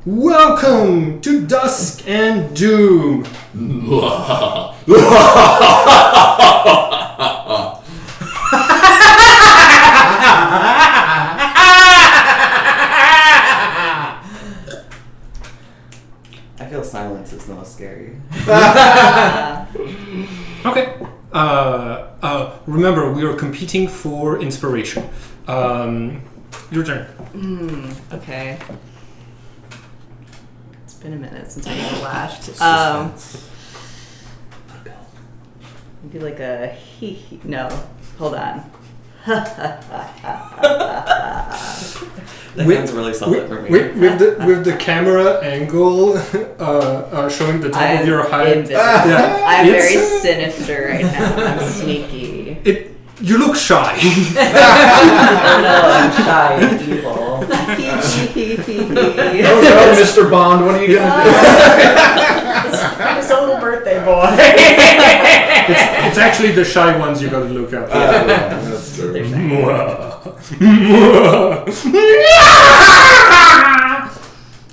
Welcome to Dusk and Doom. I feel silence is the most scary. Okay. Remember, we are competing for inspiration. Your turn. Okay. It's been a minute since I flashed. Maybe like a hee. No, hold on. That sounds really solid for me. With the camera angle showing the top of your head. I'm very sinister right now. I'm sneaky. You look shy. Oh no, I'm shy and evil. Oh no, Mr. Bond, what are you gonna do? His little birthday boy. It's actually the shy ones you gotta look at. That's true.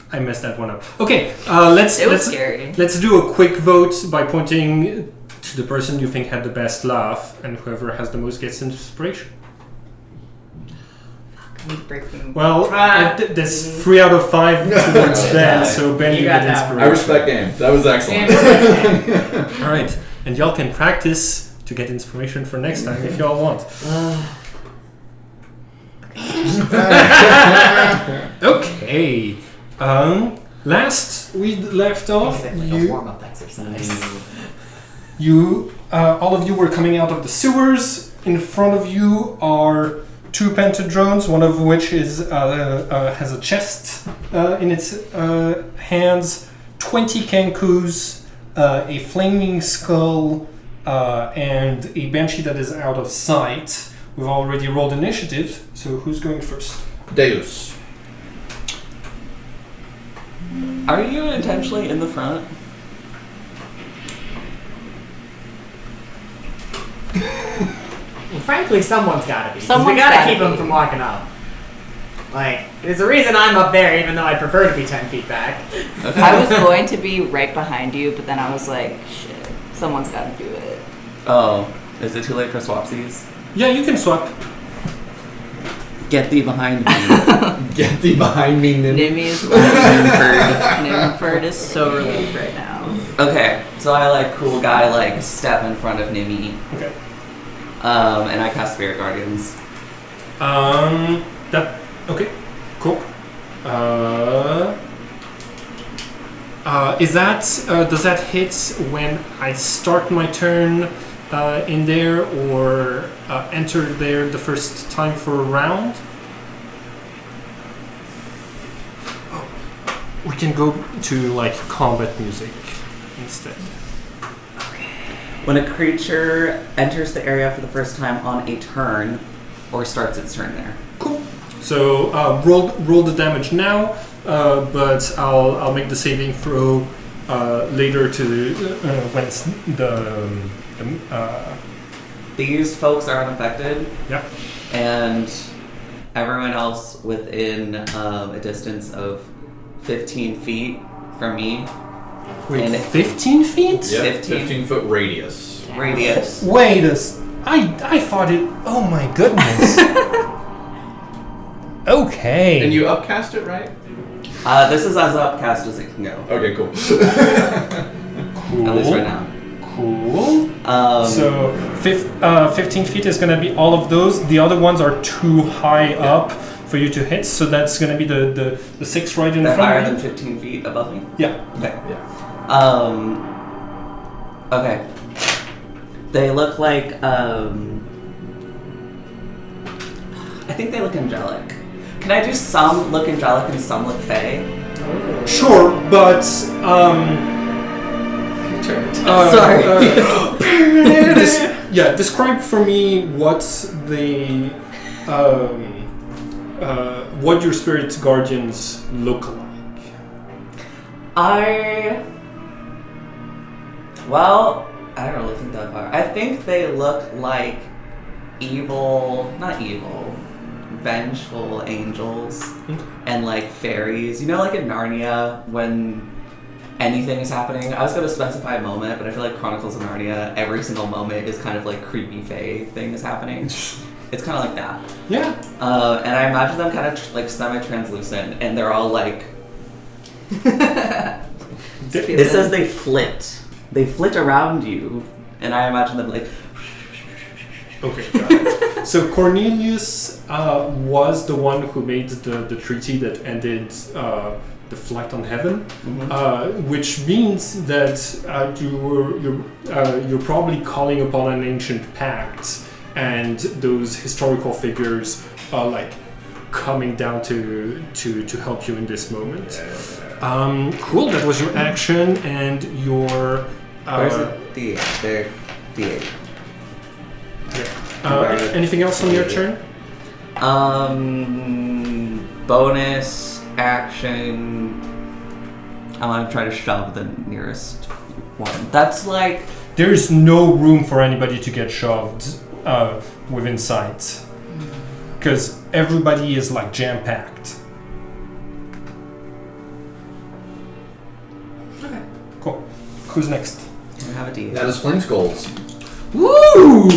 I messed that one up. Okay, let's scary. Let's do a quick vote by pointing to the person you think had the best laugh, and whoever has the most gets inspiration. Well, there's 3 out of 5 towards Ben, so Ben, you get inspiration. I respect game. That was excellent. All right, and y'all can practice to get inspiration for next time if y'all want. Okay. Last we left off, warm-up exercise. All of you were coming out of the sewers. In front of you are 2 pentadrones, one of which has a chest in its hands, 20 kankus, a flaming skull, and a banshee that is out of sight. We've already rolled initiative, so who's going first? Deus. Are you intentionally in the front? Well, frankly, someone's got to be. 'Cause we Someone's got to gotta keep him be. from walking up. Like, there's a reason I'm up there, even though I'd prefer to be 10 feet back. Okay. I was going to be right behind you, but then I was like, shit, someone's got to do it. Oh, is it too late for swapsies? Yeah, you can swap. Get thee behind me. Get thee behind me, Nimmy is Nimford is so relieved right now. Okay, so I cool guy step in front of Nimi. Okay. And I cast Spirit Guardians. Okay, cool. Does that hit when I start my turn in there, or enter there the first time for a round? Oh, we can go to combat music instead. When a creature enters the area for the first time on a turn, or starts its turn there. Cool. So roll the damage now, but I'll make the saving throw later to when it's These folks are unaffected. Yeah. And everyone else within a distance of 15 feet from me. Wait, And 15 feet? Yep, 15. 15-foot radius. Radius. Wait I thought it. Oh my goodness. Okay. And you upcast it, right? This is as upcast as it can go. Okay, cool. Cool. At least right now. Cool. So 15 feet is going to be all of those. The other ones are too high up for you to hit, so that's going to be the 6 right in They're front higher of you. than 15 feet above me? Yeah. Okay. Yeah. Okay. They look like, I think they look angelic. Can I do some look angelic and some look fey? Sure, but Sorry. Describe for me what what your spirit guardians look like. I don't really think that far. I think they look like evil, not evil, vengeful angels and like fairies. You know, like in Narnia when anything is happening. I was gonna specify a moment, but I feel like Chronicles of Narnia, every single moment is kind of like creepy fae thing is happening. It's kind of like that. Yeah. And I imagine them kind of like semi-translucent, and they're all like. It says they flit. They flit around you, and I imagine them like. Okay, got it. So Cornelius was the one who made the treaty that ended the flight on heaven, which means that you're probably calling upon an ancient pact, and those historical figures are like coming down to help you in this moment. Cool. That was your action and your. Where's it? D8. There. D8. Anything else on your turn? Bonus action. I want to try to shove the nearest one. That's like. There's no room for anybody to get shoved within sight. Because everybody is like jam-packed. Okay. Cool. Who's next? I have a D8. That is Flame Skulls. Woo!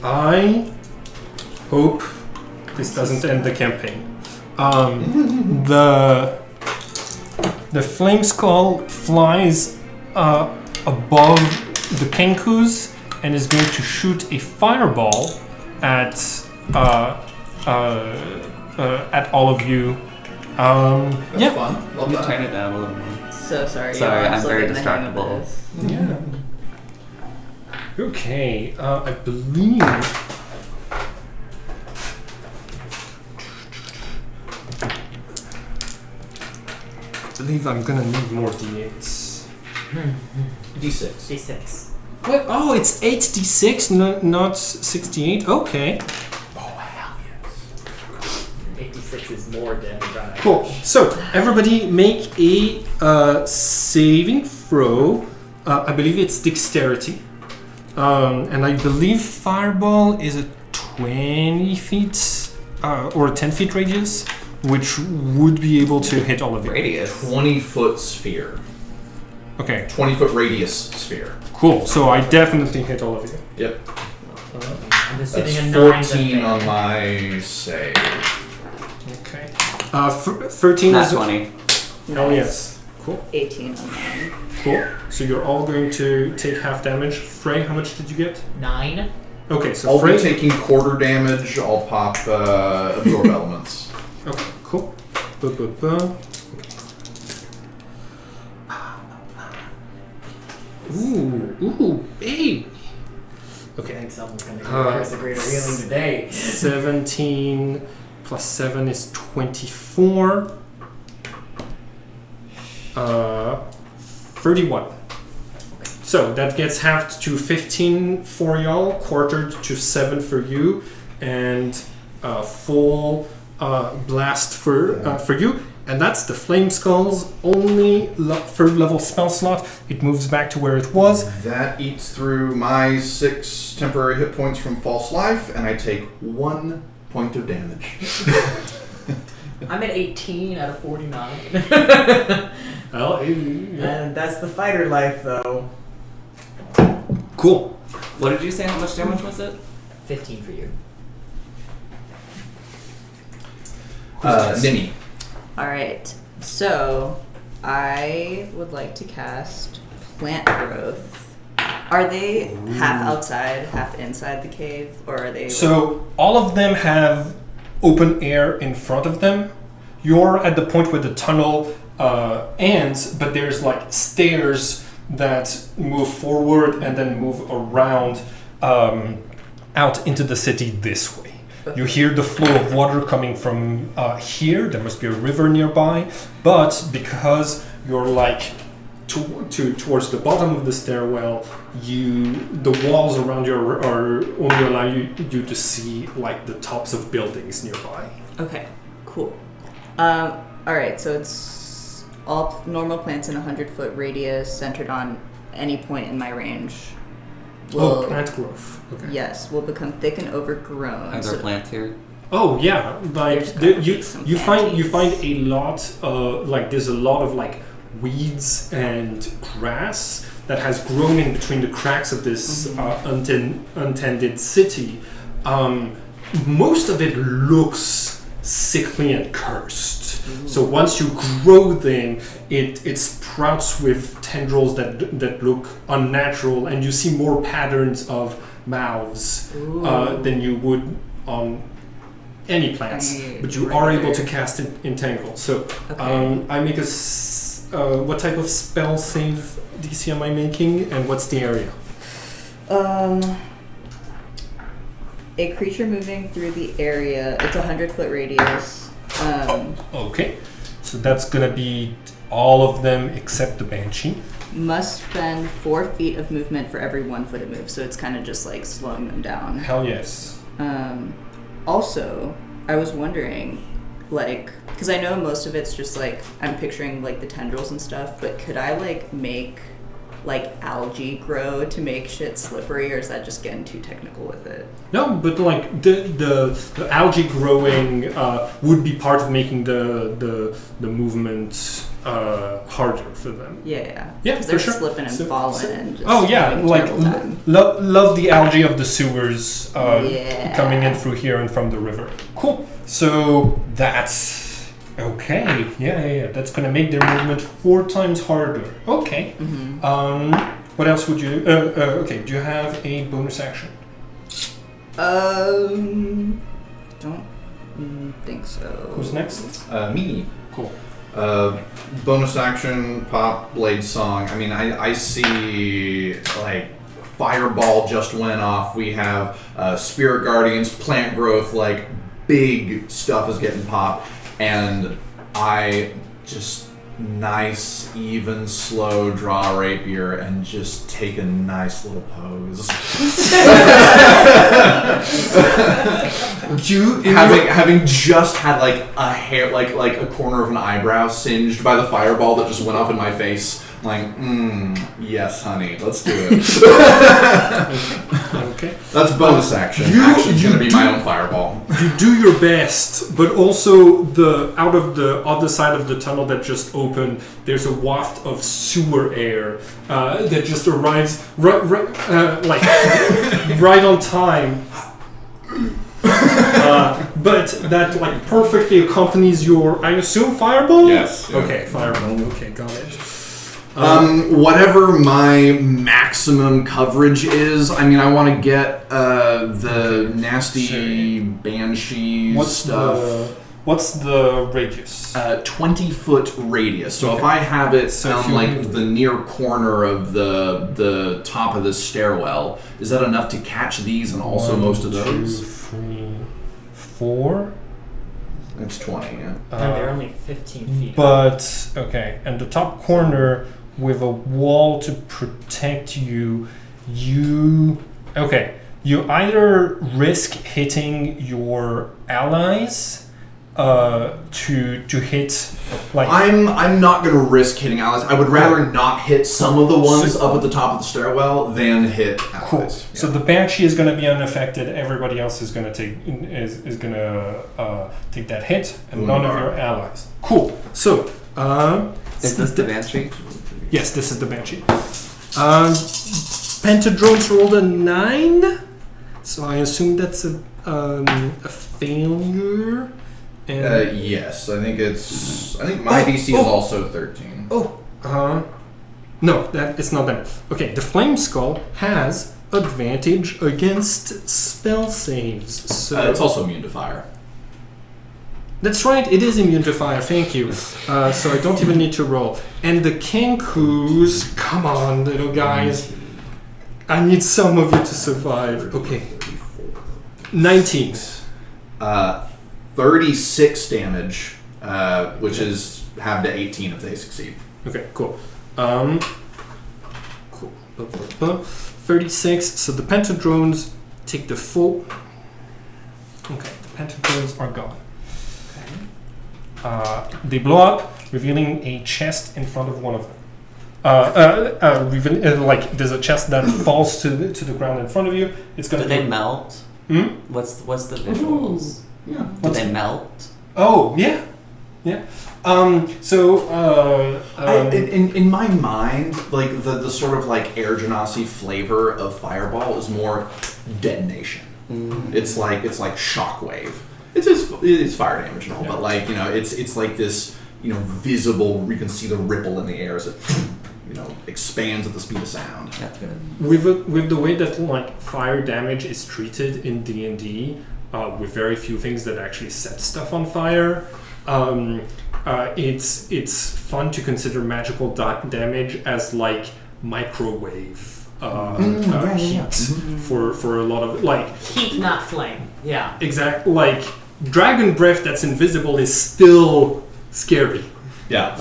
I hope this doesn't end the campaign. The flame skull flies above the Kenkus and is going to shoot a fireball at all of you. That's fun. Love Let me that. turn it down a little more. So sorry. Sorry, I'm still very getting the hang of distractible. this. Yeah. Okay, I believe. I'm gonna need more d8s. D6. D6. What? Oh, it's 8d6, not 68. Okay. Oh, hell yes. 86 is more damage on it. Cool. So everybody make a saving throw. I believe it's dexterity. And I believe fireball is a 20 feet or a 10 feet radius, which would be able to hit all of you. Radius. 20-foot sphere. Okay, 20-foot radius sphere. cool. So I definitely hit all of you. Yep. I'm just That's sitting a 9 14 on my save. Okay. 13 Not is 20. Oh yes. Cool. 18 on mine. Cool. So you're all going to take half damage. Frey, how much did you get? 9. Okay, so I'll Frey. be taking quarter damage. I'll pop absorb elements. Okay, cool. Ba-ba-ba. Ooh, babe. I Okay. think someone's going to give Chris a greater healing today. 17 plus 7 is 24. 31. So that gets halved to 15 for y'all, quartered to 7 for you, and full blast for you. And that's the Flame Skull's only third level spell slot. It moves back to where it was. That eats through my 6 temporary hit points from false life, and I take 1 point of damage. I'm at 18 out of 49. Well, And that's the fighter life, though. cool. What did you say? How much damage was it? 15 for you. Nimi. Alright, so I would like to cast Plant Growth. Are they half outside, half inside the cave? Or are they. So all of them have open air in front of them. You're at the point where the tunnel ends, but there's like stairs that move forward and then move around out into the city this way. You hear the flow of water coming from here. There must be a river nearby, but because you're like towards the bottom of the stairwell, the walls around you are only allow you to see like the tops of buildings nearby. Okay, cool. Alright, so it's all normal plants in a 100-foot radius centered on any point in my range. will plant growth. Okay. yes will become thick and overgrown. Are there plants here? Oh yeah, like There's gotta you be some you find panties. a lot like there's a lot of like weeds and grass that has grown in between the cracks of this untended city. Most of it looks sickly and cursed. So once you grow them, it sprouts with tendrils that look unnatural, and you see more patterns of mouths than you would on any plants. But you are able to cast it entangle. So I make what type of spell save DC am I making, and what's the area? A creature moving through the area. It's 100-foot radius. Okay, so that's gonna be all of them except the banshee. Must spend 4 feet of movement for every 1 foot it moves. So it's kind of just like slowing them down. Hell yes. Also, I was wondering, like, because I know most of it's just like I'm picturing like the tendrils and stuff, but could I like make like algae grow to make shit slippery, or is that just getting too technical with it? No, but like the algae growing would be part of making the movement harder for them. Yeah. Yeah, Because they're for sure. slipping and falling and just Oh yeah, having like terrible time. love the algae of the sewers Yeah. coming in through here and from the river. Cool. So that's okay. Yeah. That's gonna make their movement 4 times harder. Okay. What else would you? Okay. Do you have a bonus action? Don't think so. Who's next? Me. Cool. Bonus action, pop, blade song. I mean, I see like fireball just went off. We have spirit guardians, plant growth, like big stuff is getting popped, and I just nice, even, slow draw a rapier and just take a nice little pose. having just had like a hair, like a corner of an eyebrow singed by the fireball that just went off in my face. Like, yes, honey, let's do it. Okay. That's bonus action. Action's gonna be my own fireball. You do your best, but also out of the other side of the tunnel that just opened, there's a waft of sewer air that just arrives right on time. But that like perfectly accompanies your, I assume, fireball? Yes. Yeah. Okay, fireball. Okay, got it. Whatever my maximum coverage is, I mean, I want to get the nasty banshee stuff. What's the radius? 20-foot radius. So if I have it on like the near corner of the top of this stairwell, is that enough to catch these and also most of those? 2, 3, 4. It's 20. Yeah. They're only 15 feet. But okay, and the top corner with a wall to protect you, you either risk hitting your allies to hit like I'm not gonna risk hitting allies. I would rather not hit some of the ones up at the top of the stairwell than hit allies. cool. Yeah. So the banshee is going to be unaffected. Everybody else is going to take take that hit, and none of your allies. Cool. So Is this the banshee? yes, this is the banshee. Pentadrones rolled a 9, so I assume that's a failure. And Yes, I think my DC is also 13. no, it's not that. Okay, the flame skull has advantage against spell saves. So It's also immune to fire. that's right, it is immune to fire. Thank you. So I don't even need to roll. And the Kenkus, come on, little guys. I need some of you to survive. Okay. 19. 36 damage, which is half to 18 if they succeed. Okay, cool. Cool. 36. So the pentadrones take the full. Okay, the pentadrones are gone. They blow up, revealing a chest in front of one of them. like there's a chest that falls to the ground in front of you. It's gonna. Do they melt? What's the visuals? Yeah. Do they melt? Oh yeah. In my mind, like the sort of like air genasi flavor of Fireball is more detonation. It's like shockwave. It's fire damage and all, but like it's like this visible. You can see the ripple in the air as it expands at the speed of sound. That's good. With the way that like fire damage is treated in D&D, with very few things that actually set stuff on fire. It's fun to consider magical damage as like microwave heat for a lot of like Heat, not flame. Yeah. exact like dragon breath that's invisible is still scary. Yeah.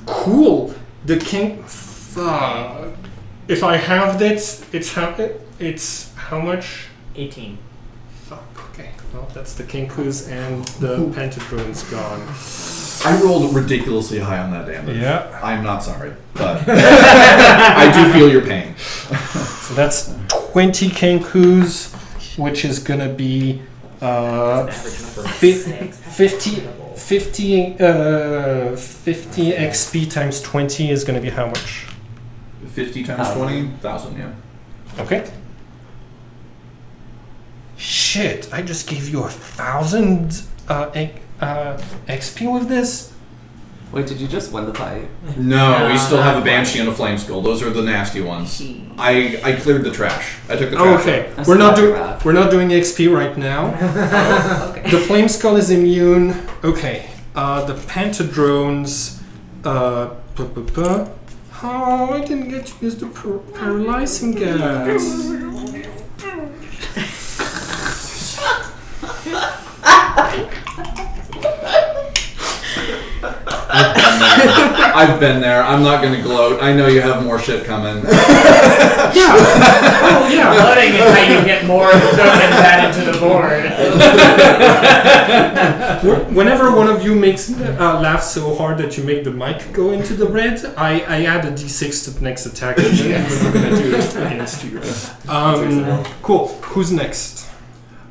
Cool. The king. If I have this, it's how much? 18. Fuck. Okay. Well, that's the Kinkus and the Pentadrone's gone. I rolled ridiculously high on that damage. Yeah. I'm not sorry, but I do feel your pain. So that's 20 Kinkus, which is gonna be 50 XP times 20 is gonna be how much? 50 times 20,000. Yeah. Okay. Shit! I just gave you 1,000 XP with this. Wait, did you just win the fight? No, we still have a Banshee and a Flame Skull. Those are the nasty ones. I cleared the trash. I took the trash. Oh, okay. That's We're not not doing XP right now. Okay. The Flame Skull is immune. Okay. The Pentadrones. Oh, I didn't get to use the paralyzing gas. I've been there. I'm not going to gloat. I know you have more shit coming. Yeah. Loading is how you get more tokens added to the board. Whenever one of you makes laugh so hard that you make the mic go into the red, I add a d6 to the next attack. And then we're gonna do it against you. Cool. Who's next?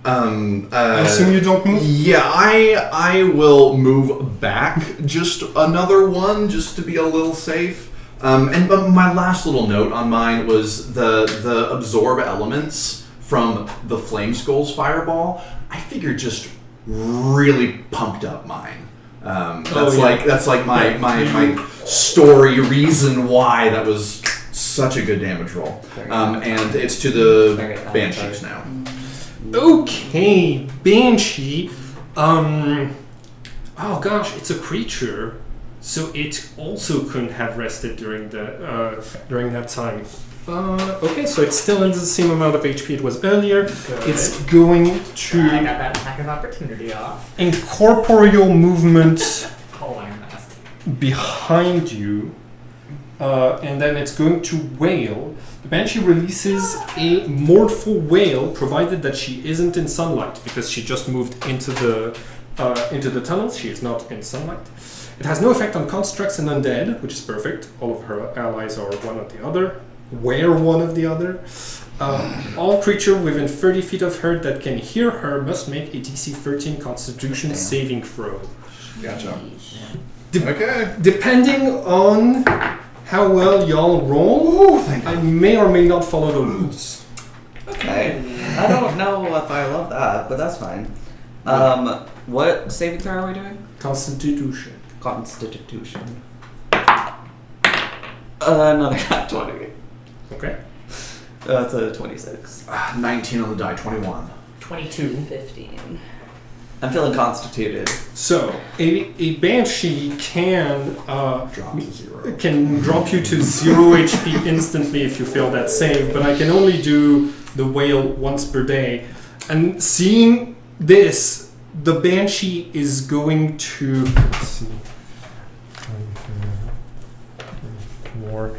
I assume you don't move? Yeah, I will move back just another one, just to be a little safe. But my last little note on mine was the absorb elements from the Flame Skull's fireball. I figured just really pumped up mine. That's like my story reason why that was such a good damage roll. And it's to the Banshees now. Okay, Banshee. Oh gosh, it's a creature, so it also couldn't have rested during that time. Okay, so it's still in the same amount of HP it was earlier. Good. It's going I to got that attack of opportunity off. incorporeal movement Oh, Iron Mask. behind you, and then it's going to wail. The Banshee releases a mournful wail, provided that she isn't in sunlight, because she just moved into the tunnels. She is not in sunlight. It has no effect on constructs and undead, which is perfect. All of her allies are one or the other. Wear one of the other. All creature within 30 feet of her that can hear her must make a DC 13 Constitution saving throw. Gotcha. Okay. Depending on how well y'all roll, I may or may not follow the rules. Okay. I don't know if I love that, but that's fine. What saving throw are we doing? Constitution. Constitution. Another cat 20. Okay. That's a 26. 19 on the die, 21. 22. 15. I'm feeling constituted. So a banshee can Drop to 0. drop you to 0 HP instantly if you fail that save, but I can only do the wail once per day. And seeing this, the banshee is going to let's see. 4.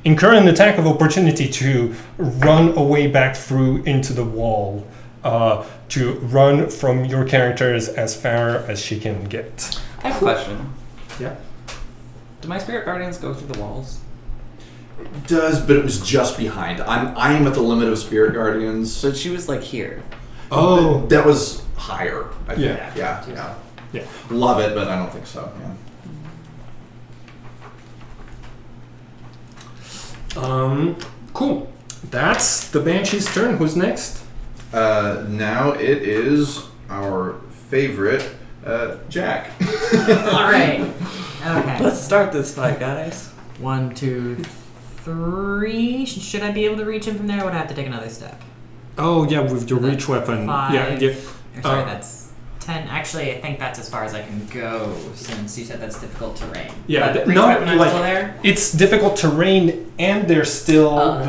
Incur an attack of opportunity to run away back through into the wall. to run from your characters as far as she can get. I have a question. Yeah. Do my spirit guardians go through the walls? It does, but it was just behind. I am at the limit of spirit guardians. So she was like here. Oh. That was higher, I think. Yeah. Yeah. Love it, but I don't think so. Yeah. Cool. That's the Banshee's turn. Who's next? Now it is our favorite, Jack. All right. Okay. Let's start this fight, guys. 1, 2, 3. Should I be able to reach him from there? Or would I have to take another step? Oh yeah, with your reach weapon. 5. Yeah. Or sorry, that's 10. Actually, I think that's as far as I can go since you said that's difficult terrain. Yeah, But reach not weapon, I'm like still there? it's difficult terrain, and there's still Oh,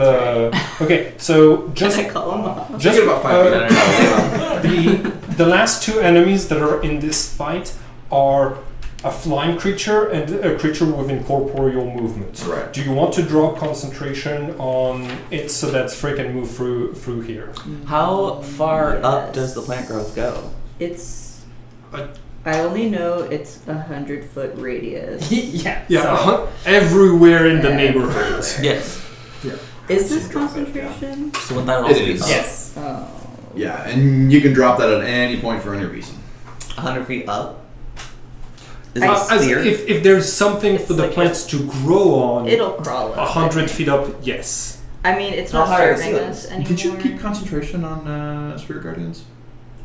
the. Okay, so just Can I call him off? just Get about 5 feet. the last two enemies that are in this fight are a flying creature and a creature with incorporeal movement. Right. Do you want to drop concentration on it so that Frey can move through here? How far up Yes. does the plant growth go? It's. Uh, I only know it's 100-foot radius. Yeah. Yeah, So, everywhere in the neighborhood. Yes. Is this concentration? So would that It also be is. up? yes. Oh. Yeah, and you can drop that at any point for any reason. 100 feet up? Is I- it As clear? if there's something It's for the like plants to grow on, It'll crawl up. 100 feet up, yes. I mean, it's How not high are serving ceilings? us anymore. Did you keep concentration on Spirit Guardians?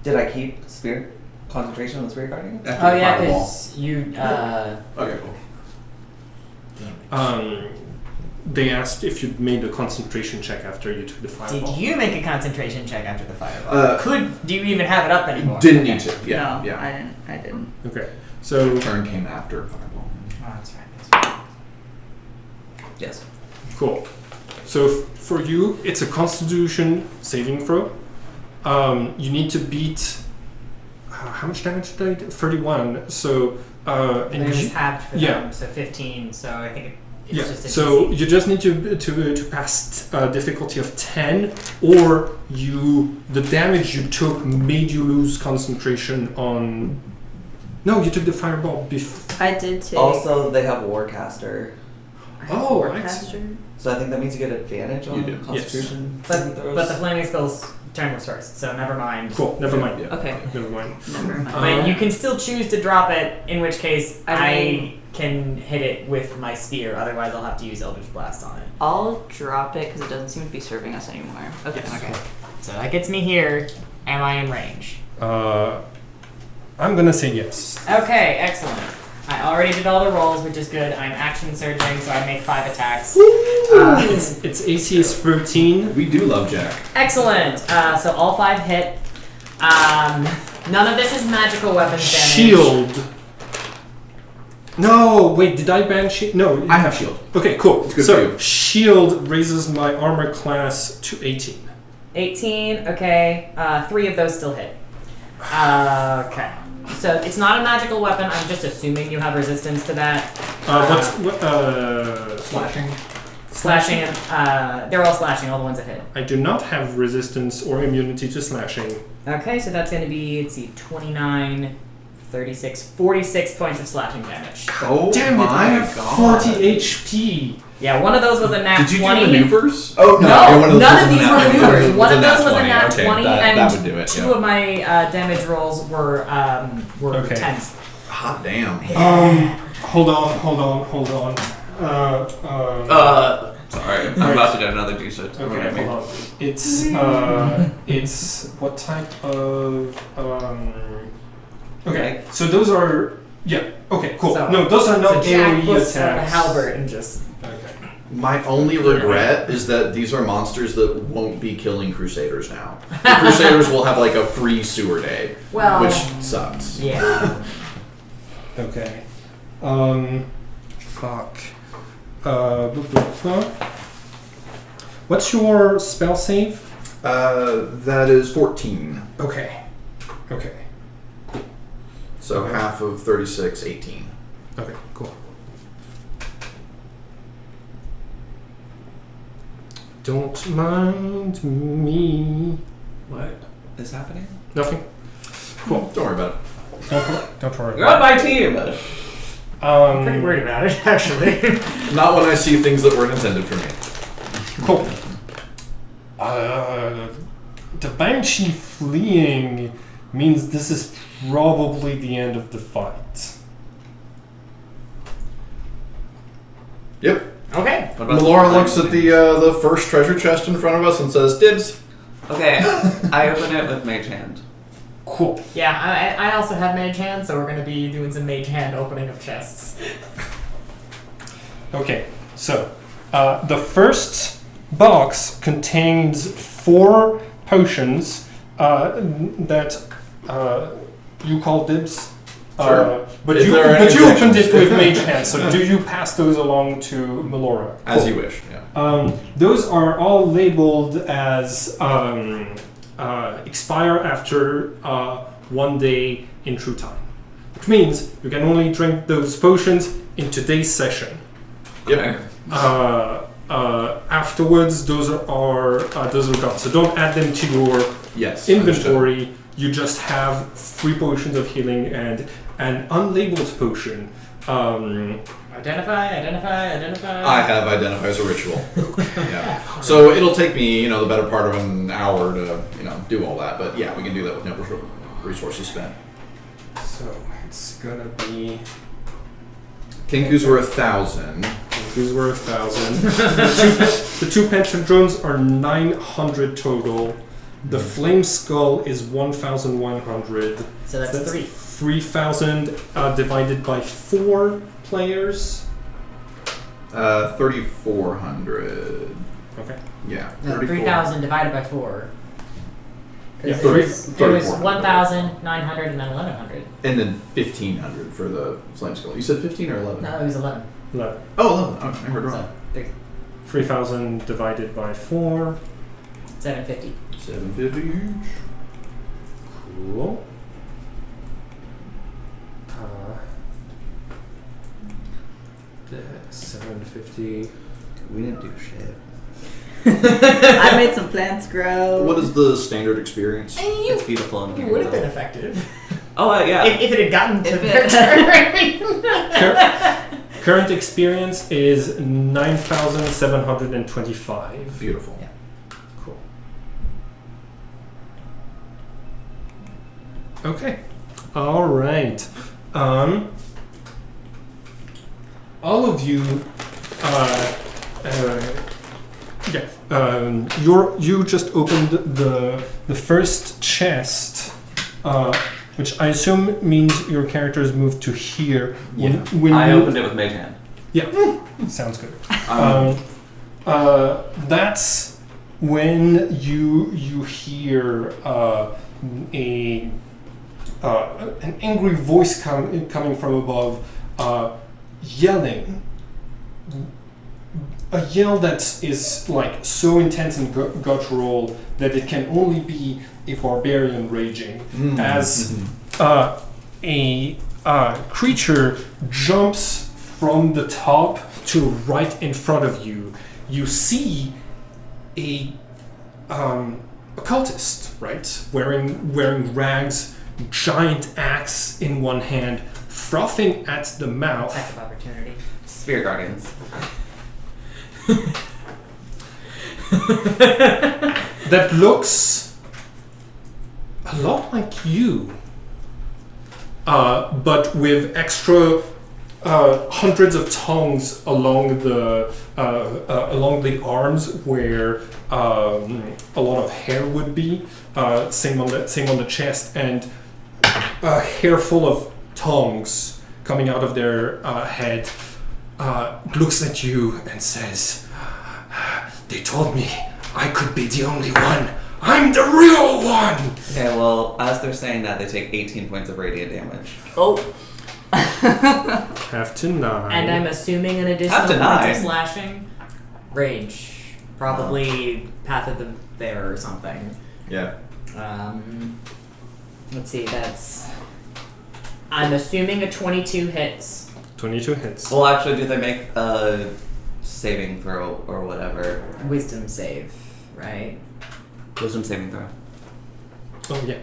Did I keep spirit concentration on the spirit guardian? After Oh the yeah, fireball? because you. Okay, cool. They asked if you'd made a concentration check after you took the fireball. Did you make a concentration check after the fireball? Do you even have it up anymore? Didn't Okay. need to. Yeah, No, yeah. I didn't. Okay, so Turn came after fireball. Oh, that's right. Yes. cool. So for you, it's a Constitution saving throw. You need to beat. How much damage did I do? 31. So And and it was you, halved for yeah. them, so 15. So I think it's yeah. just an So easy. you just need to pass difficulty of 10, or the damage you took made you lose concentration on. No, you took the fireball before. I did take. Also, they have Warcaster. I have Oh, Forecaster. So I think that means you get advantage on You do, Constitution. But saving throws. the flaming spell's turn was first, so never mind. Cool. Never mind. Yeah. Okay, Never mind. never mind. But you can still choose to drop it, in which case I I mean- can hit it with my spear. Otherwise, I'll have to use Eldritch Blast on it. I'll drop it because it doesn't seem to be serving us anymore. Okay. Yes. Okay. So that gets me here. Am I in range? I'm gonna say yes. Okay, excellent. I already did all the rolls, which is good. I'm action surging, so I make 5 attacks. Its AC is 13. We do love Jack. Excellent. So all 5 hit. None of this is magical weapons damage. Shield. No, wait, did I ban shield? No. I have shield. Okay, cool. It's good So for you. shield raises my armor class to 18. 18, okay. 3 of those still hit. Okay. So it's not a magical weapon. I'm just assuming you have resistance to that. Slashing. Slashing, they're all slashing, all the ones that hit. I do not have resistance or immunity to slashing. Okay, so that's going to be, let's see, 29, 36, 46 points of slashing damage. Oh Damn it, I my have god. 40 HP. Yeah, one of those was a nat Did you 20. do maneuvers? Oh No, yeah, one of those none was of a these nat were 20. maneuvers. One of nat those was a 20. nat Okay, 20, that and would do it. two of my damage rolls were Okay. 10s. Hot damn. Hold on. Sorry. I'm about to get another D6. Okay, hold on. It's what type of Okay, so those are okay, cool. So- no, those are not So Jack AoE puts on a attacks. halberd and just... Okay. My only regret is that these are monsters that won't be killing Crusaders now. The Crusaders will have like a free sewer day, Well... which sucks. Yeah. Okay. Fuck. What's your spell save? That is 14. Okay. So half of 36, 18. Okay, cool. Don't mind me. What? is happening? Nothing. Cool. Don't worry about it. Don't worry. You're on my team! I'm pretty worried about it, actually. Not when I see things that weren't intended for me. Cool. The Banshee fleeing means this is probably the end of the fight. Yep. Okay. What about Melora looks at the first treasure chest in front of us and says, "Dibs." Okay, I open it with Mage Hand. Cool. Yeah, I also have Mage Hand, so we're going to be doing some Mage Hand opening of chests. Okay, so the first box contains 4 potions that you call dibs. Sure. But If you there are any opened it objections. with Mage Hand, so do you pass those along to Melora? As Cool. you wish. Yeah. Those are all labeled as expire after 1 day in true time, which means you can only drink those potions in today's session. Yep. Afterwards, those are gone. So don't add them to your Yes. inventory. You just have 3 potions of healing and an unlabeled potion. Identify. I have identify as a ritual. Yeah. So it'll take me, the better part of an hour to, do all that. But yeah, we can do that with no resources spent. So it's gonna be. Kinkus were 1,000. These were 1,000. The 2 pentadrones are 900 total. The flame skull is 1,100. So that's 3. 3,000 divided by 4 players. 3,400. Okay. Yeah. No, 34. 3,000 divided by 4. Yeah, It was 3,400. 1,900 and then 1,100. And then 1,500 for the flame skull. You said 15 or 11? No, it was 11. 11. Oh, 11. Oh, I heard wrong. So, there's 3,000 divided by 4. 750. 750 each. Cool. The 750. We didn't do shit. I made some plants grow. What is the standard experience? It's beautiful in It here. would have been though. effective. Oh, yeah. If it had gotten to If their turn. Current experience is 9,725. Beautiful. Yeah. Cool. Okay. All right. All of you. You just opened the first chest, which I assume means your characters moved to here. When I you, opened it with Mage Hand. Yeah, sounds good. That's when you hear an angry voice coming from above, yelling. A yell that is like so intense and guttural that it can only be a barbarian raging, as a creature jumps from the top to right in front of you. You see a cultist, right, wearing rags, giant axe in one hand, frothing at the mouth. Attack of opportunity. Spirit Guardians. That looks a lot like you, but with extra hundreds of tongues along the arms where a lot of hair would be. Same on the chest, and a hair full of tongues coming out of their head. Looks at you and says, "They told me I could be the only one. I'm the real one!" Okay, well, as they're saying that, they take 18 points of radiant damage. Oh. Have to 9. And I'm assuming an additional Up to points 9. of slashing. Rage. Probably Path of the Bear or something. Yeah. Let's see, that's... I'm assuming a 22 hits. 22 hits. Well, actually, do they make a saving throw or whatever? Wisdom save, right? Wisdom saving throw. Oh yeah.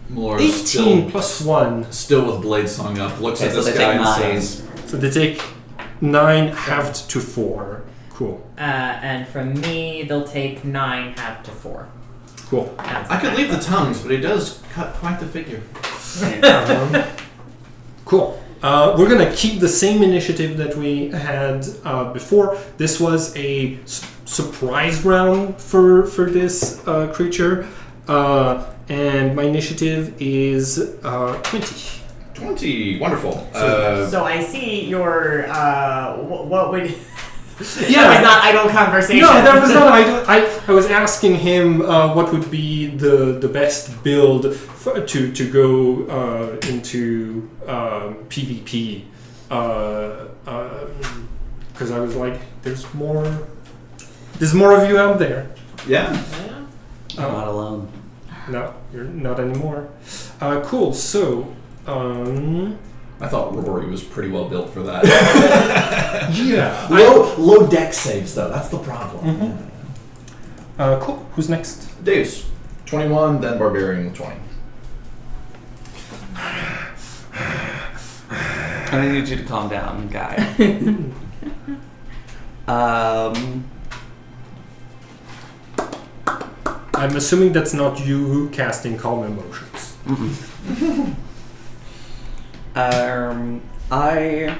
More 18 still, plus 1. still with Blade Song up, looks Okay, at so this they guy take and 9. says, So they take 9 halved to 4. Cool. And from me, they'll take 9 half to 4. Cool. I could leave the tongues, but he does cut quite the figure. Cool. We're gonna keep the same initiative that we had before. This was a surprise round for this creature, and my initiative is 20. 20, wonderful. So I see your what would Yeah. that was not idle conversation. No, that was not. I was asking him what would be the best build to go into PvP, because I was like, there's more of you out there. yeah. I'm not alone. No, you're not anymore. Cool. So. I thought Rory was pretty well built for that. Yeah. Low deck saves, though. That's the problem. Cool. Who's next? Deus, 21, then Barbarian with 20. I need you to calm down, guy. I'm assuming that's not you casting Calm Emotions. I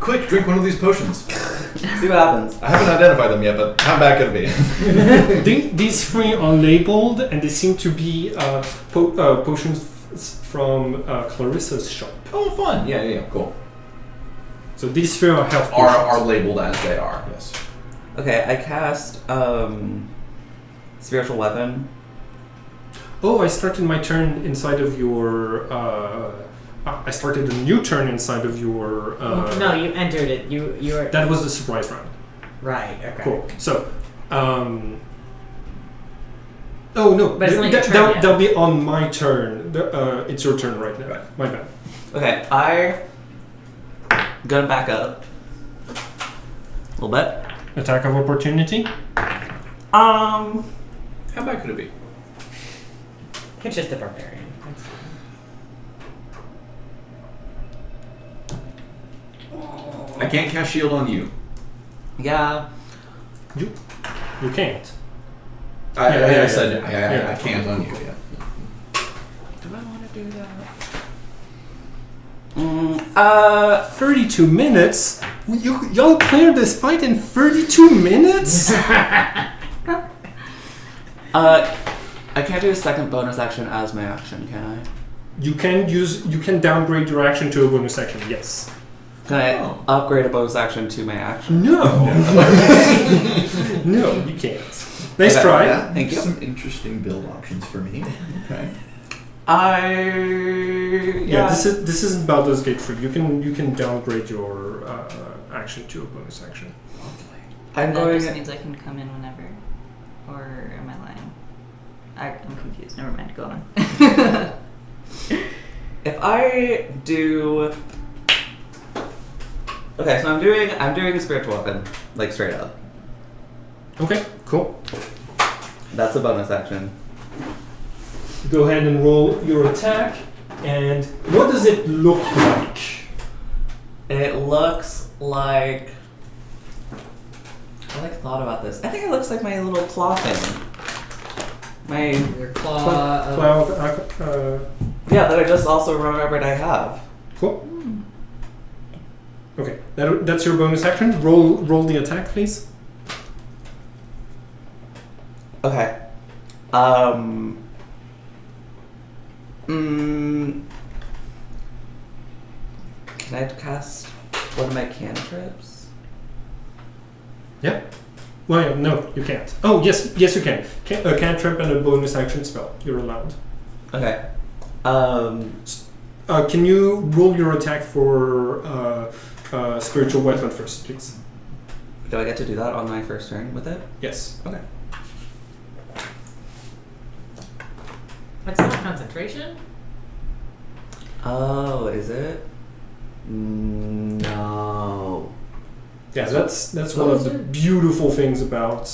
Quick, drink one of these potions. see what happens. I haven't identified them yet, but how bad could it be? These 3 are labeled, and they seem to be potions from Clarissa's shop. Oh, fun. Yeah, cool. So these 3 are health potions. Are labeled as they are, yes. Okay, I cast spiritual weapon. Oh, I started my turn inside of your. I started a new turn inside of your. No, you entered it. You're That was the surprise round. right. Okay. Cool. So. Oh no, But it's not your turn yet. that'll be on my turn. It's your turn right now. Right. My bad. Okay, I gonna back up a little bit. Attack of opportunity. How bad could it be? It's just a barbarian. I can't cast shield on you. Yeah. You can't. I said Yeah. I can't on you. Yeah. Do I want to do that? 32 minutes. Y'all cleared this fight in 32 minutes. I can't do a second bonus action as my action, can I? You can downgrade your action to a bonus action. Yes. Can I upgrade a bonus action to my action? No. No, you can't. Nice Okay. try. Yeah, Thank you. Some interesting build options for me. Okay. Yeah, this isn't Baldur's Gate free. You can downgrade your action to a bonus action. I'm That going. just means I can come in whenever, or am I lying? I'm confused. Never mind. Go on. If I do. Okay, so I'm doing spiritual weapon, like straight up. Okay, cool. That's a bonus action. Go ahead and roll your attack. And what does it look like? It looks like. I thought about this. I think it looks like my little claw thing. Your claw. Cloud. Yeah, that I just also remembered I have. Cool. Okay, that's your bonus action. Roll the attack, please. Okay. Can I cast one of my cantrips? Yeah. Well, yeah, no, you can't. Oh, yes, you can. A cantrip and a bonus action spell. You're allowed. Okay. Can you roll your attack for spiritual weapon first, please? Do I get to do that on my first turn with it? Yes. Okay. It's not concentration. Oh, is it? No. Yeah, that's one of the beautiful things about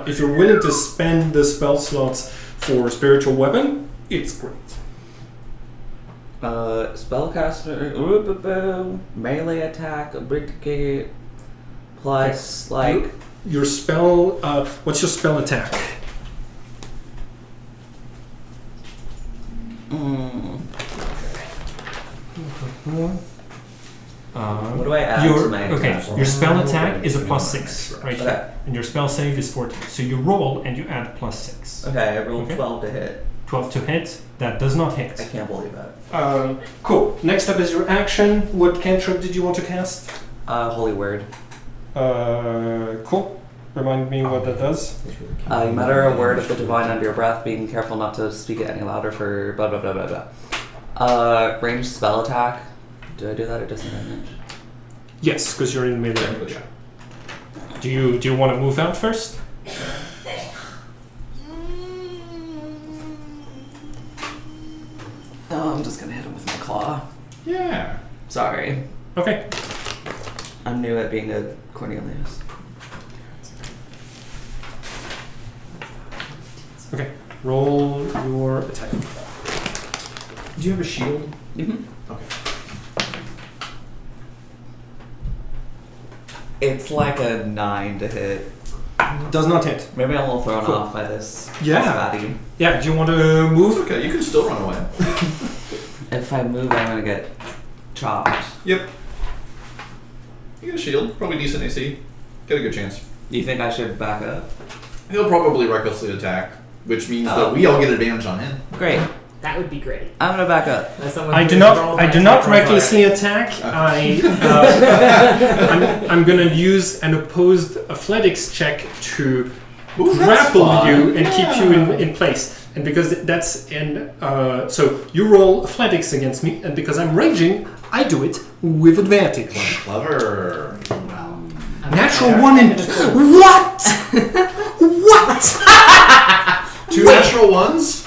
if you're willing to spend the spell slots for spiritual weapon, it's great. Spellcaster, melee attack, ability plus like Your spell. What's your spell attack? what do I add to my attack? Your spell attack is a +6, right? Okay. And your spell save is 14. So you roll and you add +6. Okay, I rolled Okay. 12 to hit. 12 to hit. That does not hit. I can't believe that. Cool. Next up is your action. What cantrip did you want to cast? Holy word. Cool. Remind me what that does. You mutter a word of the divine under your breath, being careful not to speak it any louder for blah blah blah blah blah. Ranged spell attack. Do I do that at disadvantage? Yes, because you're in melee. Do you want to move out first? Oh, I'm just gonna hit him with my claw. Yeah. Sorry. Okay. I'm new at being a Cornelius. Okay. Roll your attack. Do you have a shield? Mm-hmm. Okay. It's like a 9 to hit. Does not hit. Maybe I'm a little thrown Cool. off by this. Yeah. Fatty. Yeah. Do you want to move? Okay, you can still run away. If I move, I'm gonna get chopped. Yep. You get a shield, probably decent AC. Get a good chance. Do you think I should back up? He'll probably recklessly attack, which means that we all get advantage on him. Great. That would be great. I'm gonna back up. As someone I who's do not. rolled I my do not attack rolls recklessly already. attack. I'm going to use an opposed athletics check to Ooh, that's grapple fun. you and keep you in place. And because that's so you roll athletics against me, and because I'm raging, I do it with advantage. Clever. Natural one and what? What? 2 natural ones?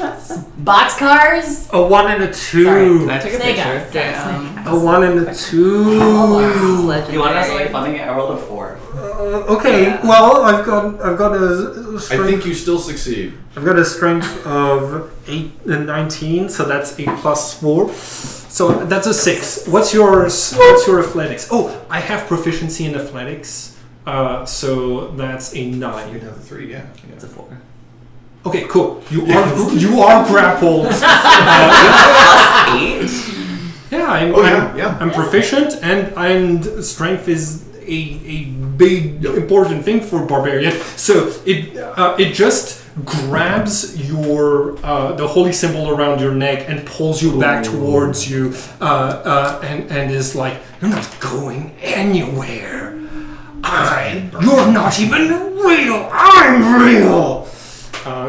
Boxcars? A 1 and a 2. Can I take a Snake picture? eyes. Damn. A 1 and a 2. You want to know something funny? I rolled a 4. Okay, Yeah. well, I've got a I strength. think you still succeed. I've got a strength of 8 and 19, so that's 8 plus 4. So that's a 6. What's your athletics? Oh, I have proficiency in athletics, so that's a 9. You'd have a 3, yeah. It's a 4. Okay, cool. You are grappled. 8? Yeah, I'm proficient, and strength is a big important thing for barbarian. So it just grabs your the holy symbol around your neck and pulls you back towards you, and is like, you're not going anywhere. You're not even real. I'm real.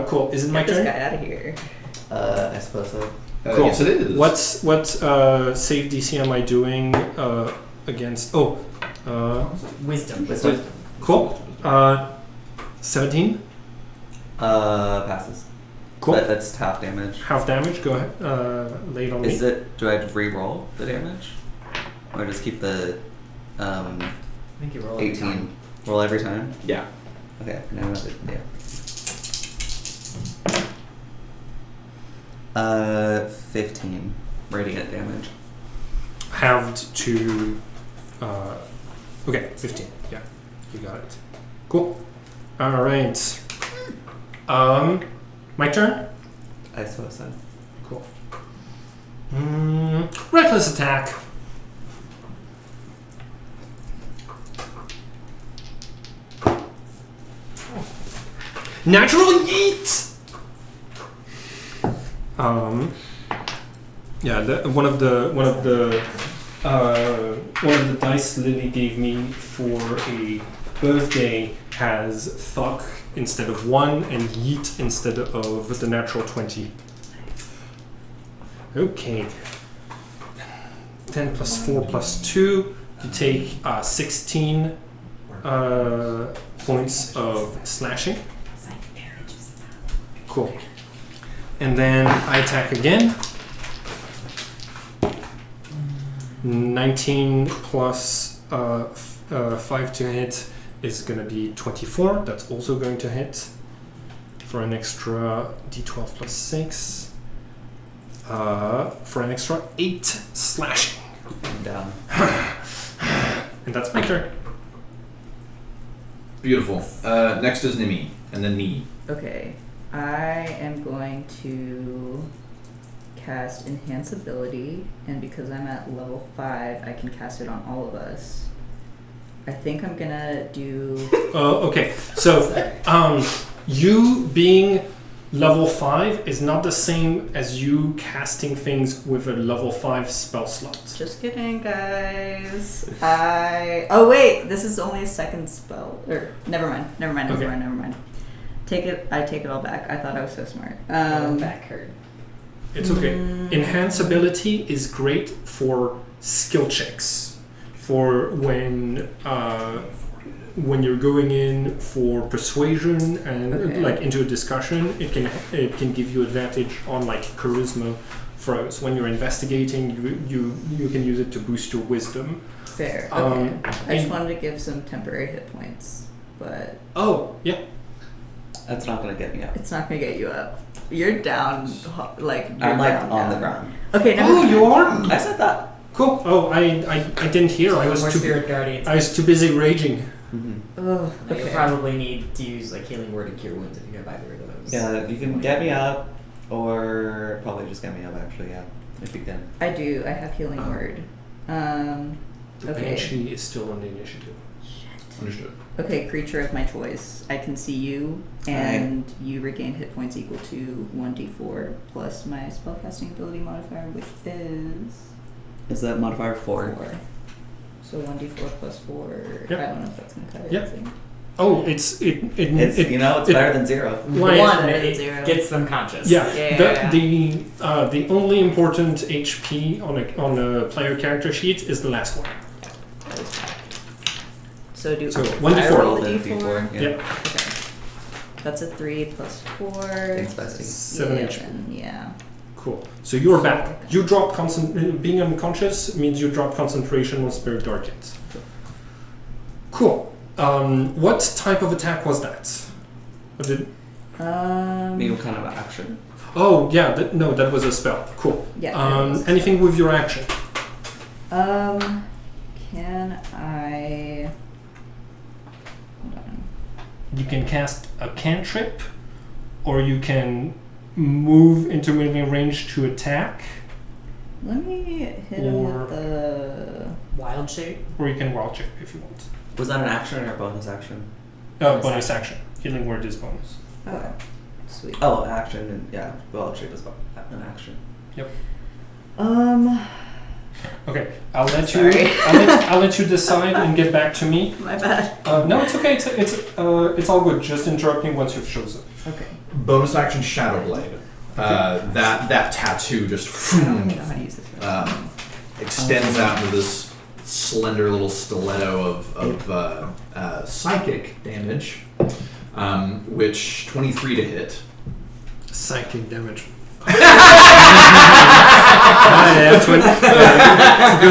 Cool. Is it my Get this turn? guy out of here. I suppose so. Cool. Yes, it is. What save DC am I doing against? Wisdom. Cool. 17. Passes. Cool. But that's half damage. Half damage. Go ahead. Lay it on Is me. it? Do I re-roll the damage, or just keep the I think you roll every 18? time. Roll every time. Yeah. Okay. Now yeah. 15 radiant damage. Halved to. Okay, 15. Yeah, you got it. Cool. All right. My turn. I suppose so. Cool. Reckless attack. Natural yeet. Yeah, one of the dice Lily gave me for a birthday has Thuck instead of 1 and Yeet instead of the natural 20. Okay. 10 plus 4 plus 2. You take 16 points of slashing. Cool. And then I attack again. 19 plus 5 to hit is going to be 24. That's also going to hit for an extra d12 plus 6. For an extra 8 slashing. I'm down. And that's my turn. Beautiful. Next is Nimi, and then Ni. Okay, I am going to cast Enhance Ability, and because I'm at level 5, I can cast it on all of us. I think I'm gonna do... Okay, so you being level 5 is not the same as you casting things with a level 5 spell slot. Just kidding, guys. Oh wait, this is only a second spell. Or never mind. I take it all back. I thought I was so smart. Back hurt. It's okay. Enhance ability is great for skill checks. For when you're going in for persuasion and like into a discussion, it can give you advantage on like charisma throws. When you're investigating, you can use it to boost your wisdom. Fair. Okay. I just wanted to give some temporary hit points, but yeah. That's not gonna get me up. it's not gonna get you up. You're down. I'm like on the ground. Okay. Never mind. You are? I said that. Cool. Oh, I didn't hear. I was more too spirit guardians. I was too busy raging. Mm-hmm. Oh, You'll okay. probably need to use like healing word and cure wounds if you have either of those. Yeah, you can get me up, or probably just get me up. Actually, yeah, if you can. I do. I have healing word. The Okay. Banshee is still on the initiative. Understood. Okay, creature of my choice. I can see you, and you regain hit points equal to 1d4 plus my spellcasting ability modifier, which is Is that modifier 4? 4. So 1d4 plus 4. Yep. I don't know if that's gonna cut it. Yep. is it? Oh, it's It's better than 0. Like- One, better than it 0. gets them conscious. Yeah, Yeah. the only important HP on a player character sheet is the last one. That is correct. So do So, I 1d4. roll a Then d4? Yeah. Yep. Okay. That's a 3 plus 4. Thanks, bestie. 7 HP. 11, yeah. Cool. So you're back. You drop being unconscious means you drop concentration on spirit guardians. Cool. What type of attack was that? What did? Maybe kind of action. Oh yeah, that was a spell. Cool. Yeah. Anything with your action? Can I? Hold on. You can cast a cantrip, or you can move into melee range to attack, Let me hit him Or- with the. Wild shape. or you can wild shape if you want. Was that an action or a bonus action? Bonus action. Healing word is bonus. Oh, sweet. Oh, action. And, yeah, well, shape is an action. Okay, I'll let Sorry. you. I'll let you decide and get back to me. My bad. No, it's okay. It's all good. Just interrupt me once you've chosen. Okay. Bonus action Shadow Blade. That tattoo just I don't even know how to use this. extends out into this slender little stiletto of psychic damage, which 23 to hit. Psychic damage. Go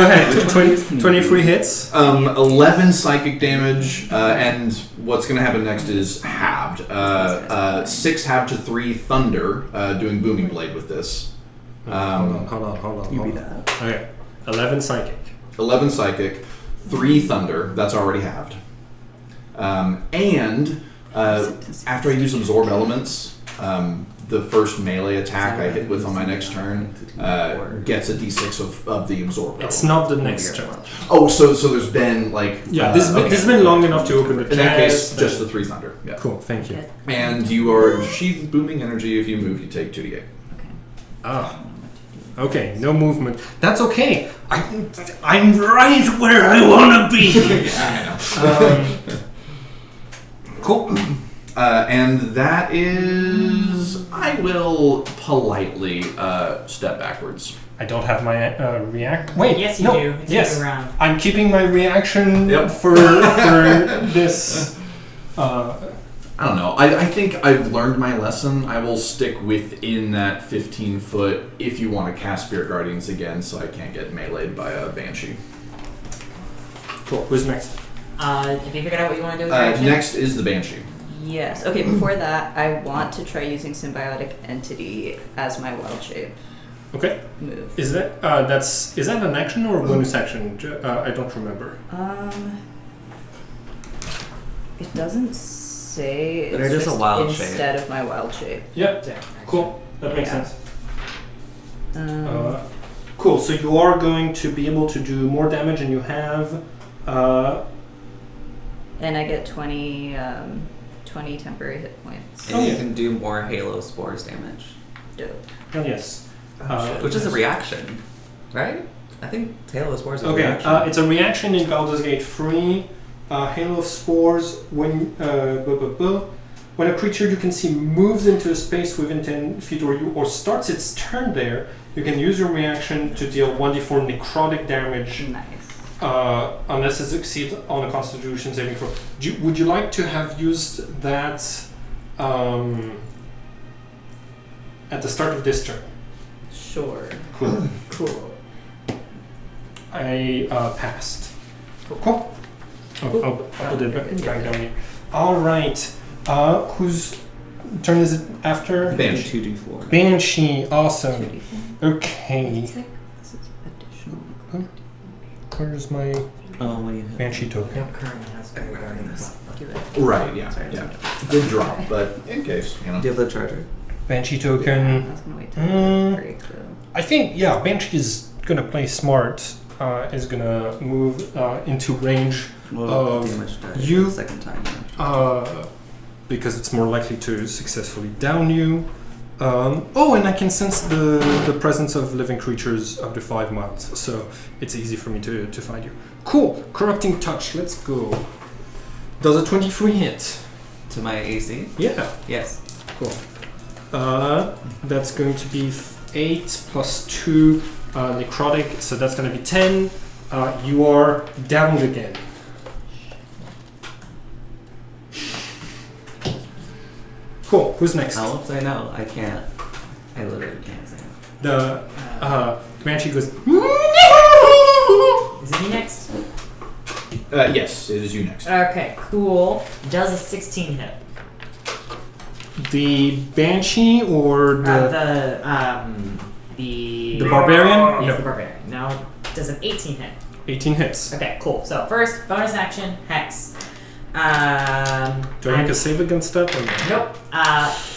ahead. 23 hits. 11 psychic damage, and what's going to happen next is halved. 6 halved to 3 thunder, doing booming blade with this. Hold on. You beat that. Okay, 11 psychic. 11 psychic, 3 thunder, that's already halved. And after I use absorb elements, the first melee attack I hit with on my next turn gets a d6 of the absorb It's element. not the next turn. Oh, so there's been like... This has been long enough to open the chest. In that case, just the 3 thunder. Yeah. Cool, thank you. And you are sheathed booming energy. If you move, you take 2d8. Okay. Ah. Okay, no movement. That's okay. I'm right where I want to be. Yeah, I know. Cool. And that is... I will politely step backwards. I don't have my react. Wait, Yes, you no. do. It's Yes, around. I'm keeping my reaction Yep. for this. I don't know. I think I've learned my lesson. I will stick within that 15 foot if you want to cast Spirit Guardians again so I can't get meleeed by a Banshee. Cool. Who's next? Have you figured out what you want to do with your action? Next is the Banshee. Yes. Okay, before that, I want to try using Symbiotic Entity as my wild shape Okay. move. Is that is that an action or a bonus action? I don't remember. It doesn't say. But It's it is a just wild shape. instead of my wild shape. Yeah. Yeah. Cool. That makes Yeah. sense. Um, Cool. So you are going to be able to do more damage, and you have. and I get 20 temporary hit points. And Oh, you yeah. can do more Halo Spores damage, Dope. Oh yes. which is a reaction, right? I think Halo Spores is a Okay. reaction. It's a reaction in Baldur's Gate 3. Hail of Spores. When a creature you can see moves into a space within 10 feet or starts its turn there, you can use your reaction to deal 1d4 necrotic damage Nice. unless it succeeds on a Constitution saving throw. Would you like to have used that at the start of this turn? Sure. Cool. Cool. I passed. Cool. I'll put it back down here. All right. Whose turn is it after? Banshee. 2d4. Banshee. Awesome. Okay. This is additional. Where's my Oh, when you hit Banshee token? Yep, currently has to regarding this. Do it. Right, yeah. Sorry, Yeah. sorry. Good drop, but in case, you know. Do you have the charger? Banshee I token. was gonna wait till break though. I think, yeah, Banshee is gonna play smart. Is gonna move into range Well, damage died you- the second time. because it's more likely to successfully down you. And I can sense the presence of living creatures up to 5 miles, so it's easy for me to find you. Cool. Corrupting Touch. Let's go. Does a 23 hit? To my AC? Yeah. Yes. Cool. That's going to be 8 plus 2 necrotic, so that's going to be 10. You are downed again. Cool. Who's next? How else I know? I can't. I literally can't say. The Banshee goes. Is it me next? Yes, it is you next. Okay, cool. Does a 16 hit? The Banshee or the The Barbarian? Yes, No. the barbarian. Now, does an 18 hit? 18 hits. Okay, cool. So first, bonus action, Hex. Do I make a save against that? Or no? Nope.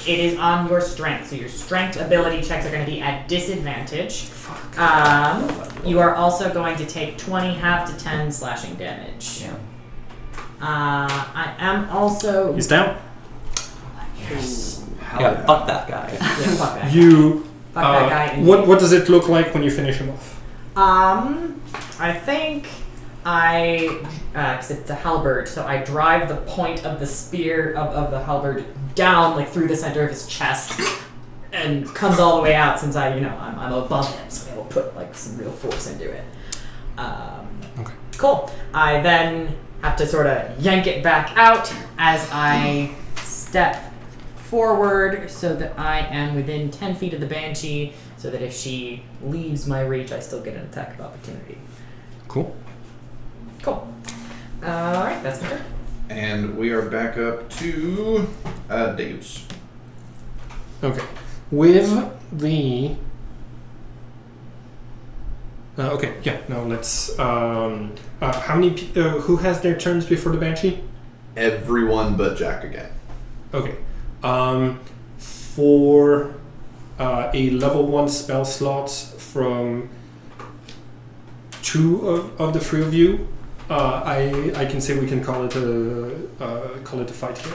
It is on your strength. So your strength ability checks are going to be at disadvantage. Fuck. You are also going to take 20 half to 10 slashing damage. Yeah. I am also... He's down. Yes. Yeah, fuck that guy. Yeah, fuck that. You. Fuck that guy. indeed. What does it look like when you finish him off? I think because it's a halberd, so I drive the point of the spear of the halberd down like through the center of his chest, and comes all the way out since I'm above him, so I will put like some real force into it. Okay. Cool. I then have to sort of yank it back out as I step forward so that I am within 10 feet of the Banshee, so that if she leaves my reach, I still get an attack of opportunity. Cool. Cool. Alright, that's my turn. And we are back up to Deus. Okay. With the. Okay. Yeah. No. Let's. How many? Who has their turns before the Banshee? Everyone but Jack again. Okay. For a level 1 spell slot from 2 of the 3 of you, I can say we can call it a fight here.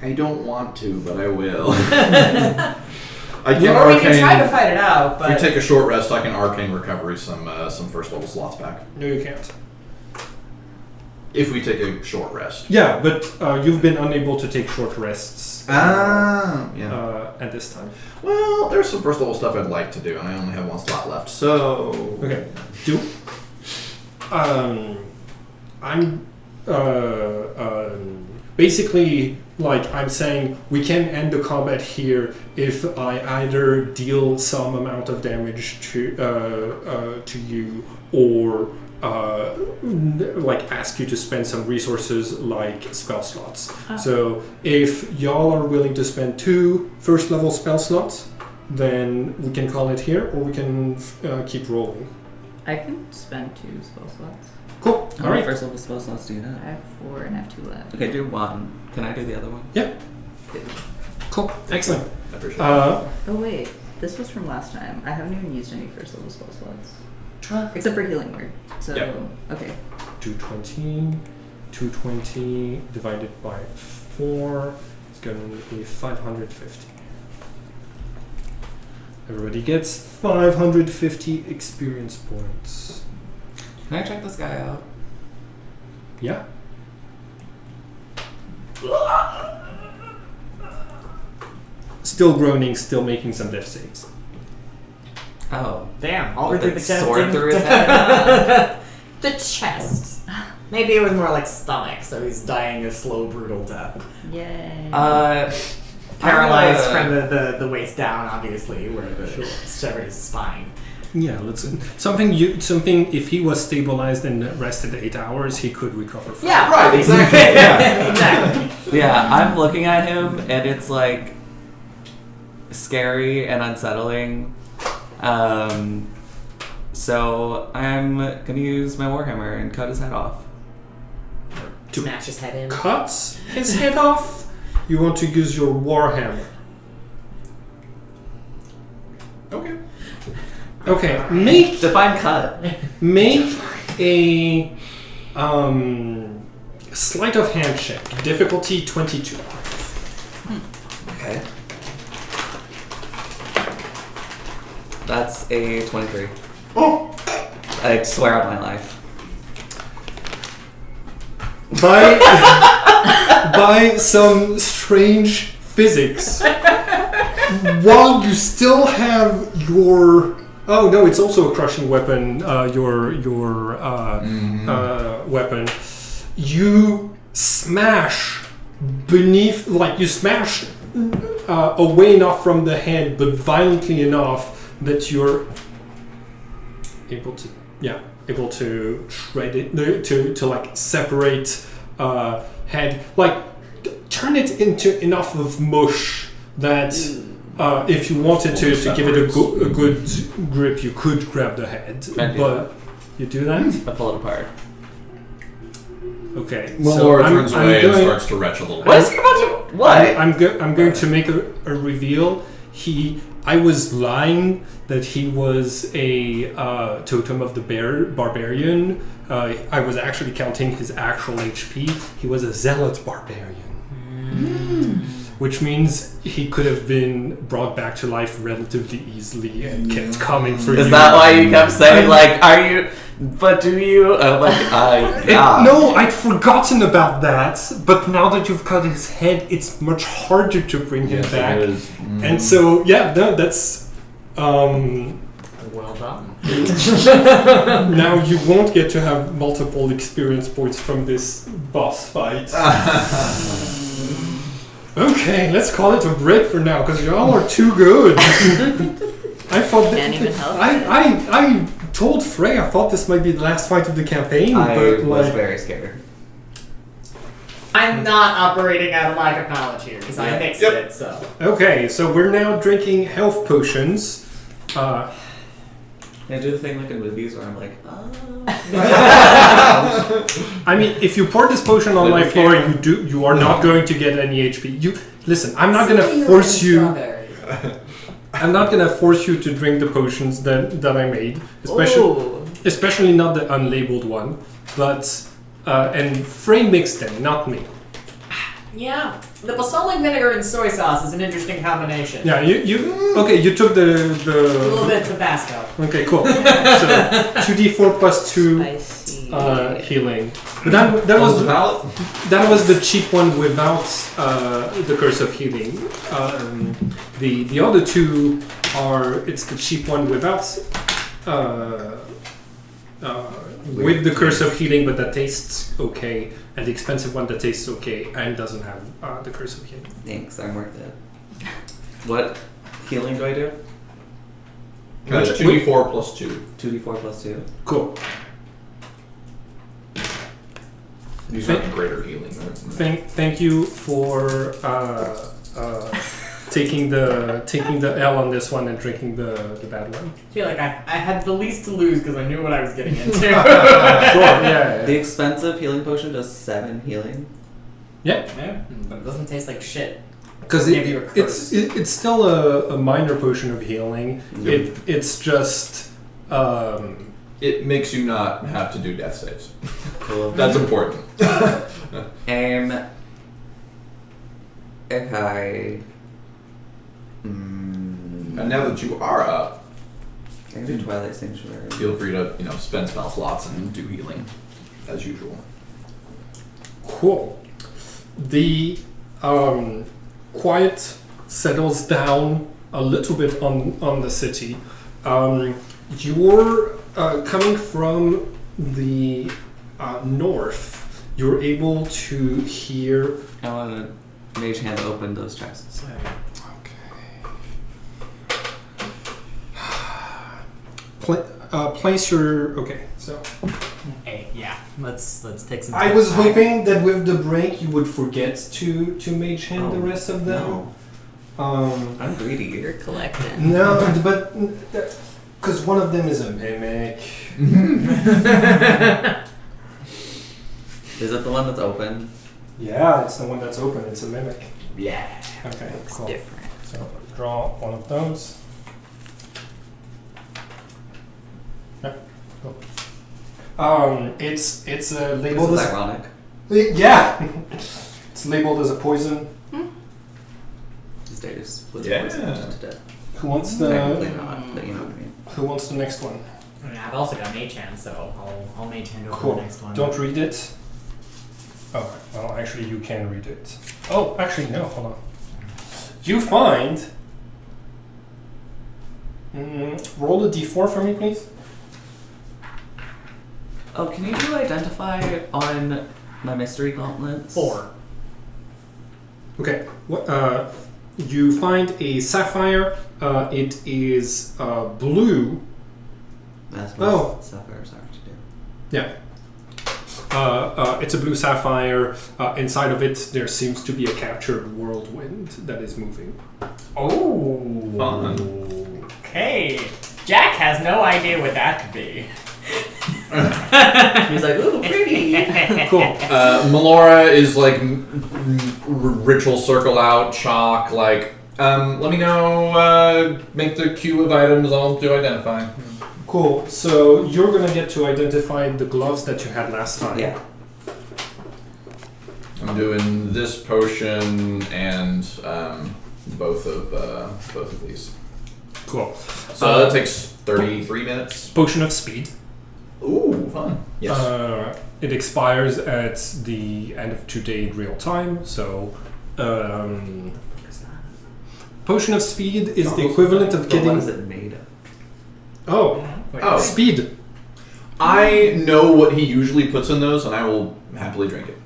I don't want to, but I will. I can Or we arcane. can try to fight it out, If but... we take a short rest, I can arcane recovery some first level slots back. No, you can't. If we take a short rest. Yeah, but you've been unable to take short rests. Yeah. At this time. Well, there's some first level stuff I'd like to do, and I only have 1 slot left, so. Okay. I'm basically like I'm saying we can end the combat here if I either deal some amount of damage to you or like ask you to spend some resources like spell slots. So if y'all are willing to spend 2 first level spell slots, then we can call it here, or we can keep rolling. I can spend 2 spell slots. Cool. How many first level spell slots do you I have? have 4 and I have 2 left. Okay, do 1. Can I do the other one? Yeah. Cool. Excellent. I appreciate Oh wait, this was from last time. I haven't even used any first level spell slots. Except for healing word. So, Yep. okay. 220 divided by 4 is going to be 550. Everybody gets 550 experience points. Can I check this guy out? Yeah. Still groaning, still making some death saves. Oh. Damn, all With through the the chest. sword didn't- through his head? The chest. Maybe it was more like stomach, so he's dying a slow, brutal death. Yay. Paralyzed from the waist down, obviously, where the severed his spine. Yeah, let's something. If he was stabilized and rested 8 hours, he could recover from. Yeah, Right, exactly. Yeah. exactly. Yeah, I'm looking at him and it's like scary and unsettling. So I'm gonna use my warhammer and cut his head off. To Smash his head in. Cuts his head off. You want to use your warhammer. Okay. Okay, make Define cut. a sleight of hand check. Difficulty 22. Okay. That's a 23. Oh. I swear on my life. By some strange physics, while you still have your it's also a crushing weapon. Your weapon, you smash beneath, like you smash away enough from the head, but violently enough that you're able to shred it, to like separate head, like turn it into enough of mush that if you wanted to give it a good grip, you could grab the head. But you do that? I pull it apart. Okay. Well, so Laura turns away and starts to retch a little bit. What is he about to... What? I'm going to make a reveal. I was lying that he was a totem of the barbarian. I was actually counting his actual HP. He was a zealot barbarian. Which means he could have been brought back to life relatively easily and kept coming for you. Is that why you kept saying, like, are you... But do you... No, I'd forgotten about that. But now that you've cut his head, it's much harder to bring him back. It is. And so, that's... Well done. Now you won't get to have multiple experience points from this boss fight. Okay, let's call it a break for now, because y'all are too good. I thought Can't even help I told Frey I thought this might be the last fight of the campaign, I but was like, very scared. I'm not operating out of lack of knowledge here, because I mixed it, so... okay, so we're now drinking health potions. Can I do the thing like in movies where I'm like, I mean, if you pour this potion on But my you floor, can't- you are not going to get any HP. You listen. I'm not gonna force you. I'm not gonna force you to drink the potions that I made, especially not the unlabeled one. But and Frey mixed them, not me. Yeah, the balsamic vinegar and soy sauce is an interesting combination. Yeah, you took A little bit of Tabasco. Okay, cool. So 2d4 plus 2 Spicy. healing. But that was the cheap one without the curse of healing. The other two it's the cheap one without with the curse of healing, but that tastes okay, and the expensive one that tastes okay and doesn't have the curse of healing. thanks, I'm worth it. What healing do I do? That's 2d4 plus 2. 2d4 plus 2. Cool. These are greater healing. Thank you for taking the L on this one and drinking the bad one. I feel like I had the least to lose because I knew what I was getting into. Sure. Yeah. The expensive healing potion does 7 healing. Yeah. Yeah, but it doesn't taste like shit. Because Give you a curse. it's still a minor potion of healing. Yep. It's just. It makes you not have to do death saves. Cool. That's important. Okay. And now that you are up, I can do Twilight Sanctuary. feel free to spend spell slots and do healing as usual. Cool. The quiet settles down a little bit on the city. You're coming from the north. You're able to hear. I want to mage hand open those chests. Place your. Okay, so. Hey, yeah. Let's take some. I time. was hoping that with the break you would forget to mage hand the rest of them. No. I'm greedy. You're collecting. No, but because one of them is a mimic. Is it the one that's open? Yeah, it's the one that's open. It's a mimic. Yeah. Okay, It's cool. different. So draw one of those. Yeah, cool. It's This labeled is as ironic. yeah. It's labeled as a poison. This date was Yeah. poisoned to death. Who wants Technically the not, but you know what I mean. Who wants the next one? I mean, I've also got mage hand, so I'll mage hand over Cool. the next one. Don't read it. Oh, well, actually, you can read it. Oh, actually, no. Hold on. You find. Roll a d4 for me, please. Oh, can you do identify on my mystery gauntlets? 4. Okay. What? You find a sapphire. It is blue. That's what Oh. sapphires are to do. Yeah. It's a blue sapphire. Inside of it, there seems to be a captured whirlwind that is moving. Oh. Fun. Okay. Jack has no idea what that could be. He's like, ooh, pretty. Cool. Melora is like ritual circle out, chalk, like, let me know, make the queue of items, I'll do identify. Cool. So you're gonna get to identify the gloves that you had last time. Yeah. I'm doing this potion and both of these. Cool. So that takes 33 minutes. Potion of speed. Ooh, fun. Yes. It expires at the end of today in real time. So, potion of speed is the equivalent of But getting. what is it made of? Oh, Oh. speed. I know what he usually puts in those, and I will happily drink it.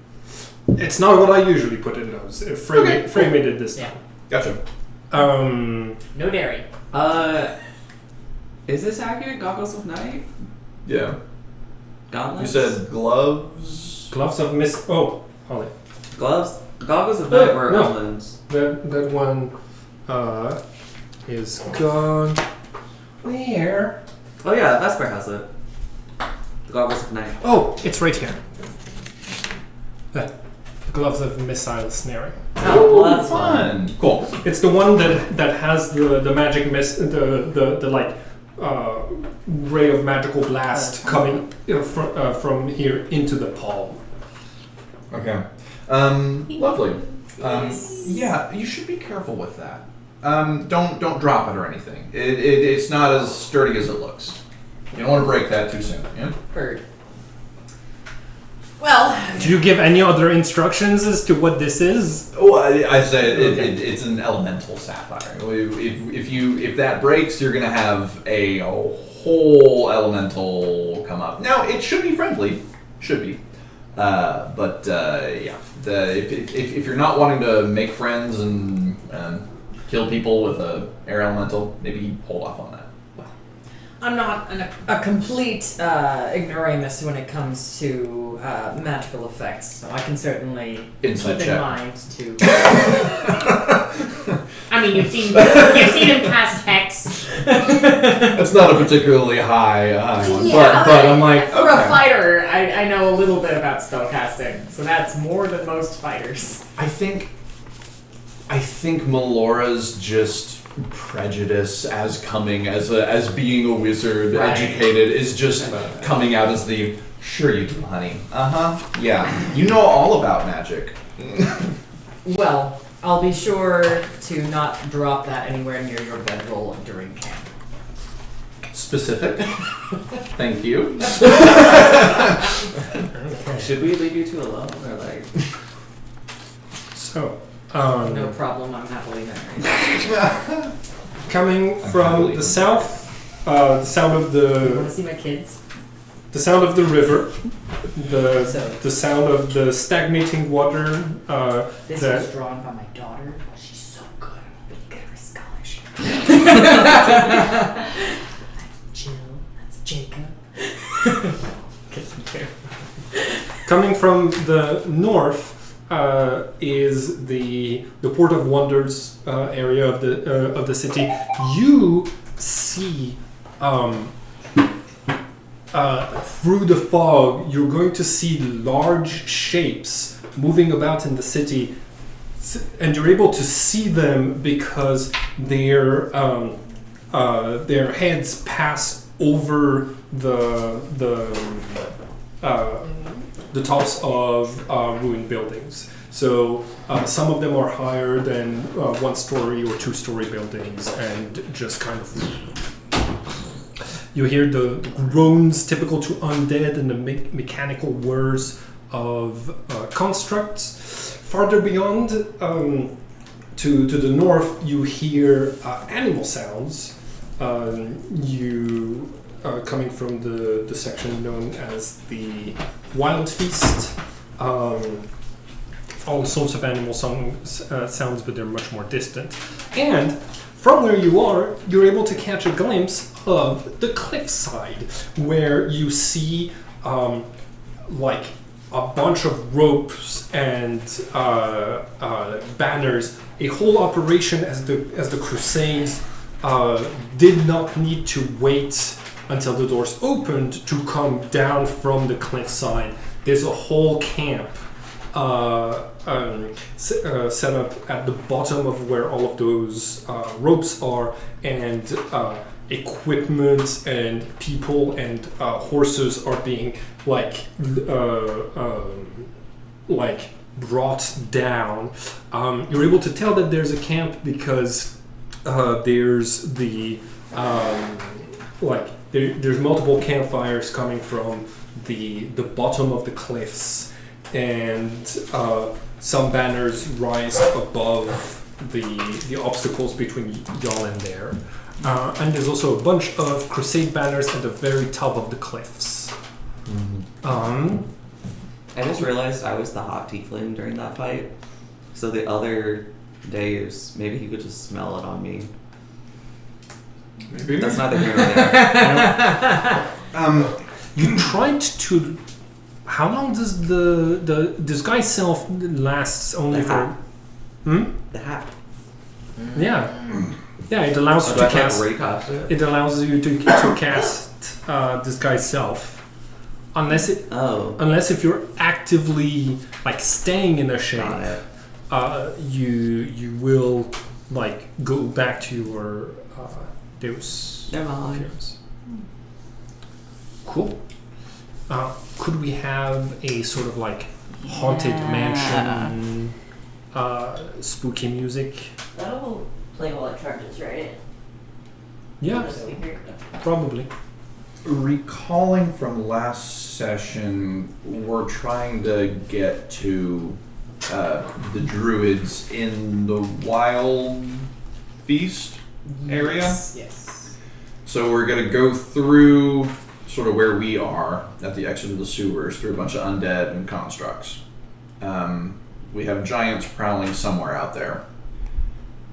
It's not what I usually put in those. Frame made it this Yeah. time. Gotcha. No dairy. Is this accurate? Goggles of Night? Yeah. Gauntlets? You said gloves? Gloves of mist. Oh, hold it. Gloves? Goggles of Night were no. Ellen's. That one is gone. Where? Oh yeah, Vesper has it. The Goggles of Night. Oh, it's right here. The gloves of missile snaring. Oh, well, that's fun. Cool. It's the one that has the magic the like ray of magical blast coming from here into the palm. Okay. Lovely. Yeah, you should be careful with that. Don't drop it or anything. It's not as sturdy as it looks. You don't want to break that too soon. Yeah. Bird. Well, Do you give any other instructions as to what this is? Oh, I said Okay. it's an elemental sapphire. If that breaks, you're gonna have a whole elemental come up. Now it should be friendly, should be, but yeah. If you're not wanting to make friends and kill people with a air elemental, maybe hold off on that. I'm not a complete ignoramus when it comes to magical effects, so I can certainly Insight keep check. in mind to. I mean, you've seen him cast hex. That's not a particularly high one, Yeah, but I'm like, for a okay. fighter, I know a little bit about spellcasting, so that's more than most fighters. I think Melora's just prejudice as being a wizard, Right. educated, is just coming out as the sure you do, honey. Yeah, you know all about magic. Well, I'll be sure to not drop that anywhere near your bedroll during camp. Specific. Thank you. Should we leave you two alone, or like? So, No problem, I'm happily married. coming I'm from happily the south, the sound of You the want to see my kids? river, So- the sound of the stagnating water. This that was drawn by my daughter. She's so good. I'm gonna get her a scholarship. Jill, that's Jacob. coming from the north is the Port of Wonders area of the city. You see. Through the fog, you're going to see large shapes moving about in the city, and you're able to see them because their heads pass over the tops of ruined buildings. So some of them are higher than one-story or two-story buildings, and just kind of. You hear the groans typical to undead and the mechanical whirs of constructs. Farther beyond, to the north, you hear animal sounds. Coming from the section known as the Wild Feast. All sorts of animal sounds, but they're much more distant. And from where you are, you're able to catch a glimpse of the cliffside, where you see like a bunch of ropes and banners. A whole operation as the Crusades did not need to wait until the doors opened to come down from the cliffside. There's a whole camp set up at the bottom of where all of those ropes are, and equipment and people and horses are being brought down. You're able to tell that there's a camp because there's the there's multiple campfires coming from the bottom of the cliffs, and some banners rise above the obstacles between y'all and there. And there's also a bunch of crusade banners at the very top of the cliffs. I just realized I was the hot tiefling during that fight. So the other days, maybe he could just smell it on me. Maybe. That's neither here nor there. You tried to. How long does the disguise self lasts only The for? hat. Hmm? The hat. Yeah. Yeah, it allows you Do I to have cast. to recast it? It allows you to cast disguise self, unless if you're actively staying in a shape. Got it. You will go back to your Deus. Never mind. appearance. Cool. Could we have a sort of haunted mansion, spooky music? That'll play while it charges, right? Yeah, The speaker. probably. Recalling from last session, we're trying to get to the druids in the Wild Feast area. Yes. So we're going to go through sort of where we are at the exit of the sewers through a bunch of undead and constructs. We have giants prowling somewhere out there.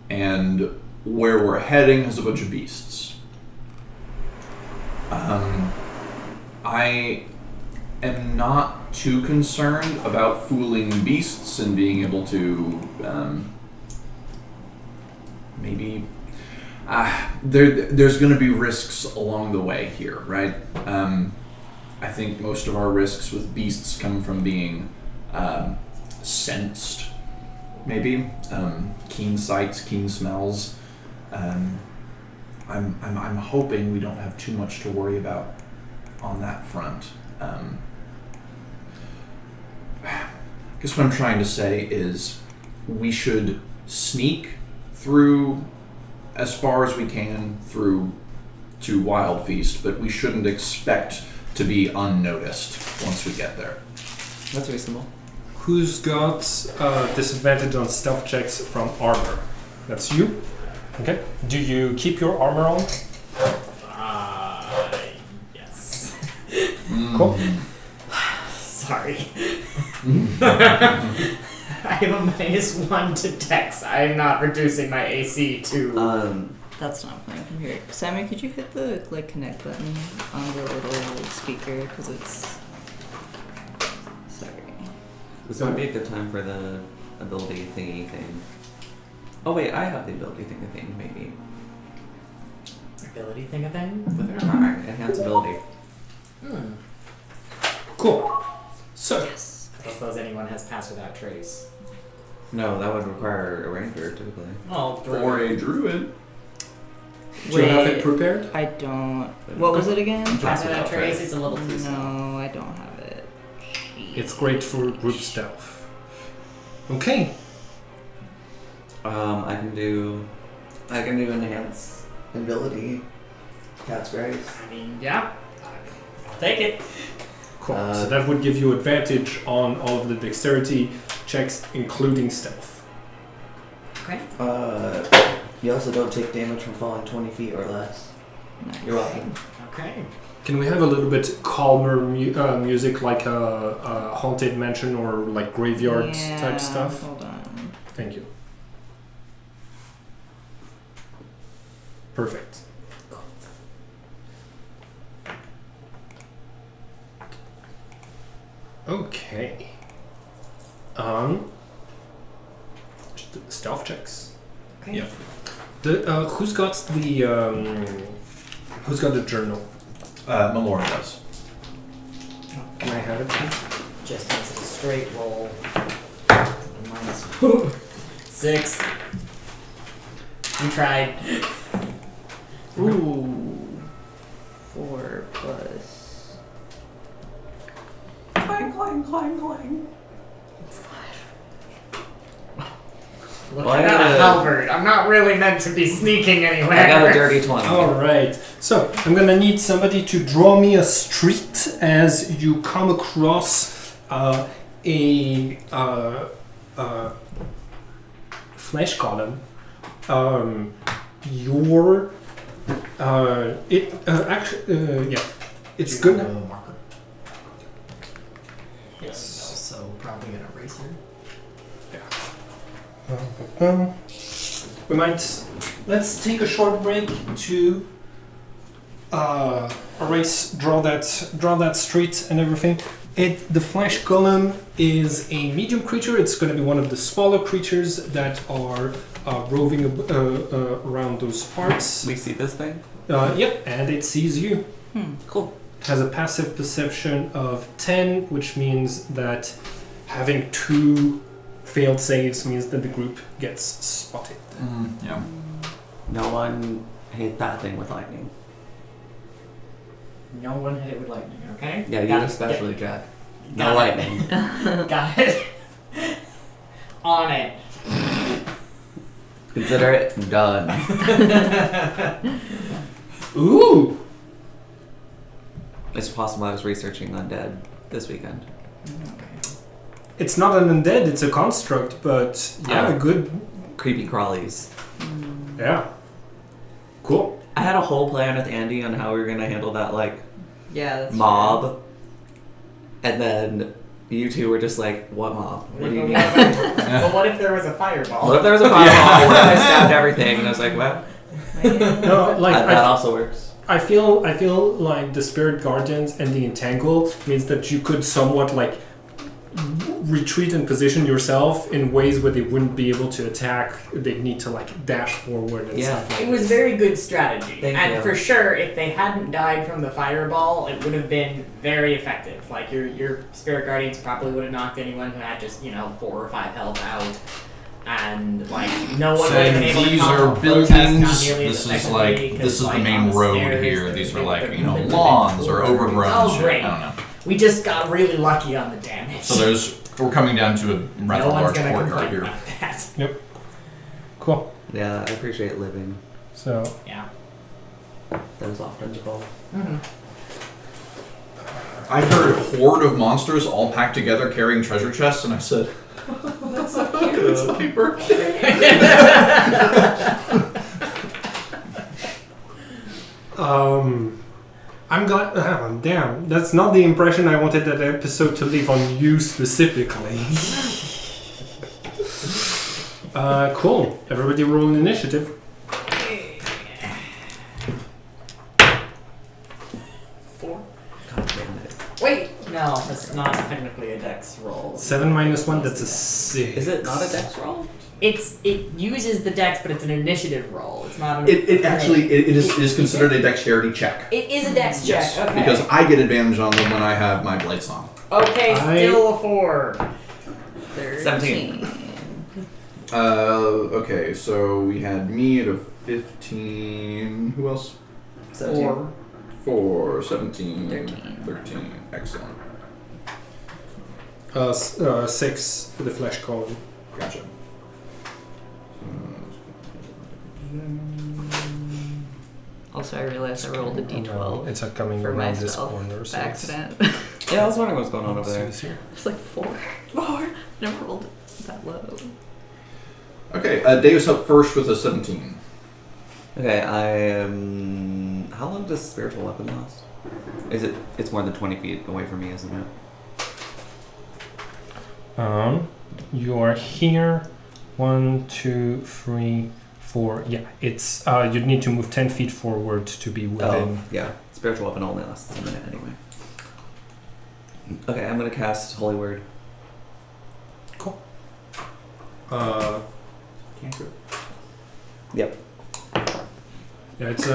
And where we're heading is a bunch of beasts. I am not too concerned about fooling beasts and being able to maybe. There's going to be risks along the way here, right? I think most of our risks with beasts come from being sensed, maybe keen sights, keen smells. I'm hoping we don't have too much to worry about on that front. I guess what I'm trying to say is we should sneak through as far as we can through to Wild Feast, but we shouldn't expect to be unnoticed once we get there. That's reasonable. Who's got disadvantage on stealth checks from armor? That's you. Okay. Do you keep your armor on? Yes. Cool. Sorry. I have a -1 to Dex. I am not reducing my AC to. That's not playing from here. Sammy, could you hit the connect button on the little speaker? Because it's. Sorry. This might be a good time for the ability thingy thing. Oh wait, I have the ability thingy thing, maybe. Ability thing a thing? Alright, enhance ability. Cool. So. Yes. I don't suppose anyone has passed without trace. No, that would require a ranger typically. Well, Or a druid. Do you have Wait, it prepared? I don't. What was it again? pass without trace, it's a little too slow. No, I don't have it. It's great for group stealth. Okay. I can do enhance ability. Cat's grace. I mean, yeah. I'll take it. Cool. So that would give you advantage on all of the dexterity checks, including stealth. Okay. You also don't take damage from falling 20 feet or less. Nice. You're welcome. Okay. Can we have a little bit calmer music, like a haunted mansion or like graveyard type stuff? Hold on. Thank you. Perfect. Okay. Stealth checks. Okay. Yeah. Who's got the journal? Melora does. Can I have it, please? Just makes it a straight roll. -6. We tried. Ooh. 4 plus. Clang, clang, clang, clang. Look, Well, I I got a got a- halberd. I'm not really meant to be sneaking anywhere. I got a dirty 20. Alright, so I'm gonna need somebody to draw me a street as you come across a flash column. It's good. Marker. Yes. Also, probably an eraser. We might. Let's take a short break to draw that street and everything. The flash golem is a medium creature. It's going to be one of the smaller creatures that are roving around those parts. We see this thing? Yep, and it sees you. Cool. It has a passive perception of 10, which means that having 2 failed saves means that the group gets spotted. Yeah. No one hit that thing with lightning. No one hit it with lightning, okay? Yeah, you Got it. especially, Jack. Got No it. lightning. Got it. On it. Consider it done. Ooh! It's possible I was researching undead this weekend. It's not an undead, it's a construct, but yeah, good. Creepy crawlies. Yeah. Cool. I had a whole plan with Andy on how we were gonna handle that Yeah, that's mob, and then you two were just like, "What mob? What do you mean?" But what if there was a fireball? What if there was a fireball? What if I stabbed everything? And I was like, "Well, No, like that also works." I feel like the Spirit Guardians and the Entangle means that you could somewhat like retreat and position yourself in ways where they wouldn't be able to attack. They'd need to like dash forward and stuff like It was this. very good strategy. Thank and you. for sure, if they hadn't died from the fireball, it would have been very effective. Like, your Spirit Guardians probably would have knocked anyone who had just, 4 or 5 health out. And, like, no one would have been able to these control are protest, not buildings. nearly as This is effectively, like 'cause, this is the like, main on the road stairs, here. they're- These are they're- like they're lawns or forward. overgrown Oh, shit. great. I don't know. We just got really lucky on the damage. So we're coming down to a rather no one's large gonna courtyard complain here. about that. Cool. Yeah, I appreciate living. So Yeah. That is often the goal. Mm-hmm. I heard a horde of monsters all packed together carrying treasure chests, and I said, "That's so cute. It's a big birthday." I'm glad. Damn, that's not the impression I wanted that episode to leave on you specifically. Cool. Everybody roll an initiative. 4. God damn it. Wait, no, that's not technically a dex roll. 7 minus 1, that's a 6. Is it not a dex roll? It uses the dex, but it's an initiative roll. It's not an. It is considered a dexterity check. It is a dex check. Yes, Okay. because I get advantage on them when I have my blade song. Okay, still a 4. 17. Okay, so we had me at a 15. Who else? 17. 4, 17, 13. 13. Excellent. 6 for the flesh column. Gotcha. Also, I realized I rolled a d12 It's coming for around this myself corner. by So accident. Yeah, I was wondering what's going on over there. it's here. It's like 4. 4. Never rolled that low. Okay, Dave's up first with a 17. Okay, I am. How long does spiritual weapon last? Is it? It's more than 20 feet away from me, isn't it? You are here. 1, 2, 3, 4. Yeah, it's you'd need to move 10 feet forward to be within. Oh, yeah. Spiritual weapon only lasts a minute anyway. Okay, I'm gonna cast Holy Word. Cool. Cantrip. Yep. Yeah, it's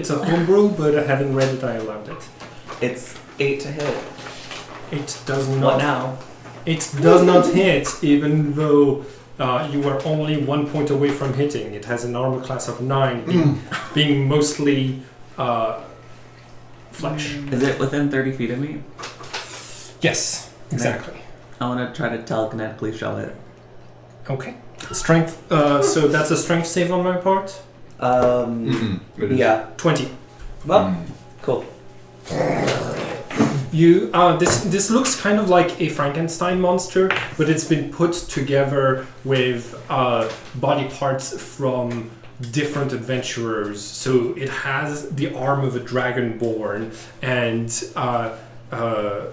a homebrew, but having read it, I allowed it. It's 8 to hit. It does not. What now? It does not hit, even though you were only 1 point away from hitting. It has an armor class of 9, being mostly flesh. Is it within 30 feet of me? Yes, exactly. I want to try to telekinetically show it. Okay. Strength. So that's a strength save on my part. It is. Yeah. 20. Well, cool. You. This looks kind of like a Frankenstein monster, but it's been put together with body parts from different adventurers. So it has the arm of a dragonborn and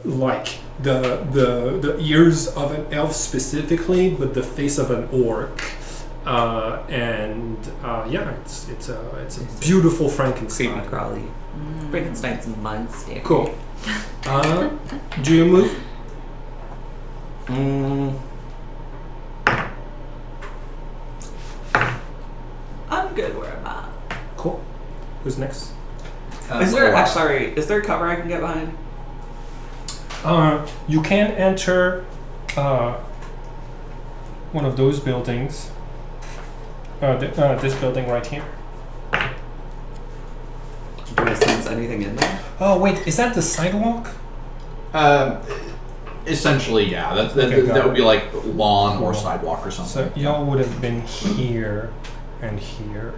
like the ears of an elf specifically, but the face of an orc. Yeah, it's a beautiful Creepy Frankenstein. crawly. Frankenstein's monster. Cool. Do you move? I'm good where I'm at. Cool. Who's next? Is there cover I can get behind? You can enter one of those buildings. This building right here. Do I sense anything in there? Oh wait, is that the sidewalk? Essentially, yeah. Okay, That got would be like lawn or Cool. sidewalk or So something. y'all would have been here and here,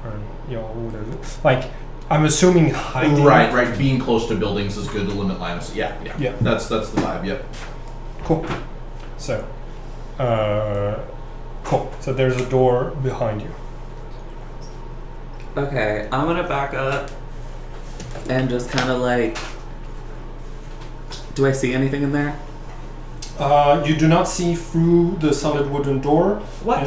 and y'all would have like. I'm assuming hiding. Right. Being close to buildings is good to limit line of sight. Yeah. Yeah. That's the vibe. Yep. Cool. So, cool. So there's a door behind you. Okay, I'm gonna back up and just kind of like. Do I see anything in there? You do not see through the solid wooden door. What?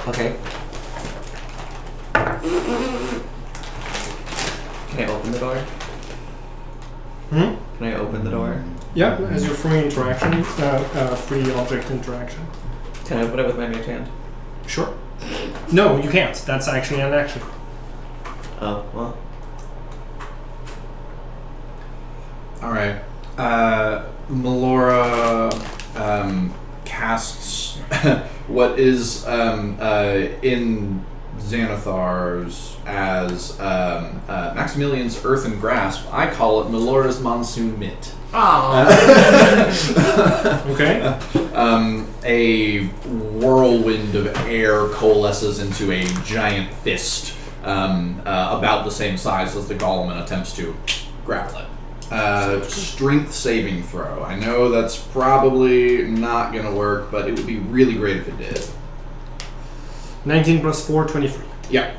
Okay. Can I open the door? Hmm? Can I open the door? Yeah, as your free interaction, free object interaction. Can I open it with my mage hand? Sure. No, you can't. That's actually an action. Oh, well. All right. Melora casts what is in Xanathar's as Maximilian's Earthen Grasp. I call it Melora's Monsoon Mitt. Okay. A whirlwind of air coalesces into a giant fist about the same size as the golem and attempts to grapple it. Strength saving throw. I know that's probably not going to work, but it would be really great if it did. 19 plus 4, 23. Yeah.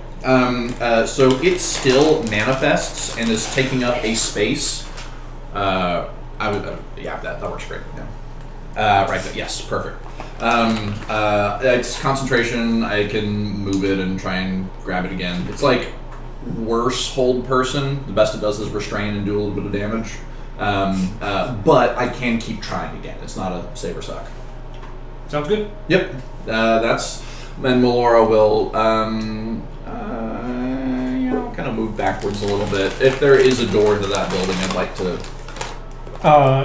So it still manifests and is taking up a space. That works great. Yeah. Right. But yes, perfect. It's concentration. I can move it and try and grab it again. It's like worse hold person. The best it does is restrain and do a little bit of damage. But I can keep trying again. It's not a save or suck. Sounds good. Yep. That's. And Melora will, kind of move backwards a little bit. If there is a door into that building, I'd like to.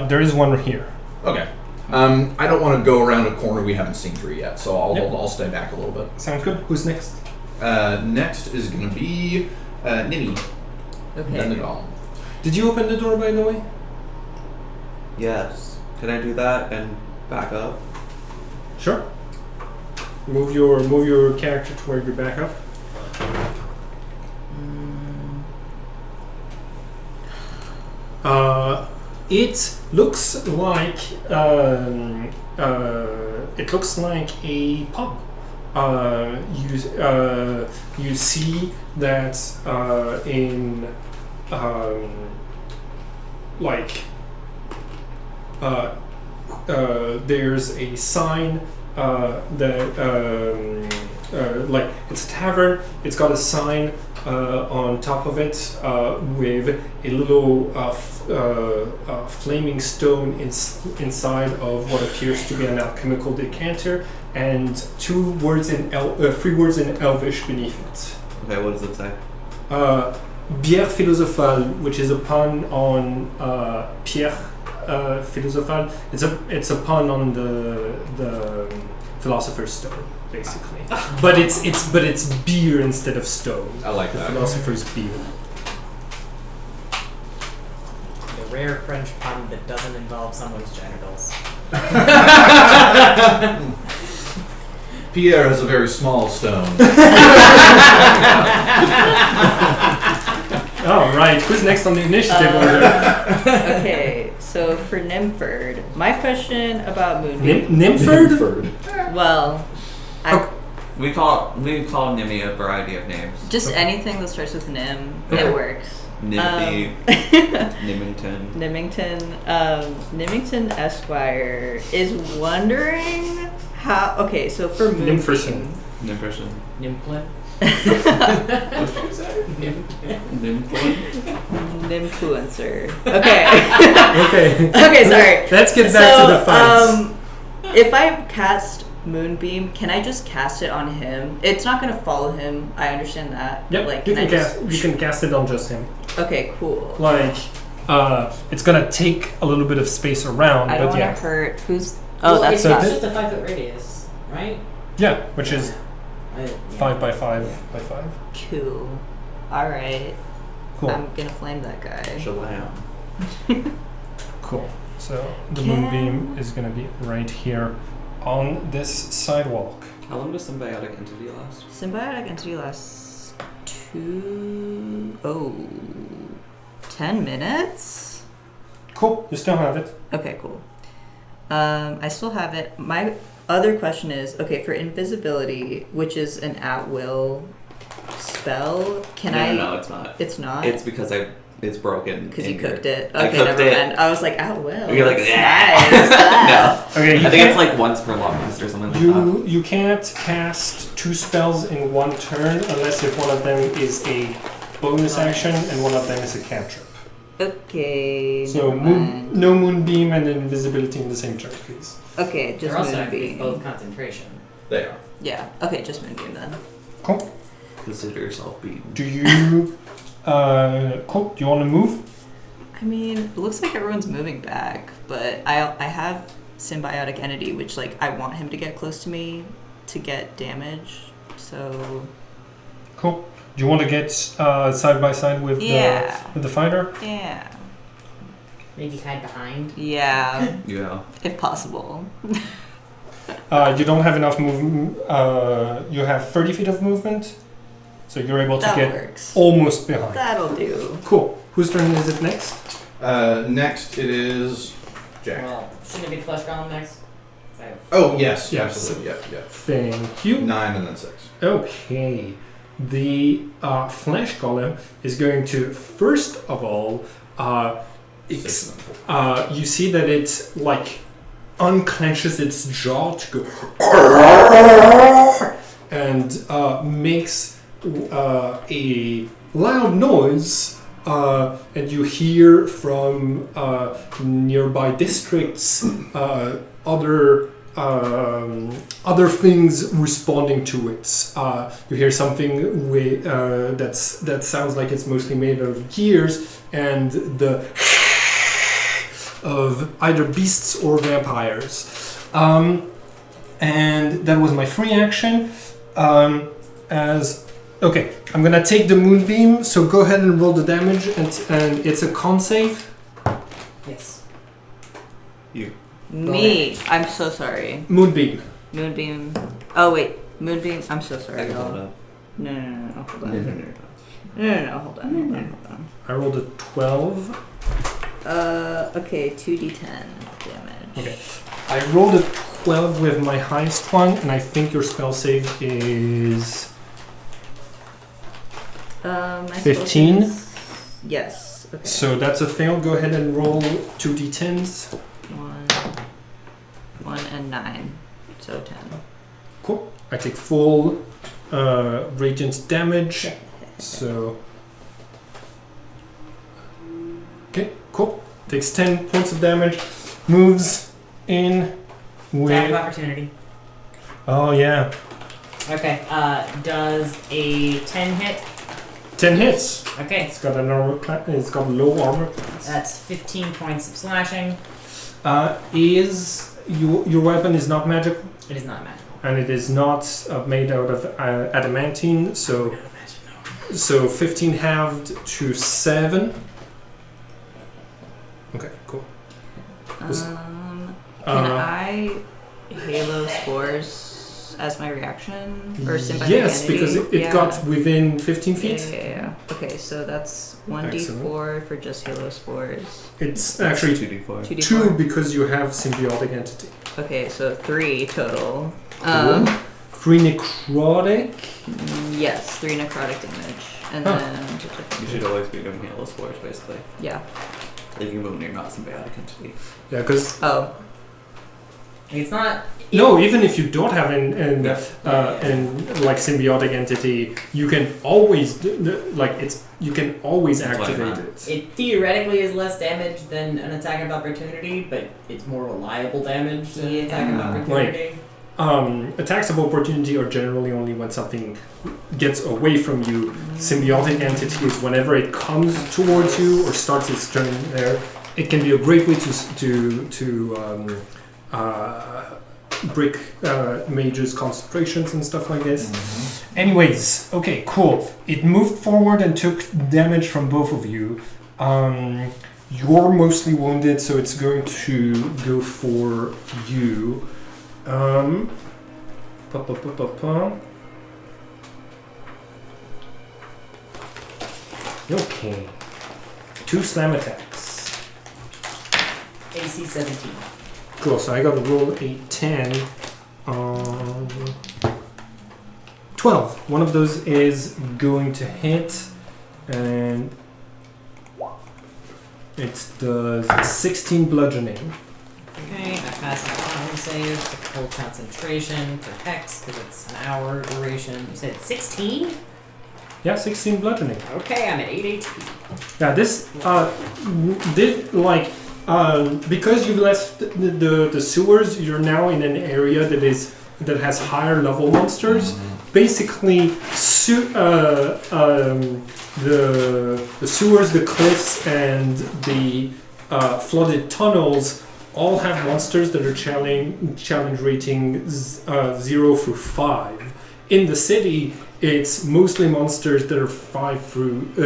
There is one here. Okay. I don't want to go around a corner we haven't seen through yet, so I'll stay back a little bit. Sounds good. Who's next? Next is going to be Nimi. Okay. Then the golem. Did you open the door, by the way? Yes. Can I do that and back up? Sure. Move your character to where you're back up. It looks like a pub. You see that in there's a sign that it's a tavern. It's got a sign on top of it with a little flaming stone inside of what appears to be an alchemical decanter, and three words in Elvish beneath it. Okay, what does it say? Bière philosophale, which is a pun on Pierre philosophale. It's a pun on the philosopher's stone, basically. but it's beer instead of stone. I like the that. Philosopher's beer. The rare French pun that doesn't involve someone's genitals. Pierre has a very small stone. Oh, right. Who's next on the initiative order? Okay, so for Nymford, my question about Moonbeam. Nymford? Well, We call Nimmy a variety of names. just anything that starts with Nim, it works. Nimby, Nimington. Nimington Esquire is wondering how. Okay, so for Moonbeam. Nimperson. Nimplin? Nympluencer. Okay. Okay. Okay, sorry. Let's get back to the fights. If I cast Moonbeam, can I just cast it on him? It's not going to follow him. I understand that. Yep, Like, you can cast it on just him. Okay, cool. It's gonna take a little bit of space around, I don't but want to hurt. Who's? Oh, Well, that's it's not. just a 5-foot radius, right? yeah, which is Yeah. 5 by 5 by 5. Cool. All right. Cool. I'm gonna flame that guy. Shalam. Cool. So the Can- moonbeam is gonna be right here on this sidewalk. How long does symbiotic entity last? Symbiotic entity lasts 10 minutes. Cool. You still have it. Okay, cool. I still have it. My other question is, okay, for invisibility, which is an at-will spell, can I... No, it's not. It's not? It's because I it's broken. Because you in your- cooked it. I Okay, cooked never it. mind. I was like, oh well. You're like, that's yeah. nice. No. Okay, I think it's like once per long rest or something like that. you can't cast 2 spells in one turn unless if one of them is a bonus action and one of them is a cantrip. Okay. So never mind. no moonbeam and invisibility in the same turn, please. Okay, They're just also actually moonbeam. both concentration. They are. Yeah. Okay, just moonbeam then. Cool. Consider yourself beaten. Do you cool? Do you want to move? I mean, it looks like everyone's moving back, but I have symbiotic entity, which like I want him to get close to me to get damage. So Cool. Do you want to get side by side with the fighter? yeah, Maybe hide behind. yeah, Yeah. if possible. You don't have enough movement. You have 30 feet of movement, so you're able to That get works. almost behind. That'll do. Cool. Whose turn is it next? Next, it is Jack. Well, shouldn't it be flesh golem next? I have Oh, yes. Yes. Absolutely. Yep, yep. Thank you. 9 and then 6. Okay. The flesh golem is going to first of all, 6 and then 4. you see that it like unclenches its jaw to go and makes a loud noise. And you hear from nearby districts other things responding to it. You hear something that sounds like it's mostly made of gears, and the of either beasts or vampires. And that was my free action. Okay, I'm gonna take the moonbeam. So go ahead and roll the damage, and it's a con save. yes. Me. I'm so sorry. Moonbeam. Moonbeam. Oh wait, moonbeam. I'm so sorry. I can y'all. hold up. No. Hold on. No. No. Hold on. I rolled a 12. Okay, 2d10 damage. Okay. I rolled a 12 with my highest one, and I think your spell save is My spell 15? is- Yes. Okay. so that's a fail. Go ahead and roll 2d10s. 1 and 9, so 10. Cool. I take full radiant damage. So okay, cool. Takes 10 points of damage. Moves in Attack of with. opportunity. Oh yeah, Okay. Does a 10 hit? 10 hits. Okay. It's got an armor. It's got low armor class. That's 15 points of slashing. Is your weapon is not magical, It is not magical. and it is not made out of adamantine. So 15 halved to 7. Okay, cool. Can Uh, I Halo Spores as my reaction? Or symbiotic yes, entity? because it Yeah. got within 15 feet. Yeah. Okay, so that's 1d4 for just Halo Spores. It's actually 2d4. 2d4. 2 because you have symbiotic entity. Okay, so 3 total. Cool. 3 necrotic. Yes, 3 necrotic damage. And Huh. then... You should always be doing Halo Spores, basically. Yeah. If you move near not symbiotic entity. Yeah, because Oh. It's not. no, even if you don't have an like symbiotic entity, you can always you can always activate it. It theoretically is less damage than an attack of opportunity, but it's more reliable damage than an attack of Yeah. opportunity. Attacks of opportunity are generally only when something gets away from you. Symbiotic entity is whenever it comes towards you or starts its turn there. It can be a great way to break mages' concentrations and stuff like this. Anyways, okay, cool. It moved forward and took damage from both of you. You're mostly wounded, so it's going to go for you. Okay. 2 slam attacks. AC 17. Cool, so I gotta roll a 10. 12. One of those is going to hit, and It does 16 bludgeoning. Okay, I pass my con save to full concentration for Hex because it's an hour duration. You said 16? Yeah, 16 bludgeoning. Okay, I'm at 8 HP. Yeah, this because you've left the sewers, you're now in an area that has higher level monsters. Basically, the sewers, the cliffs, and the flooded tunnels all have monsters that are challenge rating 0 through 5. In the city, it's mostly monsters that are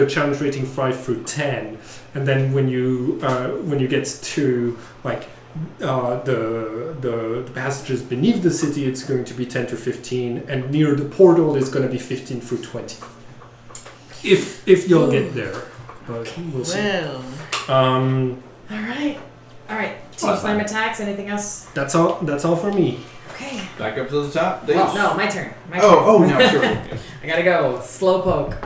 challenge rating 5 through 10, and then when you get to like the passages beneath the city, it's going to be 10 to 15, and near the portal is going to be 15 through 20. If you'll get there, but we'll see. Well, All right. Two flame attacks. Anything else? That's all for me. Okay. Back up to the top. Well, no, my turn. Oh, no, sure. I gotta go. Slow poke.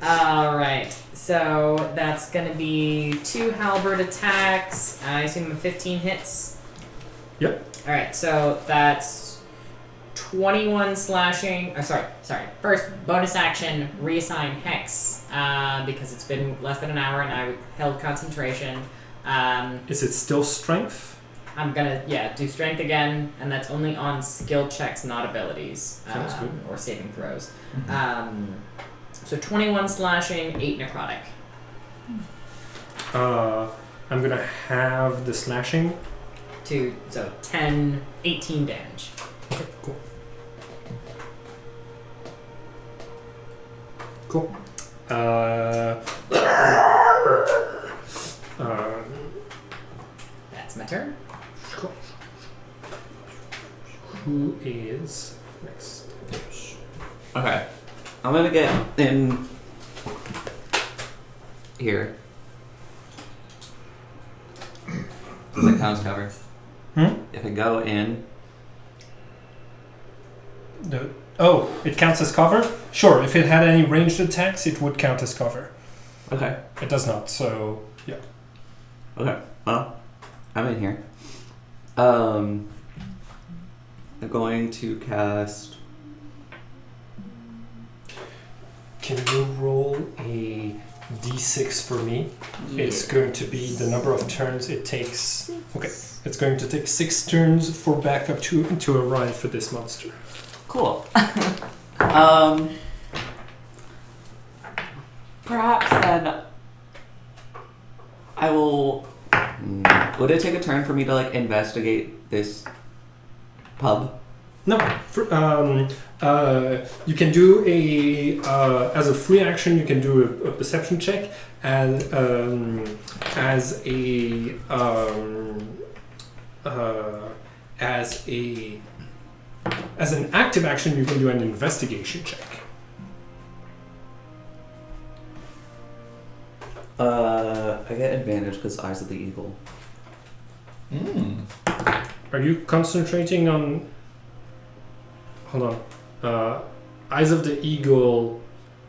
Alright. So that's gonna be 2 halberd attacks. I assume 15 hits. Yep. Alright, so that's 21 slashing. Sorry. First, bonus action, reassign Hex. Because it's been less than an hour and I held concentration. Is it still strength? I'm gonna, do strength again, and that's only on skill checks, not abilities. Sounds good. Or saving throws. So 21 slashing, 8 necrotic. I'm gonna have the slashing. So 10, 18 damage. Okay, cool. That's my turn. Cool. Who is next? Okay. I'm gonna get in here. Does it count as cover? If I go in. It counts as cover? Sure, if it had any ranged attacks, it would count as cover. Okay. It does not, so yeah. Okay. Well, I'm in here. I'm going to cast. Can you roll a d6 for me? It's going to be the number of turns it takes. Okay, it's going to take 6 turns for backup to arrive for this monster. Cool. Perhaps then I will. Would it take a turn for me to like investigate this pub? No, you can do as a free action. You can do a perception check, and as an active action, you can do an investigation check. I get advantage because Eyes of the Eagle. Are you concentrating on? Hold on. Eyes of the Eagle,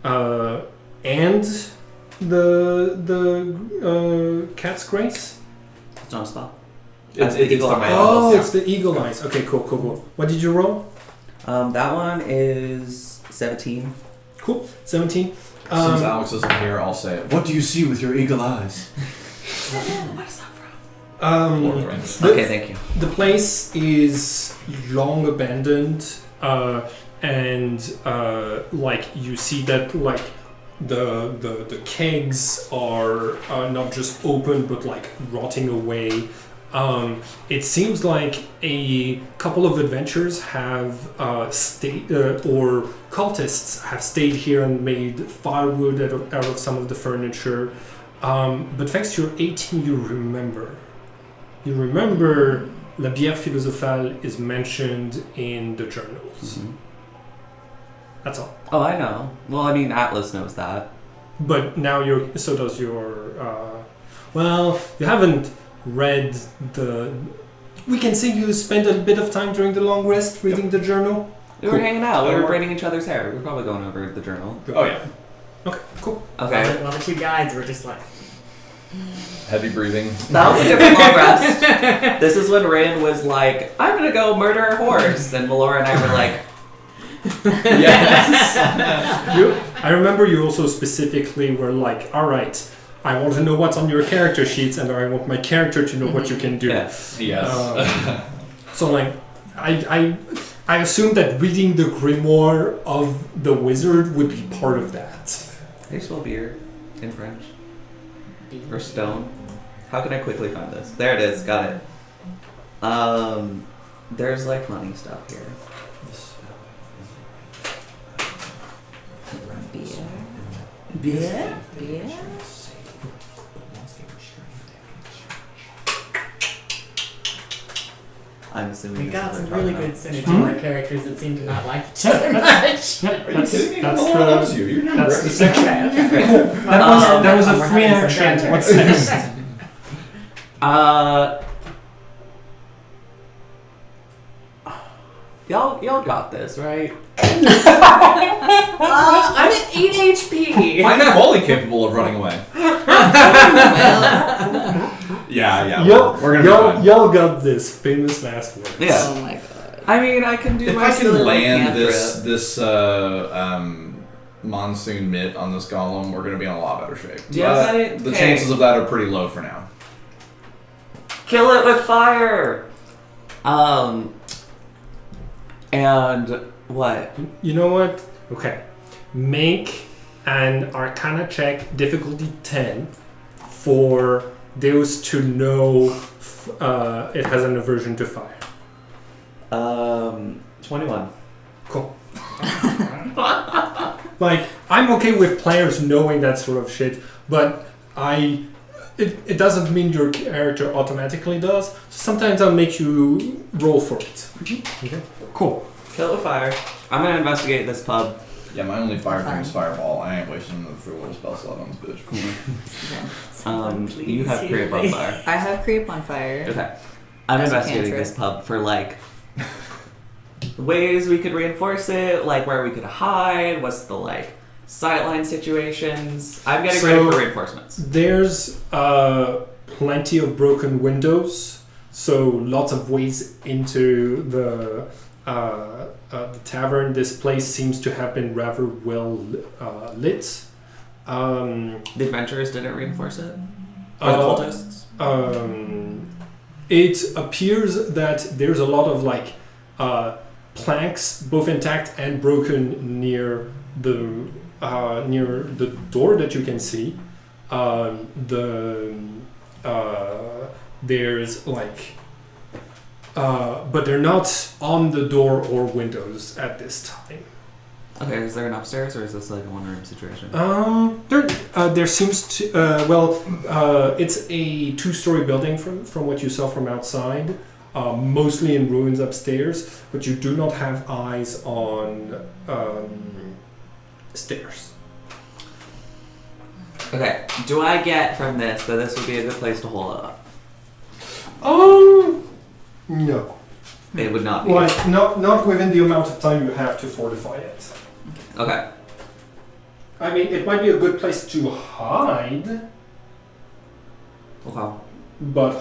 and the Cat's Grace. It's not a spell. It's the Eagle the Eyes. Oh, Yeah. it's the Eagle Eyes. Okay, cool. What did you roll? That one is 17. Cool, 17. Since Alex isn't here, I'll say it. What do you see with your eagle eyes? What is that from? Lord of the Rings. Okay, thank you. The place is long abandoned, and like you see that like the kegs are not just open but like rotting away. It seems like a couple of adventurers have stayed, or cultists have stayed here and made firewood out of some of the furniture. But thanks to your 18, you remember. La bière philosophale is mentioned in the journals. Mm-hmm. That's all. Oh, I know. Well, I mean, Atlas knows that. But now so does your. Well, you haven't read the. We can say you spent a bit of time during the long rest reading the journal. We were hanging out. We were braiding each other's hair. We were probably going over the journal. Oh, yeah. Okay, cool. Okay. While the two guides were just like. Heavy breathing. That was a different long rest. This is when Rand was like, I'm gonna go murder a horse. And Melora and I were like, Yes. I remember you also specifically were like, all right, I want to know what's on your character sheets, and I want my character to know what you can do. yes. Yes. So like, I assumed that reading the grimoire of the wizard would be part of that. How do you spell beer in French? Or stone? How can I quickly find this? There it is, got it. There's like money stuff here. Beer? Yeah. I'm assuming We this got is some what we're really talking good synergy with characters that seem to not like each other much. Are you kidding me? That's No one loves you. You're doing that's great. the section. Okay, okay. Cool. That was a We're free having some action. banter. What's next? Y'all got this, right? I'm at 8 HP. I'm fully capable of running away. Well, Yeah. We're gonna be fine. y'all got this famous last word. Yeah. oh my god. I mean, I can do If my I can silly land cantrip. this monsoon mitt on this golem, we're gonna be in a lot better shape. Do you have But any- the okay. chances of that are pretty low for now. Kill it with fire! And what? You know what? Okay. Make an Arcana check, difficulty 10, for Deus to know it has an aversion to fire. 21. Cool. Like, I'm okay with players knowing that sort of shit, but it doesn't mean your character automatically does. Sometimes I'll make you roll for it. Okay. Cool. Kill it with fire. I'm gonna investigate this pub. Yeah, my only fire thing is fireball. I ain't wasting the free will spell slot on this bitch. You have create bonfire. I have creep on fire. Okay. I'm As a investigating cantrip. this pub for like ways we could reinforce it, like where we could hide, what's the like sightline situations. I'm getting ready for reinforcements. There's plenty of broken windows, so lots of ways into the tavern. This place seems to have been rather well lit. The adventurers didn't reinforce it? Or the cultists? It appears that there's a lot of like planks, both intact and broken, near the door that you can see. There's like, but they're not on the door or windows at this time. Okay, is there an upstairs or is this like a one-room situation? There seems to it's a two-story building from what you saw from outside, mostly in ruins upstairs, but you do not have eyes on stairs. Okay, do I get from this that this would be a good place to hold up? No. It would not be. Like not within the amount of time you have to fortify it. Okay. I mean, it might be a good place to hide, Okay. but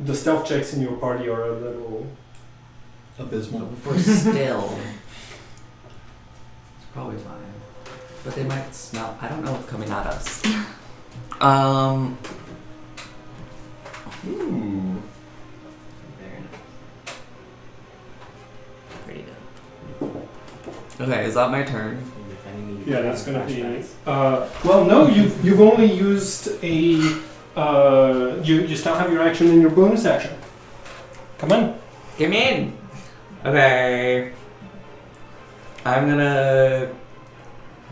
the stealth checks in your party are a little Abysmal. If we're still, it's probably fine. But they might smell. I don't know what's coming at us. Ooh. Pretty good. Okay, is that my turn? Yeah, that's gonna be. Well, no, you've only used a. You still have your action in your bonus action. Come on. Get me in. Okay. I'm gonna.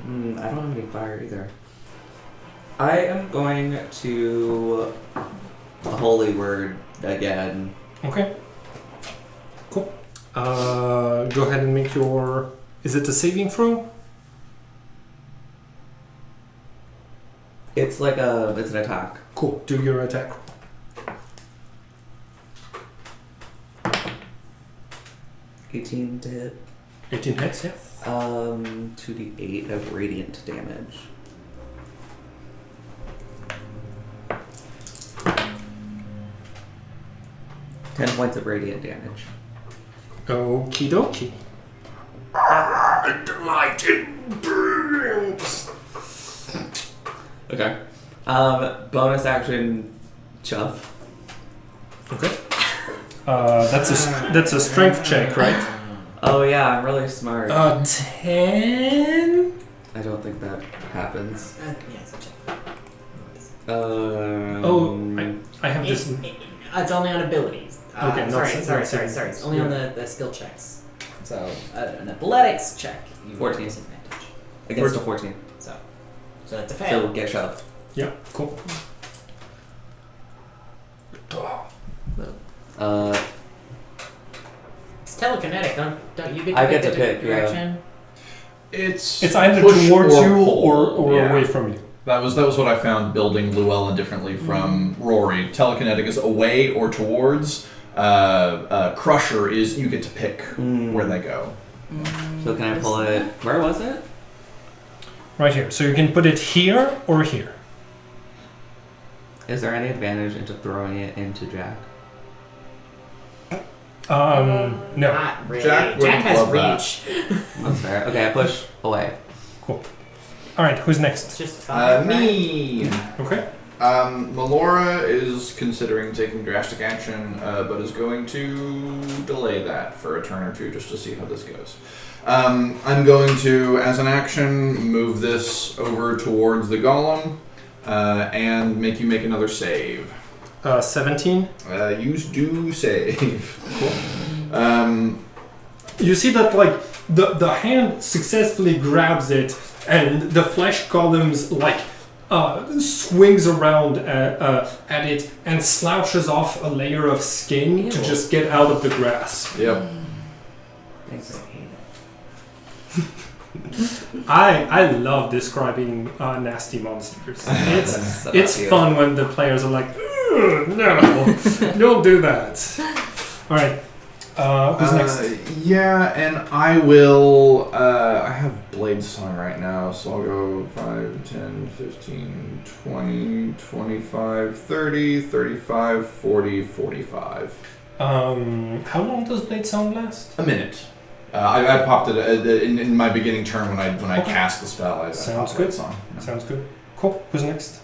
I don't have any fire either. I am going to a holy word again. Okay. Cool. Go ahead and make your. Is it a saving throw? It's like it's an attack. Cool. Do your attack. 18 to hit. 18 hits, yeah. 2d8 of radiant damage. 10 points of radiant damage. Okie dokie. Delighted burns. Okay. Bonus action shove. Okay. That's a strength check, right? Oh yeah, I'm really smart. 10. I don't think that happens. Yeah, it's a check. I have this. It's only on abilities. Okay, sorry. not It's only on the skill checks. So an athletics check. You 14. disadvantage. Against a 14. So that's a fail. So get shoved. Yeah, cool. It's telekinetic. Don't you get? I get pick to the pick, yeah. direction? It's either push towards or you pull, or yeah. away from you. That was what I found building Llewellyn differently from Rory. Telekinetic is away or towards. Crusher is you get to pick where they go. So can I pull it? Where was it? Right here. So you can put it here or here. Is there any advantage into throwing it into Jack? No. Not really. Jack Jack has wouldn't love reach. That's fair. Okay, I push away. Cool. All right. Who's It's next? just fine. Me. Okay. Melora is considering taking drastic action, but is going to delay that for a turn or two just to see how this goes. I'm going to, as an action, move this over towards the golem and make you make another save. 17. You do save. You see that like the hand successfully grabs it, and the flesh columns like swings around at it and slouches off a layer of skin to just get out of the grasp. Yep. Thanks. I love describing nasty monsters. It's fun when the players are like, no, don't do that. All right. Who's next? Yeah, and I will... I have Blade Song right now, so I'll go 5, 10, 15, 20, 25, 30, 35, 40, 45. How long does Blade Sound last? A minute. I popped it in my beginning turn when I Okay. cast the spell. I Sounds popped good. Blade Song. Sounds good. Cool. Who's next?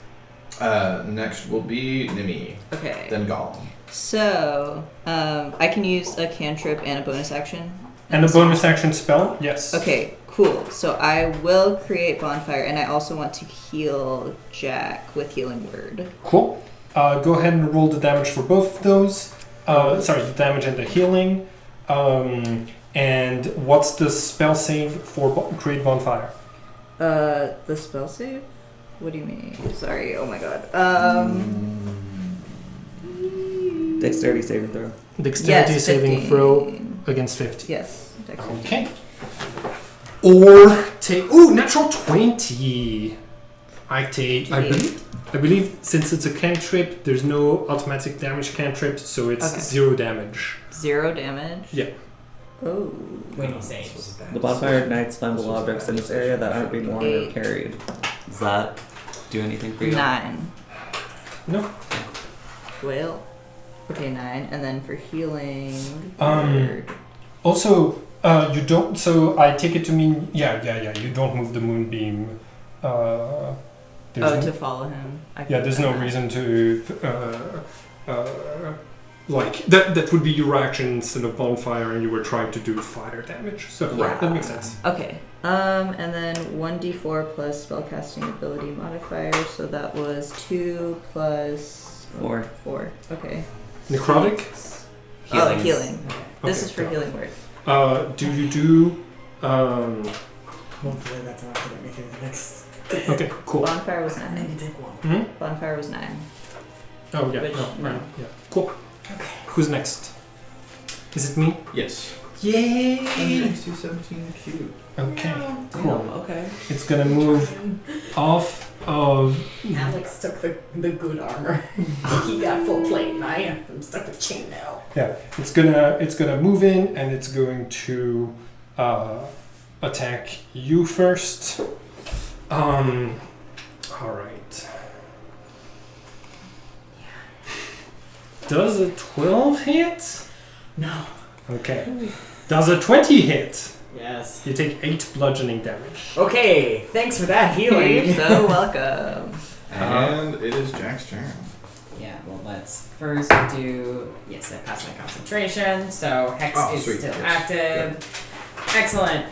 Next will be Nimi, Okay. then Gollum. So, I can use a cantrip and a bonus action. And a bonus action spell? Yes. Okay, cool. So I will create bonfire, and I also want to heal Jack with healing word. Cool. Go ahead and roll the damage for both of those. Sorry, the damage and the healing. And what's the spell save for create bonfire? The spell save? What do you mean? Sorry. Oh my god. Dexterity saving throw. Dexterity Yes, saving 15. throw against 50. Yes. Dexterity. Okay. Or take natural 20. I believe since it's a cantrip, there's no automatic damage cantrip, so it's Okay. 0 damage. 0 damage? Yeah. Oh. When he saves. The bonfire ignites flammable objects in this area that aren't being worn or 8. carried. Does that do anything for you? 9. No. Well. Okay, 9. And then for healing. Um, Also, you don't. So I take it to mean, yeah. You don't move the moonbeam. To follow him. There's no reason to. Like that would be your action instead of bonfire, and you were trying to do fire damage. So Yeah. that makes sense. Okay. And then 1d4 plus spellcasting ability modifier. So that was 2 plus 4. 4. Okay. Necrotic. Oh, healing. This Okay. is for healing word. Do you do? Hopefully that's enough to get me through the next. Okay, cool. Bonfire was 9. You take one. Bonfire was 9. Oh yeah. But No, no. right. Yeah. Cool. Who's next? Is it me? Yes. Yay! 17 cute. Okay. Cool. Cool. Okay. It's gonna move off of. Alex took the good armor. He got full plate, and I'm stuck with chainmail. Yeah. It's gonna move in, and it's going to attack you first. All right. Does a 12 hit? No. Okay. Does a 20 hit? Yes. You take 8 bludgeoning damage. Okay, thanks for that healing. You're so welcome. And it is Jack's turn. Yeah, well, let's first do. Yes, I passed my concentration, so Hex is sweet. still Yes. active. Excellent.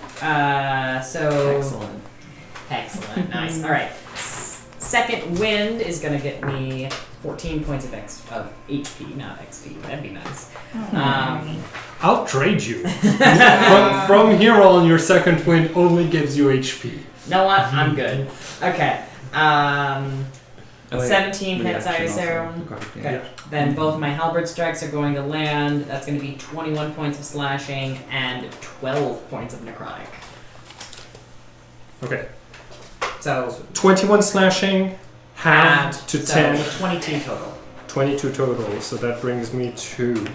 So. Excellent. Nice. All right. Second wind is gonna get me 14 points of HP, not XP. That'd be nice. I'll trade you. from here on, your second wind only gives you HP. You know what? I'm good. Okay. 17 hits, I assume. Okay. Then both my halberd strikes are going to land. That's going to be 21 points of slashing and 12 points of necrotic. Okay. So 21 slashing, halved to so 10. 22 total. 22 total, so that brings me to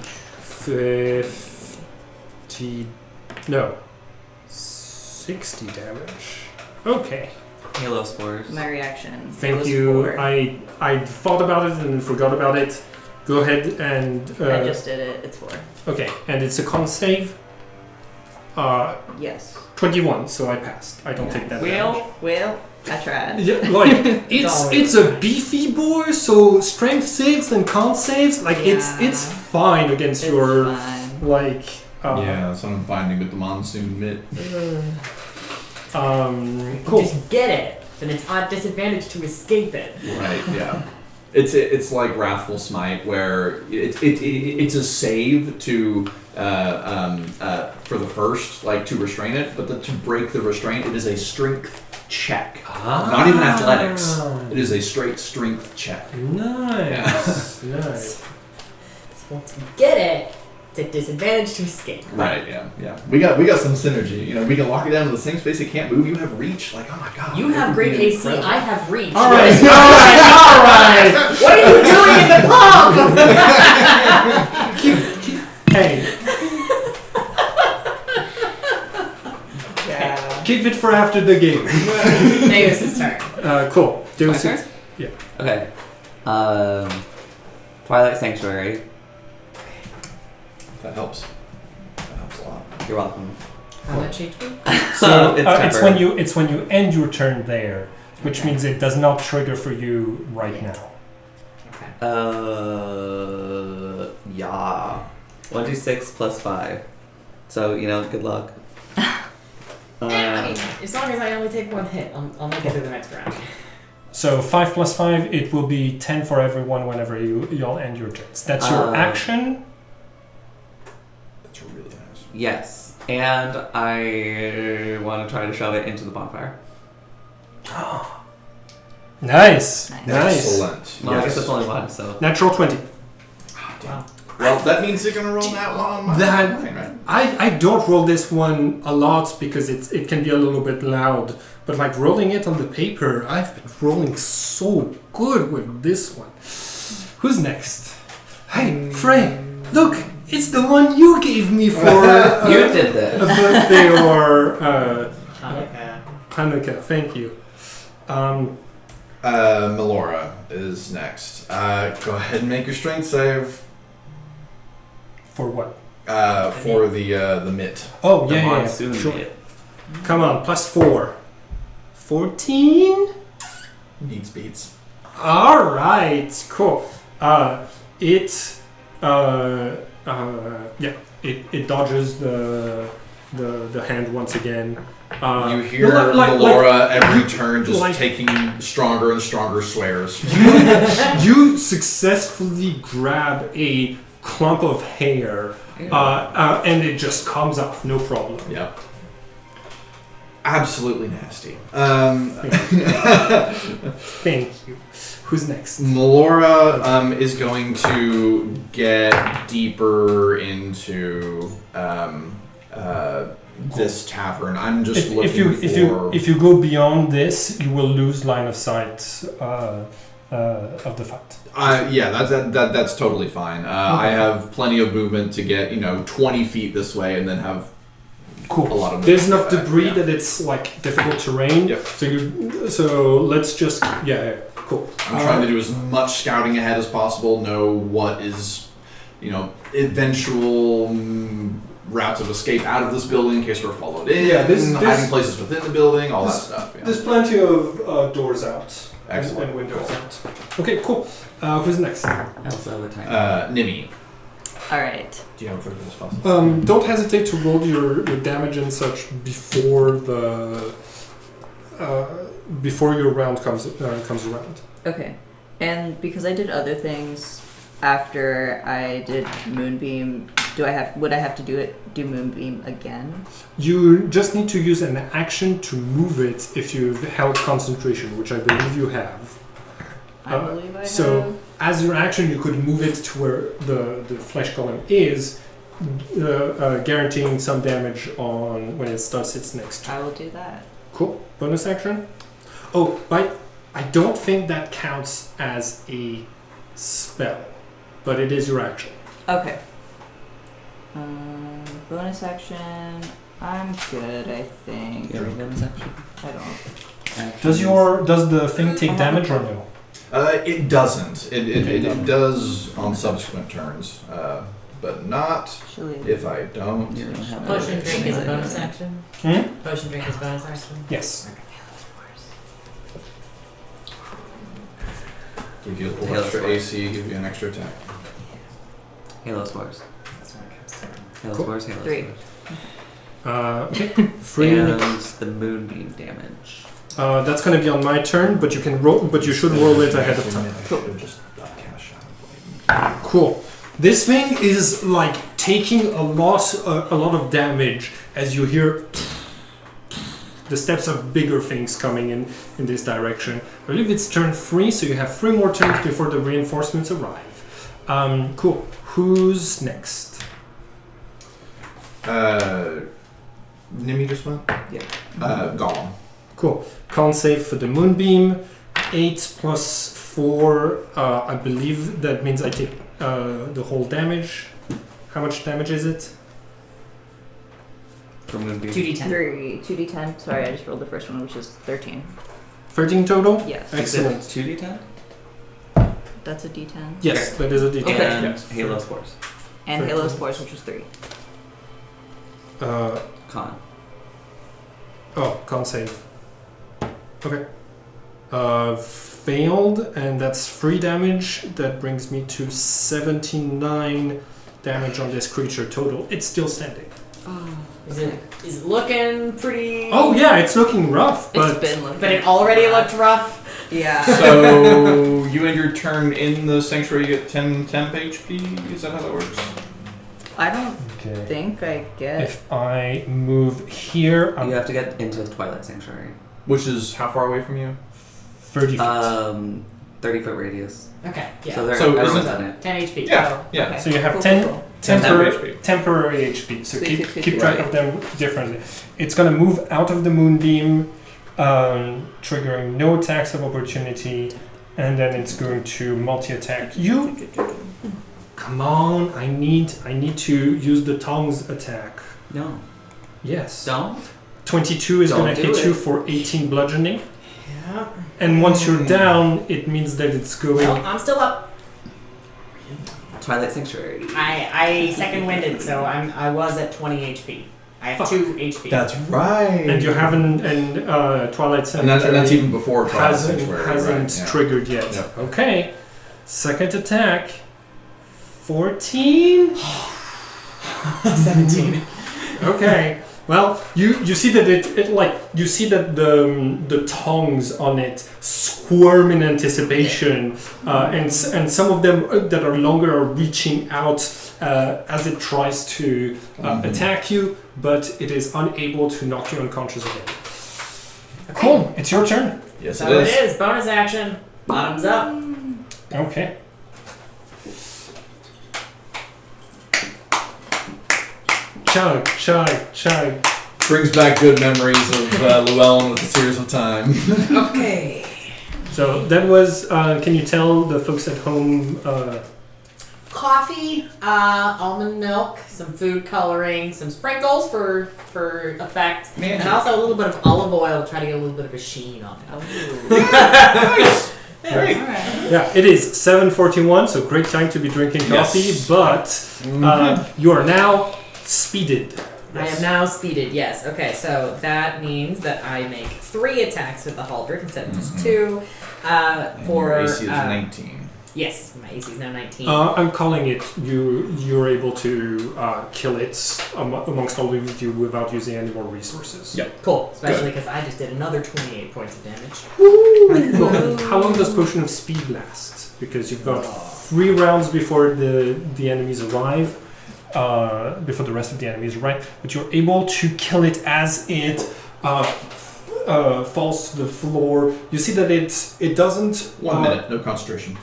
60 damage. Okay. Halo spores. My reaction. Thank was you. 4. I thought about it and forgot about it. Go ahead and... I just did it. It's 4. Okay, and it's a con save. Yes. 21, so I passed. I don't take that damage. Well, I tried. Yeah, like it's a beefy boy, so strength saves and con saves, like it's fine against It's your fine. like Yeah, that's what I'm finding with the monsoon mitt. cool. Just get it, then it's odd disadvantage to escape it. Right. Yeah. It's like Wrathful Smite, where it's a save to for the first, like, to restrain it, but to break the restraint, it is a strength check. Not even athletics. It is a straight strength check. Nice. Nice. So once we get it, it's a disadvantage to escape. Right. Yeah. We got some synergy. You know, we can lock it down to the same space it can't move. You have reach. Like, oh my god. You have great everything is AC, incredible. I have reach. All right. What are you doing in the pub? Hey, Yeah. keep it for after the game. Davis's turn. Cool. Do My a six. turn? Yeah. Okay. Twilight Sanctuary. That helps. That helps a lot. You're welcome. How much HP? So It's it's when you end your turn there, which means it does not trigger for you right now. Okay. Yeah. 1d6 plus 5. So, good luck. I mean, as long as I only take one hit, I'll make it through the next round. So 5 plus 5, it will be 10 for everyone whenever you'll end your turns. That's your action. That's really nice. Yes. And I want to try to shove it into the bonfire. Nice. Excellent. Well, I guess it's only one, so. Natural 20. Wow. Well, that means you're gonna roll that one on mine, right? I don't roll this one a lot because it can be a little bit loud. But like rolling it on the paper, I've been rolling so good with this one. Who's next? Hey, Frey, look, it's the one you gave me for You did a this. birthday or Hanukkah. Hanukkah. Thank you. Melora is next. Go ahead and make your strength save. For what? For the mitt. Oh, The yeah. monsoon Sure. hit. Come on, plus 4. 14? Beats. All right, cool. It dodges the hand once again. You hear Melora every turn just taking stronger and stronger swears. You successfully grab a clump of hair, and it just comes off, no problem. Yep. Absolutely nasty. Thank you. Who's next? Melora is going to get deeper into this tavern. I'm just looking for. If you go beyond this, you will lose line of sight of the fight. Yeah, that's totally fine. I have plenty of movement to get 20 feet this way, and then have cool. a lot of. There's enough back. debris Yeah. that it's like difficult terrain. Yep. So let's just cool. I'm trying to do as much scouting ahead as possible. Know what is eventual routes of escape out of this building in case we're followed in. Yeah, hiding places within the building, all that stuff. Yeah. There's plenty of doors out. Excellent. And windows out. Okay, cool. Who's next? That's all the time. Nimi. All right. Do you have a further response? Don't hesitate to roll your damage and such before the before your round comes around. Okay. And because I did other things after I did Moonbeam, would I have to do Moonbeam again? You just need to use an action to move it if you've held concentration, which I believe you have. I believe I have. So, as your action, you could move it to where the flesh column is, guaranteeing some damage on when it starts its next turn. I will do that. Cool. Bonus action? Oh, but I don't think that counts as a spell, but it is your action. Okay. Bonus action. I'm good, I think. You have a bonus action? I don't. Does the thing take damage or no? It doesn't. It does on subsequent turns, but not Actually, if I don't. You don't have Potion a drink is a bonus action. Hmm? Potion drink is bonus action. Yes. Give you a little Halo extra Spores. AC, give you an extra attack. Halo Spores. Halo Cool. Spores, Halo 3. Spores. Okay. Free. And the moonbeam damage. That's going to be on my turn, but you can roll. But you should roll it ahead of time. Cool. This thing is like taking a lot of damage as you hear the steps of bigger things coming in this direction. I believe it's turn 3, so you have 3 more turns before the reinforcements arrive. Cool. Who's next? Nimi just went? Yeah. Gollum. Cool. Con save for the moonbeam. 8 plus 4. I believe that means I take the whole damage. How much damage is it? For moonbeam. 2d10. 2d10. Sorry, I just rolled the first one, which is 13. 13 total? Yes. Excellent. 2d10? That's a d10. Yes, that is a D10. And Yes. Halo Spores. And 13. Halo Spores, which was 3. Con. Con save. Okay. Failed, and that's 3 damage. That brings me to 79 damage on this creature total. It's still standing. Is it looking pretty? Oh yeah, it's looking rough, It's but been looking. But it already looked rough. Yeah. So you end your turn in the sanctuary, you get 10 HP? Is that how that works? I don't okay. think I get. If I move here, You I'm have to get into the Twilight Sanctuary. Which is how far away from you? 30 feet. 30-foot radius. Okay. Yeah. So, So everyone's isn't- on it. 10 HP. Yeah, Oh, yeah. okay. So you have Cool, 10 cool, cool. HP. temporary HP. So Sweet, keep sweet, sweet, keep sweet. track of them differently. It's gonna move out of the moonbeam, triggering no attacks of opportunity, and then it's going to multi-attack you. Come on, I need to use the tongs attack. No. Yes. Don't? 22 is Don't gonna do hit it. you for 18 bludgeoning, Yeah. and once you're down, it means that it's going. Well, I'm still up. Twilight Sanctuary. I second winded, so I was at 20 HP. I have Fuck. 2 HP. That's right. And you haven't, Twilight and Sanctuary that's even before Twilight hasn't Sanctuary, right? Yeah. triggered yet. Yep. Okay. Second attack. 14. 17. Okay. Well, you see that it like you see that the tongues on it squirm in anticipation, and some of them that are longer are reaching out as it tries to attack you, but it is unable to knock you unconscious again. Cool. It's your turn. Yes, So it is. Bonus action. Bottoms up. Okay. Chug, chug, chug. Brings back good memories of Llewellyn with the Tears of Time. Okay. So that was. Can you tell the folks at home? Coffee, almond milk, some food coloring, some sprinkles for effect, Magic. and also a little bit of olive oil to try to get a little bit of a sheen on it. Oh. Great. Alright. Yeah, it is 7:41, so great time to be drinking coffee, Yes. but you are now speeded. I am now speeded, yes. Okay, so that means that I make 3 attacks with the halberd instead of just 2. And For your AC is uh, 19. yes, my AC is now 19. I'm calling it. You're able to kill it amongst all of you without using any more resources. Yep. Cool, especially because I just did another 28 points of damage. Cool. How long does Potion of Speed last? Because you've got 3 rounds before the enemies arrive. Before the rest of the enemies arrive, but you're able to kill it as it falls to the floor. You see that it doesn't. 1 minute, no concentration.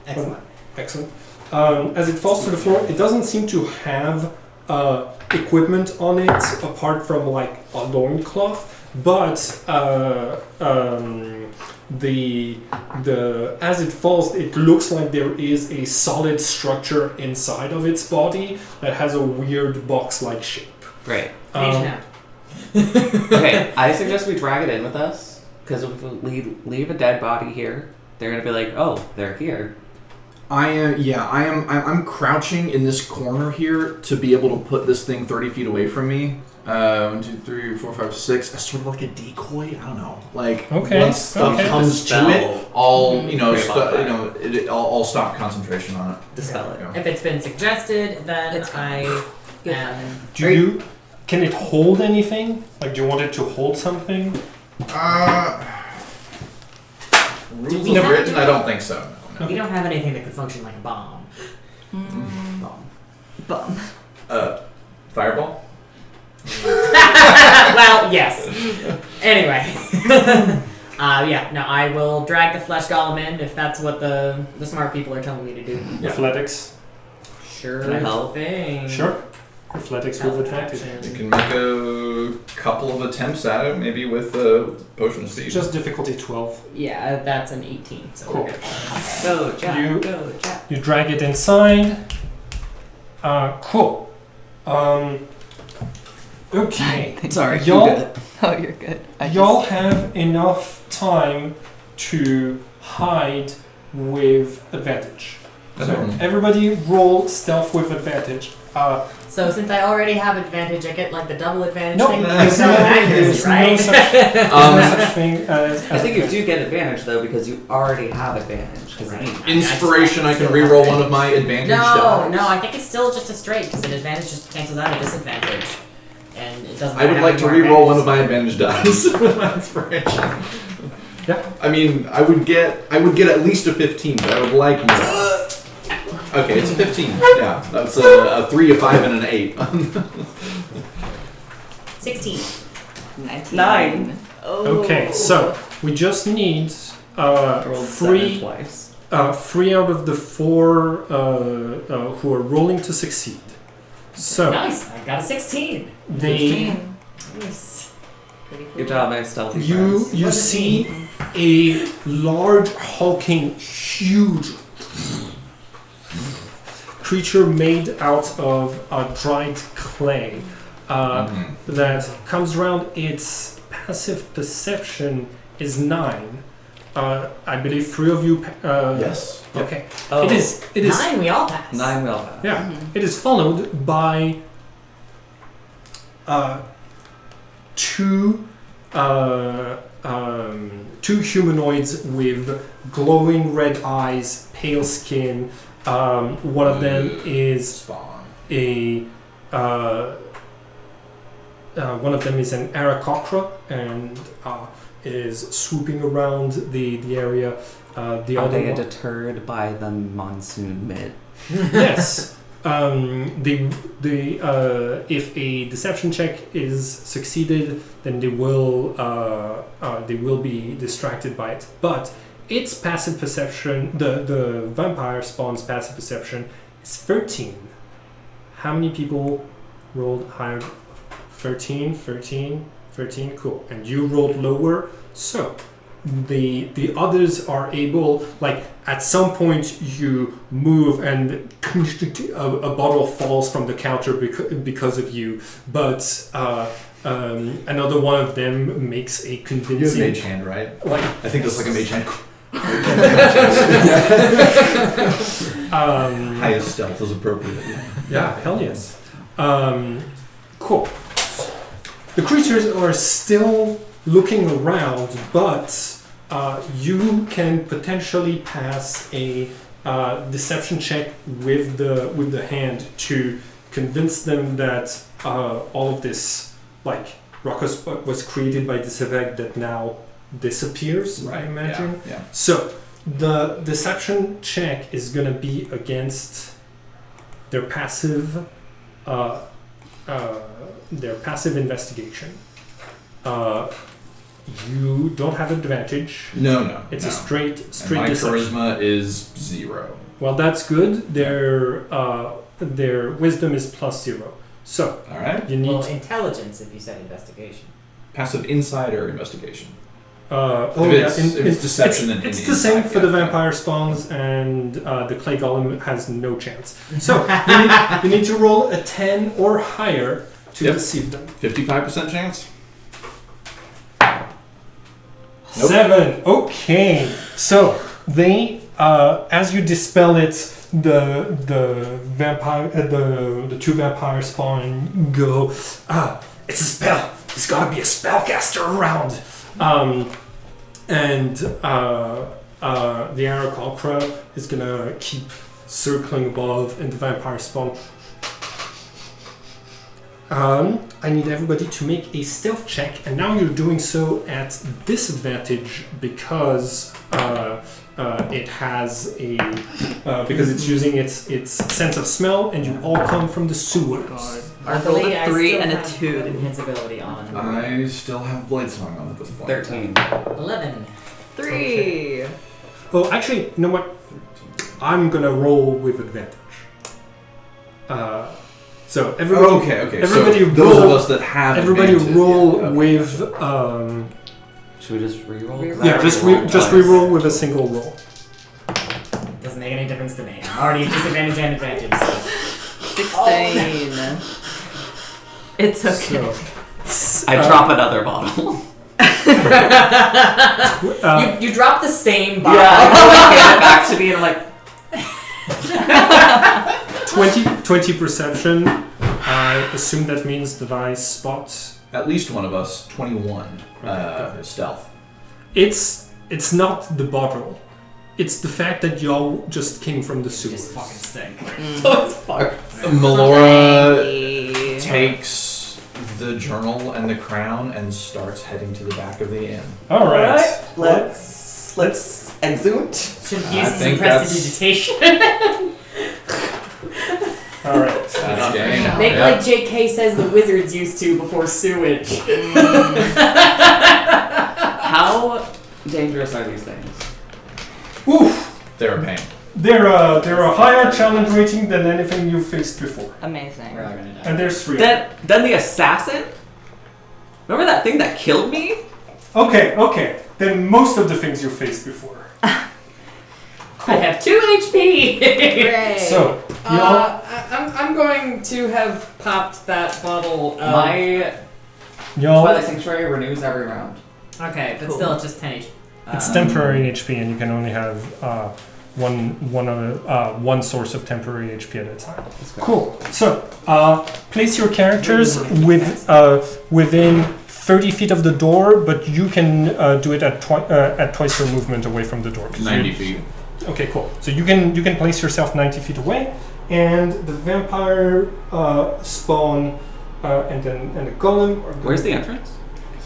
Excellent. Excellent. As it falls to the floor, it doesn't seem to have equipment on it apart from like a loincloth, but the as it falls, it looks like there is a solid structure inside of its body that has a weird box-like shape. Great. Okay, I suggest we drag it in with us, because if we leave a dead body here, they're gonna be like, oh, they're here. I'm crouching in this corner here to be able to put this thing 30 feet away from me. 1, 2, 3, 4, 5, 6. Sort of like a decoy. I don't know. Like Okay, once stuff okay. comes to it, I'll stop concentration on it. Dispel it. Yeah. If it's been suggested, then It's I Good. am. Can it hold anything? Like, do you want it to hold something? Rules we of have written? to- I don't think so. No. We don't have anything that could function like a bomb. Bum. Fireball? Well, yes. Anyway. I will drag the flesh golem in if that's what the smart people are telling me to do. Yeah. Athletics. Sure Can I help? thing. Sure. Athletics with advantage. You can make a couple of attempts at it, maybe with a potion of speed. Just difficulty 12. Yeah, that's an 18. So Cool. we're good. Go, Jack, You- go, Jack. You drag it inside. Cool. Okay. Sorry, Y'all, Oh, you're good. y'all have enough time to hide with advantage. So Mhm. everybody roll stealth with advantage. So since I already have advantage, I get like the double advantage No, thing. there's No, no- accuracy, there's no right? such- There's no such thing as I think you advantage. do get advantage though because you already have advantage. Because Right. Inspiration, I can reroll one of my advantage dice. No, I think it's still just a straight because an advantage just cancels out a disadvantage, and it doesn't. I would have like any to more reroll one advantages. of my advantage dice with my inspiration. Yeah. I mean, I would get at least a 15, but I would like more. Okay, it's a 15. Yeah, that's a 3, a 5, and an 8. 16. 9. Oh. Okay, so we just need I rolled 7 three twice. 3 out of the 4 who are rolling to succeed. So Nice. I got a 16. the Nice. Pretty cool. Good job, my stealthy you friends. you see a large, hulking, huge creature made out of dried clay that comes around. Its passive perception is 9. I believe 3 of you. Yes. Okay. Oh, It is. 9, we all pass. 9 will pass. Yeah. It is followed by 2 humanoids with glowing red eyes, pale skin. One of them is Spawn. one of them is an Aarakocra and is swooping around the area. The Are other they one, deterred by the monsoon mid? yes. If a deception check is succeeded, then they will be distracted by it. But its passive perception, the vampire spawn's passive perception, is 13. How many people rolled higher? 13. Cool. And you rolled lower. So the others are able, like, at some point you move and a bottle falls from the counter because of you, but another one of them makes a You have convincing mage hand, right? like I think that's like a mage hand. Highest stealth is appropriate. Yeah, hell yes. Cool. The creatures are still looking around, but you can potentially pass a deception check with the hand to convince them that all of this, like, Ruckus was created by this effect that now disappears, I imagine. Yeah. So the deception check is gonna be against their passive investigation. You don't have advantage. No. It's a straight And my deception. charisma is 0. Well, that's good. Their wisdom is +0. So All right. you need Well, intelligence if you said investigation. Passive insider investigation. If it's deception, then it's in the same inside, for the yeah. vampire spawns, and the clay golem has no chance. So you need to roll a 10 or higher to Yep. deceive them. 55% chance. Nope. 7. Okay. So they, as you dispel it, the vampire, the two vampires spawn go. It's a spell. There's gotta be a spellcaster around. And the Aarakocra is gonna keep circling above, and the vampire spawn. I need everybody to make a stealth check, and now you're doing so at disadvantage because it has a because it's using its sense of smell, and you all come from the sewers. I rolled Luckily, a I 3 still and a have 2. Invincibility on. I still have Blade Song on at this point. 13. 11. 3. Oh, actually, you know what? I'm gonna roll with advantage. So everybody, Okay. everybody so those roll- of us that have everybody advantage, roll yeah, okay. with Should we just reroll? just reroll with a single roll. Doesn't make any difference to me. I'm already at disadvantage and advantage. So. 16. It's okay. So, I drop another bottle. You drop the same bottle. Yeah, I hand it back to me, and I'm like, 20 perception. I assume that means the device spots. At least one of us, 21 stealth. It's not the bottle. It's the fact that y'all just came from the Just sewers. fucking stink. so it's far. Melora Thanky. takes the journal and the crown and starts heading to the back of the inn. All right. Let's exude. Should I use some think that's- prestidigitation. All right. That's game now. Make yeah. like J.K. says the wizards used to before sewage. How dangerous are these things? Oof. They're a pain. They're a higher challenge rating than anything you've faced before, Amazing. We're all gonna die. and there's 3. Then the assassin? Remember that thing that killed me? Okay. Then most of the things you faced before. I have 2 HP. Hooray. So y'all, I'm going to have popped that bottle. My y'all. Twilight Sanctuary renews every round. Okay, but Cool. still, it's just 10 HP. It's temporary HP, and you can only have one source of temporary HP at a time. Cool. So place your characters within 30 feet of the door, but you can do it at twice your movement away from the door. 90 feet. Okay, cool. So you can place yourself 90 feet away, and the vampire spawn and the golem. Where's the entrance?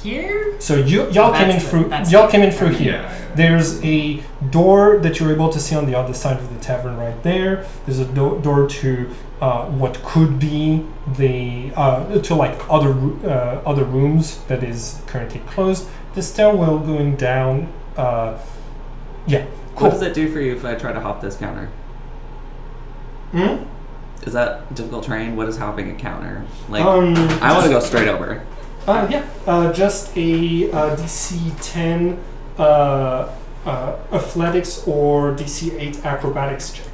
Here? So y'all came in through. Y'all came in through here. There's a door that you're able to see on the other side of the tavern right there. There's a door to what could be the to like other rooms that is currently closed. The stairwell going down. Yeah. Cool. What does it do for you if I try to hop this counter? Hmm? Is that difficult terrain? What does hopping a counter? Like, I I want to go straight over. Just a DC 10 athletics or DC 8 acrobatics check.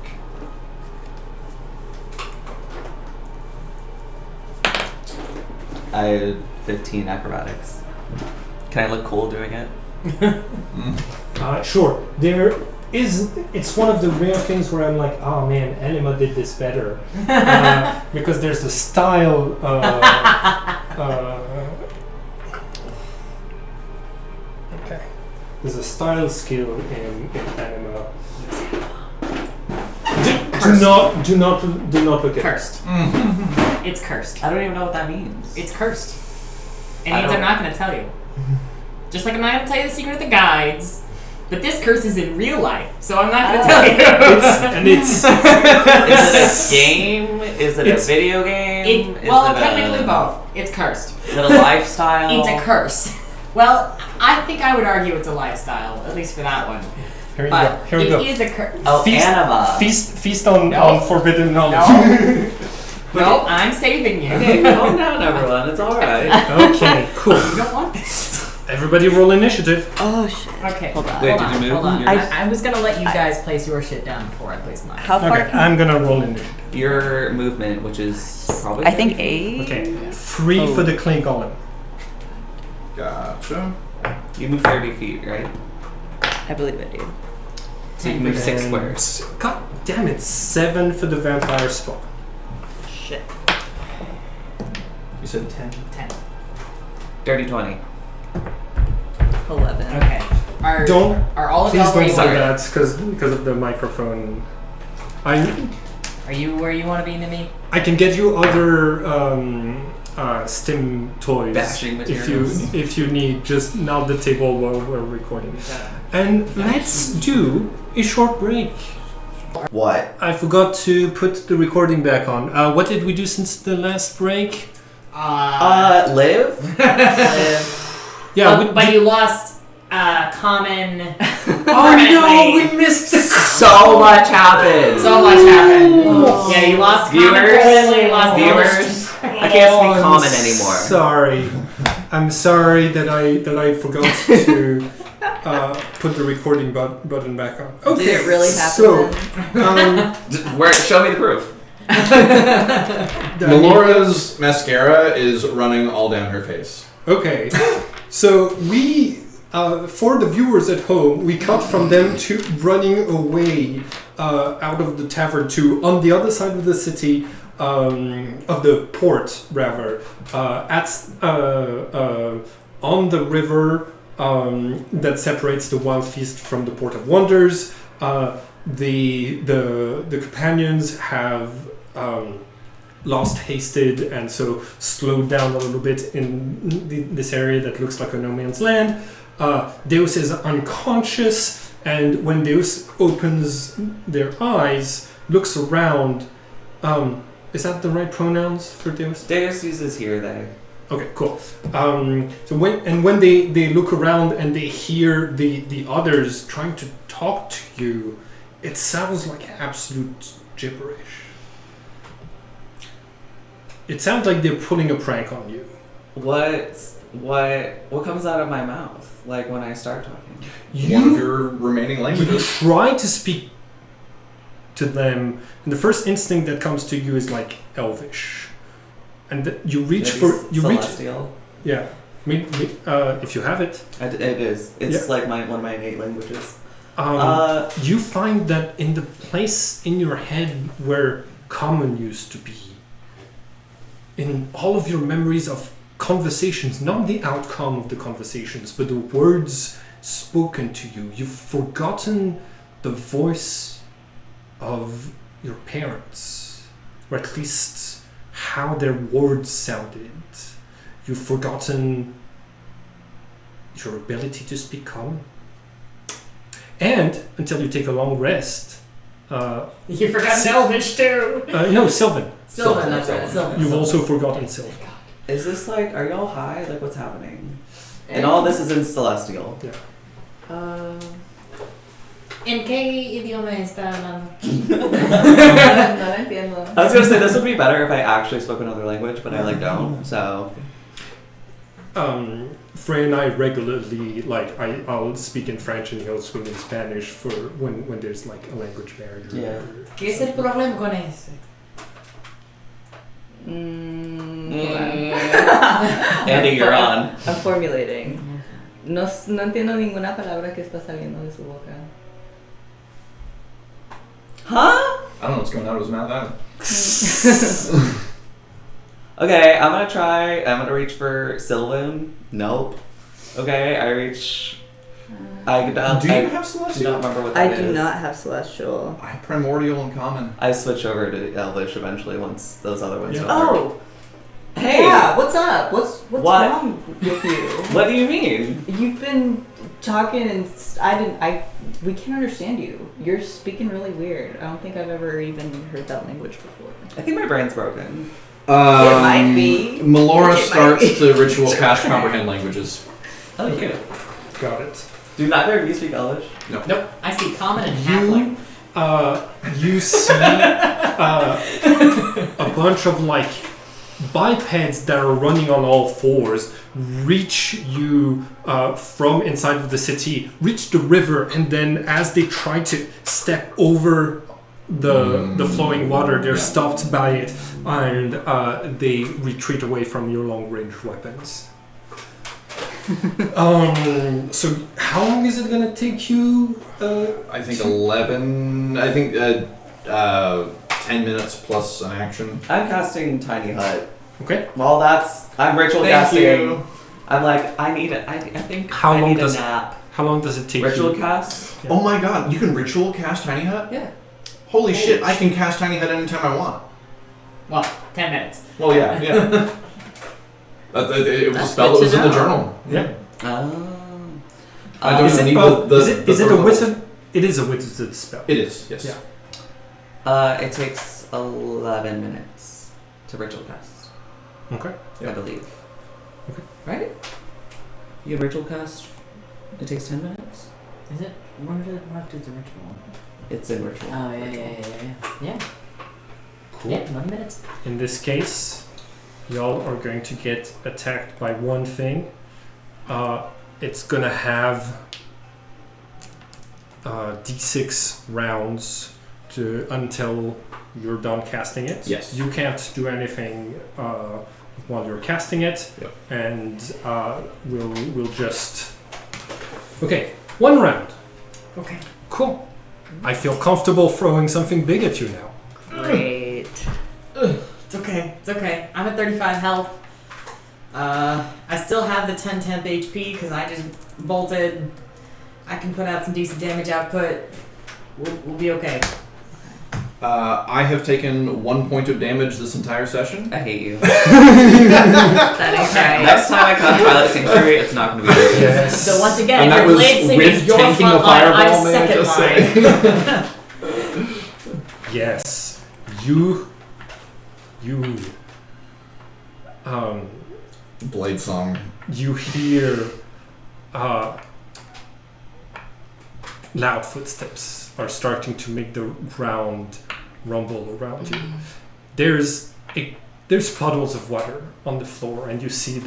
I had 15 acrobatics. Can I look cool doing it? Sure. There is. It's one of the rare things where I'm like, oh man, Anima did this better, because there's a style. Okay. There's a style skill in Anima. Do not look at Cursed. It's cursed. I don't even know what that means. It's cursed. It I means I'm don't- not going to tell you. Just like I'm not going to tell you the secret of the guides. But this curse is in real life, so I'm not going to tell you. It's Is it a game? Is it a video game? Technically both. It's cursed. Is it a lifestyle? It's a curse. Well, I think I would argue it's a lifestyle, at least for that one. Here we But go. Here we go. it is a curse. Oh, Feast- Anima. Feast on No. forbidden knowledge. No. No, I'm saving you. Okay, calm down, everyone. It's alright. Okay, cool. You don't want this. Everybody roll initiative. Oh shit. Okay. Hold on. Wait, hold did on, you move? Hold on. You're- I was gonna let you guys place your shit down before I place mine. How far? Okay, I'm gonna roll initiative. Your movement, which is probably. I think 8. Okay, 3 for the clean golem. Gotcha. You move 30 feet, right? I believe I do. So you can move 6 And- squares. God damn it, 7 for the vampire spot. Shit. You said 10. 10. Dirty 20. 11. Okay. Are all of Please y'all don't ready? say that because of the microphone. I Are you where you want to be, Nimi? I can get you other stim toys Bashing if materials. you need. Just now the table while we're recording. And let's do a short break. What? I forgot to put the recording back on. What did we do since the last break? Live? Yeah, but you lost common. Oh no, we missed the So much happened. So much happened. Yeah, you lost common Viewers? permanently, you lost Viewers? I can't speak I'm common anymore. Sorry, I'm sorry that I forgot to put the recording button back on. Okay, Did it really happen so Show me the proof. Melora's mascara is running all down her face. okay, so we for the viewers at home, we cut from them to running away out of the tavern to on the other side of the city. Of the port, rather, on the river that separates the Wild Feast from the Port of Wonders. The companions have lost hasted and so slowed down a little bit in this area that looks like a no man's land. Deus is unconscious, and when Deus opens their eyes, looks around. Is that the right pronouns for Deus? Deus uses here, they. Okay, cool. So when they look around and they hear the others trying to talk to you, it sounds like absolute gibberish. It sounds like they're pulling a prank on you. What comes out of my mouth? Like when I start talking? One of your remaining You languages. try to speak to them, and the first instinct that comes to you is like Elvish, and you reach Maybe for you reach. Celestial. Yeah, if you have it. It is. It's Yeah. like one of my innate languages. You find that in the place in your head where common used to be, in all of your memories of conversations, not the outcome of the conversations, but the words spoken to you, you've forgotten the voice of your parents, or at least how their words sounded. You've forgotten your ability to speak common. And until you take a long rest, You forgot Elvish too. no, Sylvan. Sylvan, that's right. Sylvan. You've also forgotten Sylvan. Is this like, are y'all high? Like what's happening? And all this is in Celestial. ¿En qué idioma está hablando? No entiendo. I was gonna say this would be better if I actually spoke another language, but I like don't. So Frey and I regularly, I'll speak in French and he'll speak in Spanish for when there's like a language barrier. Yeah. ¿Qué es el problema con eso? Andy, you're on. I'm formulating. No entiendo ninguna palabra que está saliendo de su boca. Huh? I don't know what's going out of his mouth either. Okay, I'm gonna reach for Sylvan. Nope. Okay, I reach. Do you have do not Celestial? remember what I that is. do not have Celestial. I have Primordial and Common. I switch over to Elvish eventually once those other ones. Yeah. don't work. Oh! Hey! Yeah, what's up? What's What? wrong with you? What do you mean? You've been talking and we can't understand you. You're speaking really weird. I don't think I've ever even heard that language before. I think my brain's broken. It might be. Melora It might starts be. to ritual cast comprehend languages. Oh, Okay. okay. Got it. Do neither of you speak Elvish? Nope. I speak common and halfling. You see a bunch of like bipeds that are running on all fours reach you from inside of the city, reach the river, and then as they try to step over the flowing water, they're stopped by it, and they retreat away from your long range weapons. So how long is it gonna take you? I think 11. I think 10 minutes plus an action. I'm casting Tiny Hut. Okay. Well, I'm ritual Thank casting. you. I'm like, I think How I long need does- a nap. How long does it take Ritual you? cast? Yeah. Oh my god, you can ritual cast Tiny Hut? Yeah. Holy shit, I can cast Tiny Hut anytime I want. Well, 10 minutes. Well, yeah. It was a That's spell good that was to in the know. journal. Yeah. I don't Is even it, need both, the is it a purple- wizard? It is a wizard spell. It is, yes. Yeah. It takes 11 minutes to ritual cast, Okay. I believe. Okay. Right? You can ritual cast. It takes 10 minutes. Is it? Where did it mark as a ritual? It's in ritual. Oh, yeah. Yeah. Cool. Yeah, 20 minutes. In this case, y'all are going to get attacked by one thing. It's gonna have D6 rounds until you're done casting it. Yes. You can't do anything while you're casting it, Yep. and we'll just. Okay, one round. Okay. Cool. I feel comfortable throwing something big at you now. Great. It's okay. It's okay. I'm at 35 health. I still have the 10 temp HP because I just bolted. I can put out some decent damage output. We'll be okay. I have taken 1 point of damage this entire session. I hate you. That is right. Next time I cast Twilight Sanctuary, it's not going to be good. Yes. So once again, And if that your was blade sync with is your tanking front a line, fireball, I'm may I second just line. Yes, you, Blade song. you hear loud footsteps are starting to make the ground rumble around you. There's puddles of water on the floor, and you see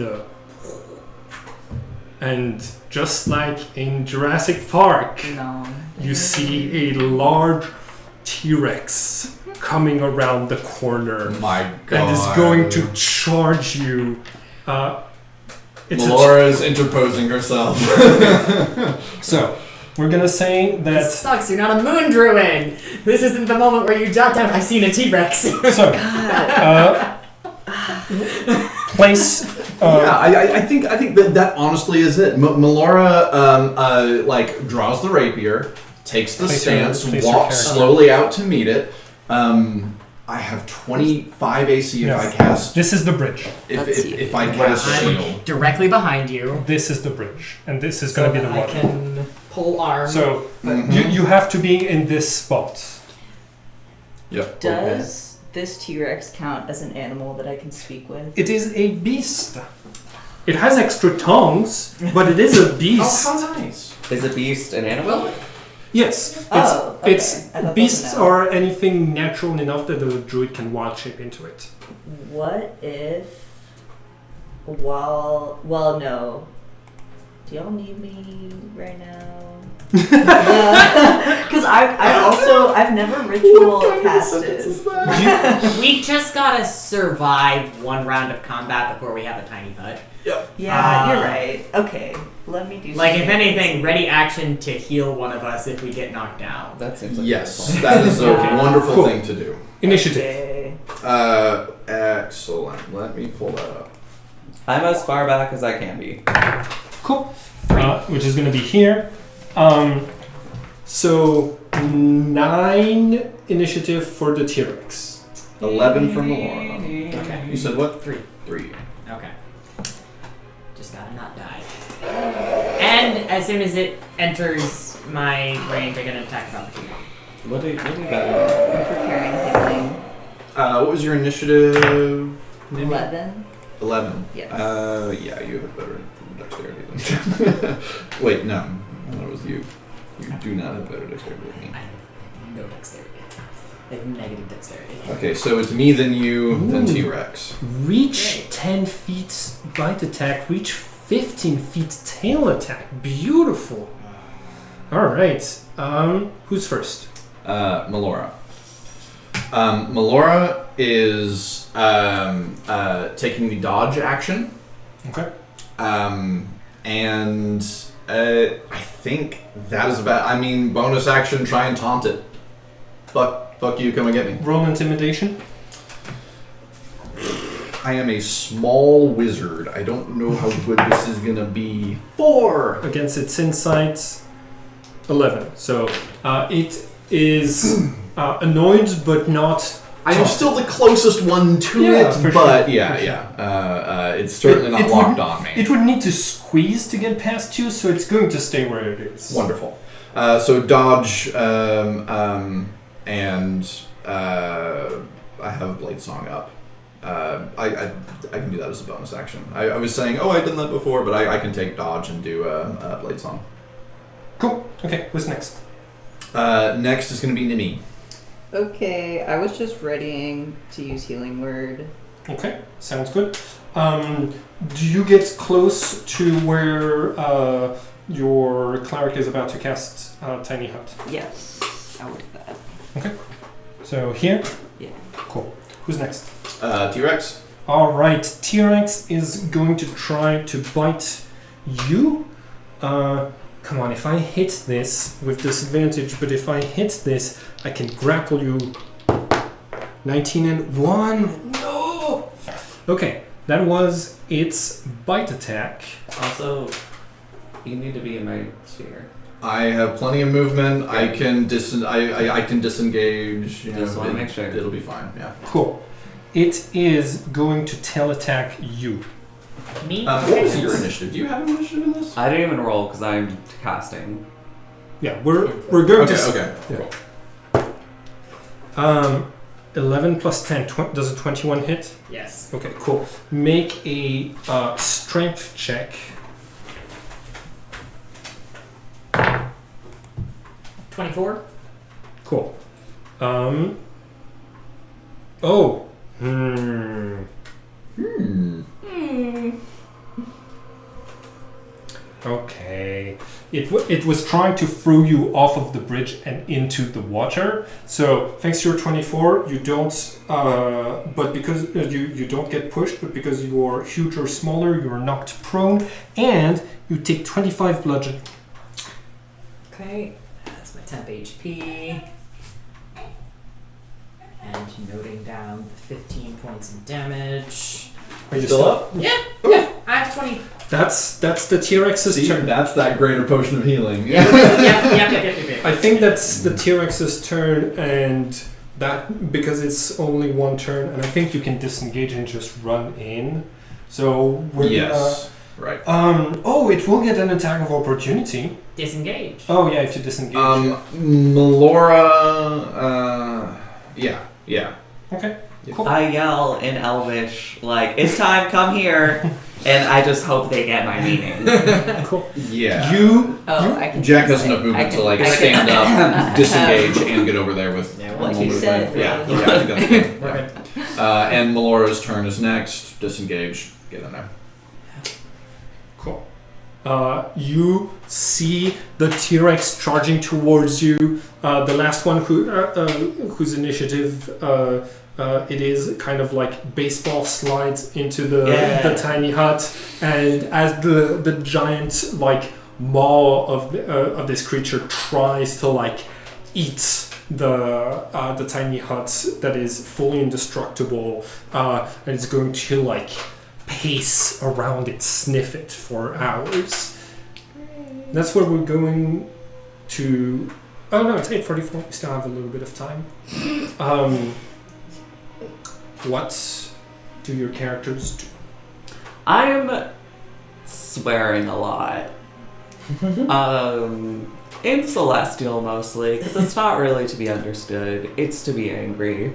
and just like in Jurassic Park, No. you see a large T-Rex coming around the corner. My god. And is going to charge you. It's Melora is interposing herself. so we're gonna say This that. sucks. You're not a moon druid. This isn't the moment where you jot down. I've seen a T-Rex. So place. Yeah, I think that honestly is it. Melora like draws the rapier, takes the Place your- stance, place your walks character. slowly out to meet it. I have 25 AC if No. I cast. This is the bridge. If I cast I'm shield. directly behind you. This is the bridge, and this is gonna be the I water. can pull arm. So Mhm. you have to be in this spot. Yep. Does this T-Rex count as an animal that I can speak with? It is a beast. It has extra tongues, but it is a beast. Oh, how nice. Is a beast an animal? Yes, it's Oh, okay. it's I thought that beasts was an are anything natural enough that the druid can wild shape into it. What if, well, no. Do y'all need me right now? Because I've never ritual casted. We just gotta survive one round of combat before we have a tiny hut. Yeah, you're right. Okay, let me do. Like, if something. anything, ready action to heal one of us if we get knocked down. That seems like Yes, that is a wonderful Cool. thing to do. Initiative. Okay. Excellent. Let me pull that up. I'm as far back as I can be. Cool. Which is going to be here. So 9 initiative for the T-Rex. 11 from Melora. Okay. You said what? 3. 3. Okay. Just gotta not die. And as soon as it enters my range, I get an attack of opportunity. What do you got? I'm preparing healing. What was your initiative? 11. 11. Yes. Yeah, you have better dexterity than Wait, no. That was you. You do not have better dexterity than me. I have no dexterity. I have negative dexterity. Okay, so it's me, then you, then Ooh. T-Rex. Reach Great. 10 feet bite attack. Reach 15 feet tail attack. Beautiful. All right. Who's first? Melora. Melora is taking the dodge action. Okay. And I think that is about. I mean, bonus action, try and taunt it. Fuck you, come and get me. Roll intimidation. I am a small wizard. I don't know how good this is gonna be. 4! Against its insight, 11. So it is annoyed, but not. I am still the closest one to Yeah, it, for but sure. yeah, For sure. yeah. It's certainly It not would- locked on me. It would need to squeeze to get past you, so it's going to stay where it is. Wonderful. So dodge, and I have a blade song up. I can do that as a bonus action. I was saying, I've done that before, but I can take dodge and do a blade song. Cool. Okay, what's next? Next is going to be Nimi. Okay, I was just readying to use healing word. Okay, sounds good. Do you get close to where your cleric is about to cast Tiny Hut? Yes, I would that. Okay. So here? Yeah. Cool. Who's next? T-Rex. All right, T-Rex is going to try to bite you. Come on, if I hit this with disadvantage, but if I hit this, I can grapple you. 19 and 1. No! Okay, that was its bite attack. Also, you need to be in my sphere. I have plenty of movement. I can I can disengage. You Just know, wanna make sure. It'll be fine. Yeah. Cool. It is going to tail attack you. Me? What was your initiative? Do you have an initiative in this? I didn't even roll because I'm casting. Yeah, we're going to. Okay. Yeah. 11 plus 10. Does a 21 hit? Yes. Okay, cool. Make a strength check. 24? Cool. Oh. Hmm. Okay. It was trying to throw you off of the bridge and into the water. So thanks to your 24, you don't. But because you don't get pushed, but because you are huge or smaller, you are knocked prone, and you take 25 bludgeoning. Okay, that's my temp HP. And noting down the 15 points of damage. Are you Still up? Yeah, I have 20. That's the T-Rex's See, turn. that's that greater potion of healing. Yep. I think that's the T-Rex's turn, and that because it's only one turn, and I think you can disengage and just run in. So we're Yes. Right. Oh, it will get an attack of opportunity. Disengage. Oh yeah, if you disengage. Melora. Yeah. Okay. I yell in Elvish, like, it's time, come here. And I just hope they get my meaning. Cool. Yeah. I can. Jack has enough movement to like stand up, disengage, and get over there with Yeah, what normal you said, movement. really. Yeah, I think that's good. We're Yeah. And Melora's turn is next. Disengage, get in there. Cool. You see the T-Rex charging towards you. The last one whose initiative it is kind of like baseball slides into the tiny hut, and as the giant like maw of this creature tries to like eat the tiny hut that is fully indestructible, and it's going to like pace around it, sniff it for hours. That's where we're going to. Oh no, it's 8:44. We still have a little bit of time. What do your characters do? I'm swearing a lot. In Celestial mostly, because it's not really to be understood. It's to be angry.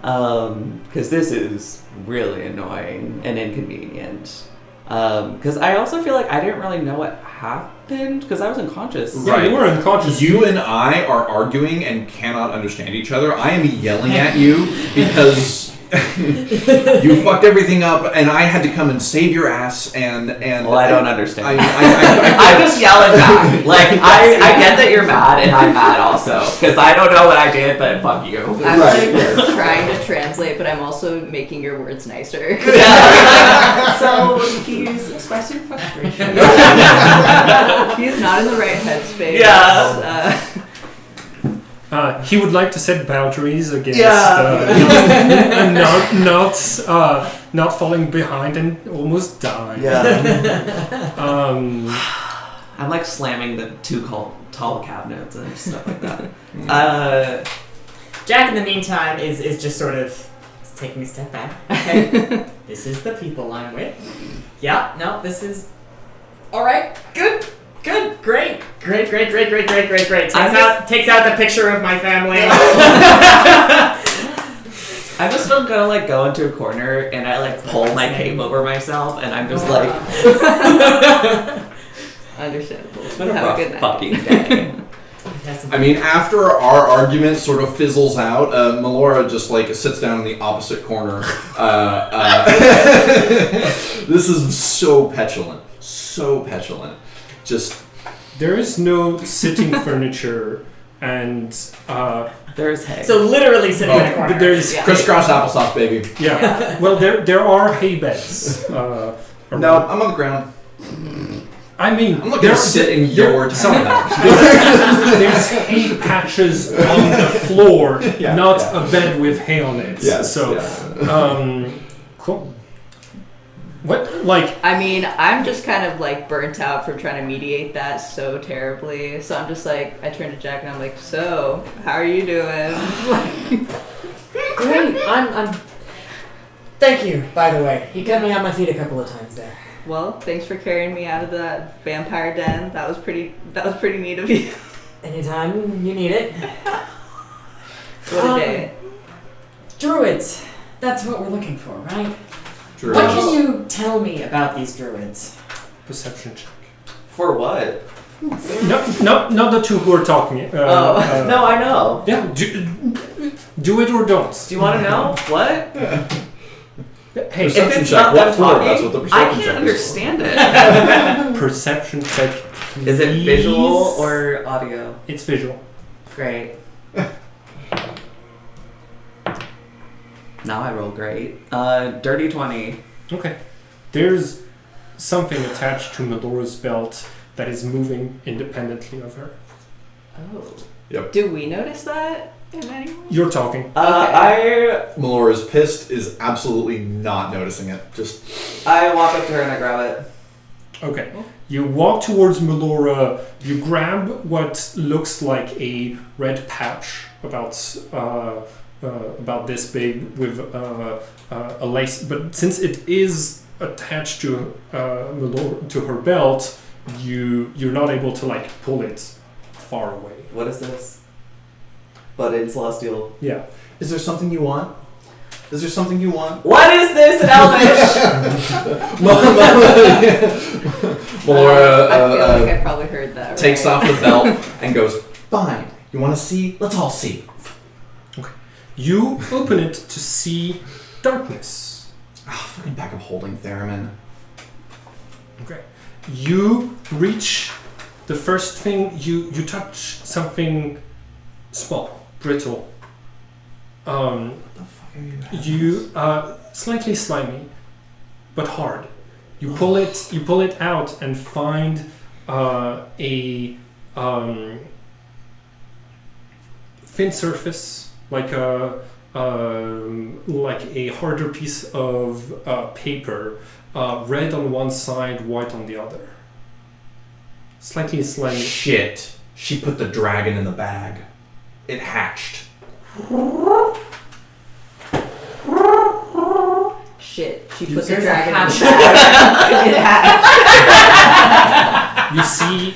Because this is really annoying and inconvenient. Because I also feel like I didn't really know what happened because I was unconscious. Yeah, you were unconscious. You and I are arguing and cannot understand each other. I am yelling at you because you fucked everything up, and I had to come and save your ass. And well, I don't understand. I'm just yelling back. Like I get that you're mad, and I'm mad also because I don't know what I did, but fuck you. I'm like trying to translate, but I'm also making your words nicer. So he's expressing frustration. He's not in the right headspace. Yeah. He would like to set boundaries against not falling behind and almost die. Yeah. I'm like slamming the two tall cabinets and stuff like that. Jack, in the meantime, is just sort of taking a step back. Okay, this is the people I'm with. Yeah, no, this is all right. Good. Great. Takes out the picture of my family. I'm just still gonna like go into a corner and I like pull my cape over myself and I'm just like Understandable. It's been a Have rough good night. fucking day. I mean, after our argument sort of fizzles out, Melora just like sits down in the opposite corner. This is so petulant. Just there is no sitting furniture, and there's hay. So literally sitting in a corner. But there's crisscross applesauce, baby. Yeah. Well, there are hay beds. No, I'm on the ground. I mean, I'm looking to sit in your town. There's hay patches on the floor, not a bed with hay on it. Yes, so, cool. What, like... I mean, I'm just kind of, like, burnt out from trying to mediate that so terribly. So I'm just like, I turn to Jack and I'm like, so, how are you doing? Great. I'm... Thank you, by the way. You got me on my feet a couple of times there. Well, thanks for carrying me out of that vampire den. That was pretty neat of you. Anytime you need it. What a day. Druids. That's what we're looking for, right? Druids. What can you tell me about these druids? Perception check. For what? No, not the two who are talking. No, I know. Yeah, do it or don't. Do you want to know? What? Hey, If Perception it's check. not What them for? talking, That's what the I perception check can't is. understand it. perception check. Is it please. visual or audio? It's visual. Great. Now I roll great. Dirty 20. Okay. There's something attached to Melora's belt that is moving independently of her. Oh. Yep. Do we notice that in any way? You're talking. Melora's pissed is absolutely not noticing it. I walk up to her and I grab it. Okay. You walk towards Melora. You grab what looks like a red pouch about this big with a lace. But since it is attached to Melora, to her belt, you're not able to like pull it far away. What is this? But in Celestial. Yeah. Is there something you want? Is there something you want? What is this in Elvish? Melora I feel like I probably heard that. takes right? off the belt and goes, fine. You want to see? Let's all see. You open it to see darkness. Oh, fucking back of holding Theremin. Okay. You reach the first thing. You touch something small, brittle. What the fuck are you? Slightly slimy, but hard. You pull it out and find a thin surface, like a harder piece of paper, red on one side, white on the other. Slightly slimy. Shit. She put the dragon in the bag. It hatched. Shit, she You put the guys dragon have in the bag. It hatched. You see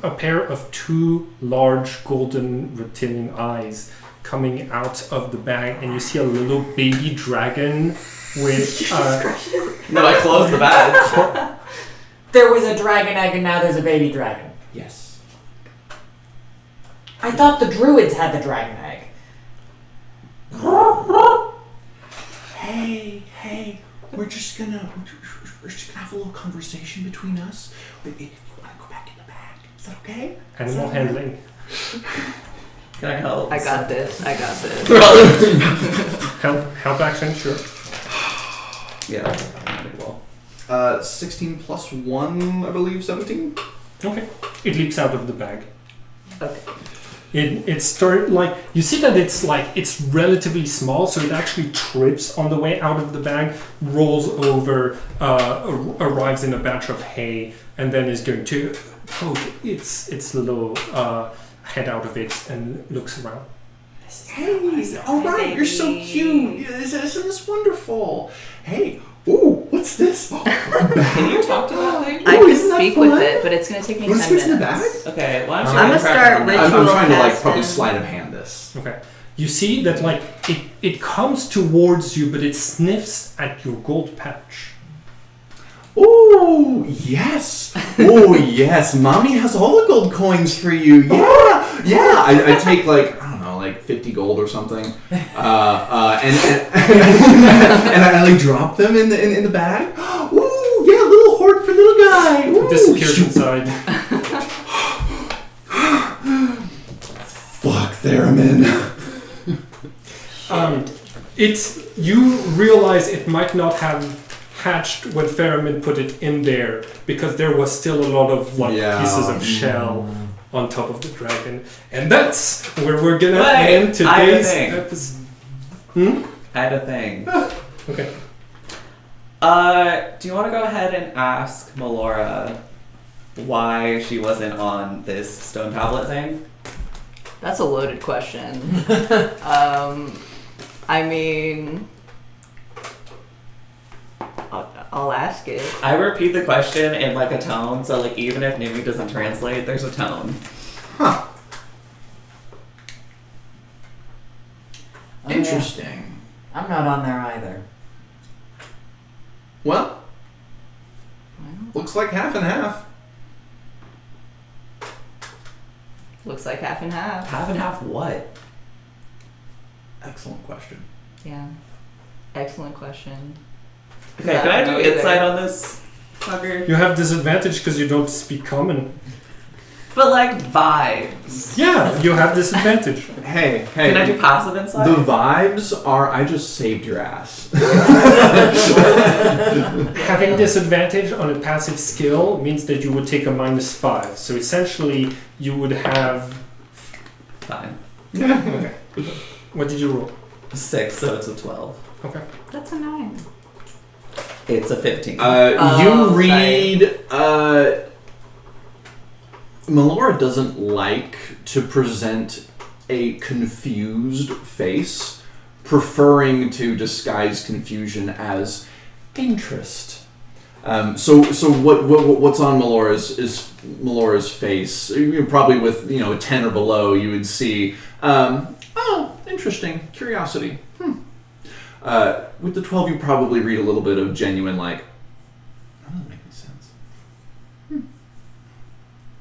a pair of two large golden reptilian eyes coming out of the bag, and you see a little baby dragon with No, I closed the bag. There was a dragon egg and now there's a baby dragon. Yes. I thought the druids had the dragon egg. Hey, we're just gonna have a little conversation between us. You wanna go back in the bag? Is that okay? animal handling. Can I help? I got this. Help action, sure. Yeah. Well. 16 plus 1, I believe, 17? Okay. It leaps out of the bag. Okay. It started you see that it's relatively small, so it actually trips on the way out of the bag, rolls over, arrives in a batch of hay, and then is going to poke its little head out of it and looks around. Hey, alright, you're so cute. Isn't this wonderful? Hey, ooh, what's this? Can you talk to that thing? I Ooh, can isn't that speak with fun? it, but it's gonna take me Wanna 10 switch in the minutes. bag? Okay, why don't you I'm gonna crack start on that? ritual I'm trying to casting. probably sleight of hand this. Okay. You see that it comes towards you, but it sniffs at your gold patch. Oh, yes. Oh, yes. Mommy has all the gold coins for you. Yeah. I take I don't know, 50 gold or something. And I drop them in the bag. Ooh, yeah, little hoard for little guy. Ooh. Disappears inside. Fuck, Theremin. You realize it might not have hatched when Theremin put it in there, because there was still a lot of pieces of shell on top of the dragon, and that's where we're gonna end today's episode. I had a thing. Okay. Do you want to go ahead and ask Melora why she wasn't on this stone tablet thing? That's a loaded question. I mean, I'll ask it. I repeat the question in a tone, so even if Nimi doesn't translate, there's a tone. Huh. Oh, Interesting. yeah. I'm not on there either. Well, looks like half and half. Looks like half and half. Half and half what? Excellent question. Yeah. Excellent question. Okay, can I do insight on this fucker? You have disadvantage because you don't speak common. But vibes. Yeah, you have disadvantage. Hey. Can I do passive insight? The vibes are, I just saved your ass. Having disadvantage on a passive skill means that you would take a -5. So essentially, you would have. Fine. Okay. What did you roll? 6, so it's a 12. Okay. That's a 9. It's a 15. Oh, You read. Melora doesn't like to present a confused face, preferring to disguise confusion as interest. So what's on Melora's face? Probably with a 10 or below, you would see. Oh, interesting. Curiosity. With the 12, you probably read a little bit of genuine that doesn't make any sense.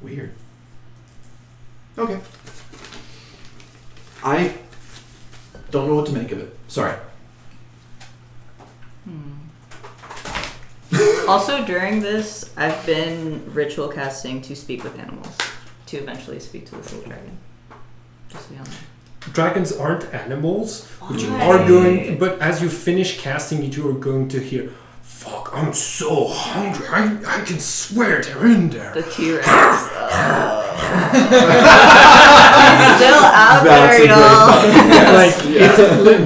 Weird. Okay. I don't know what to make of it. Sorry. Also, during this, I've been ritual casting to speak with animals, to eventually speak to this little dragon. Just so you know. Dragons aren't animals, which Why? are going. But as you finish casting it, you are going to hear, "Fuck! I'm so hungry. I can swear they're in there." The T-Rex. He's still out there, y'all.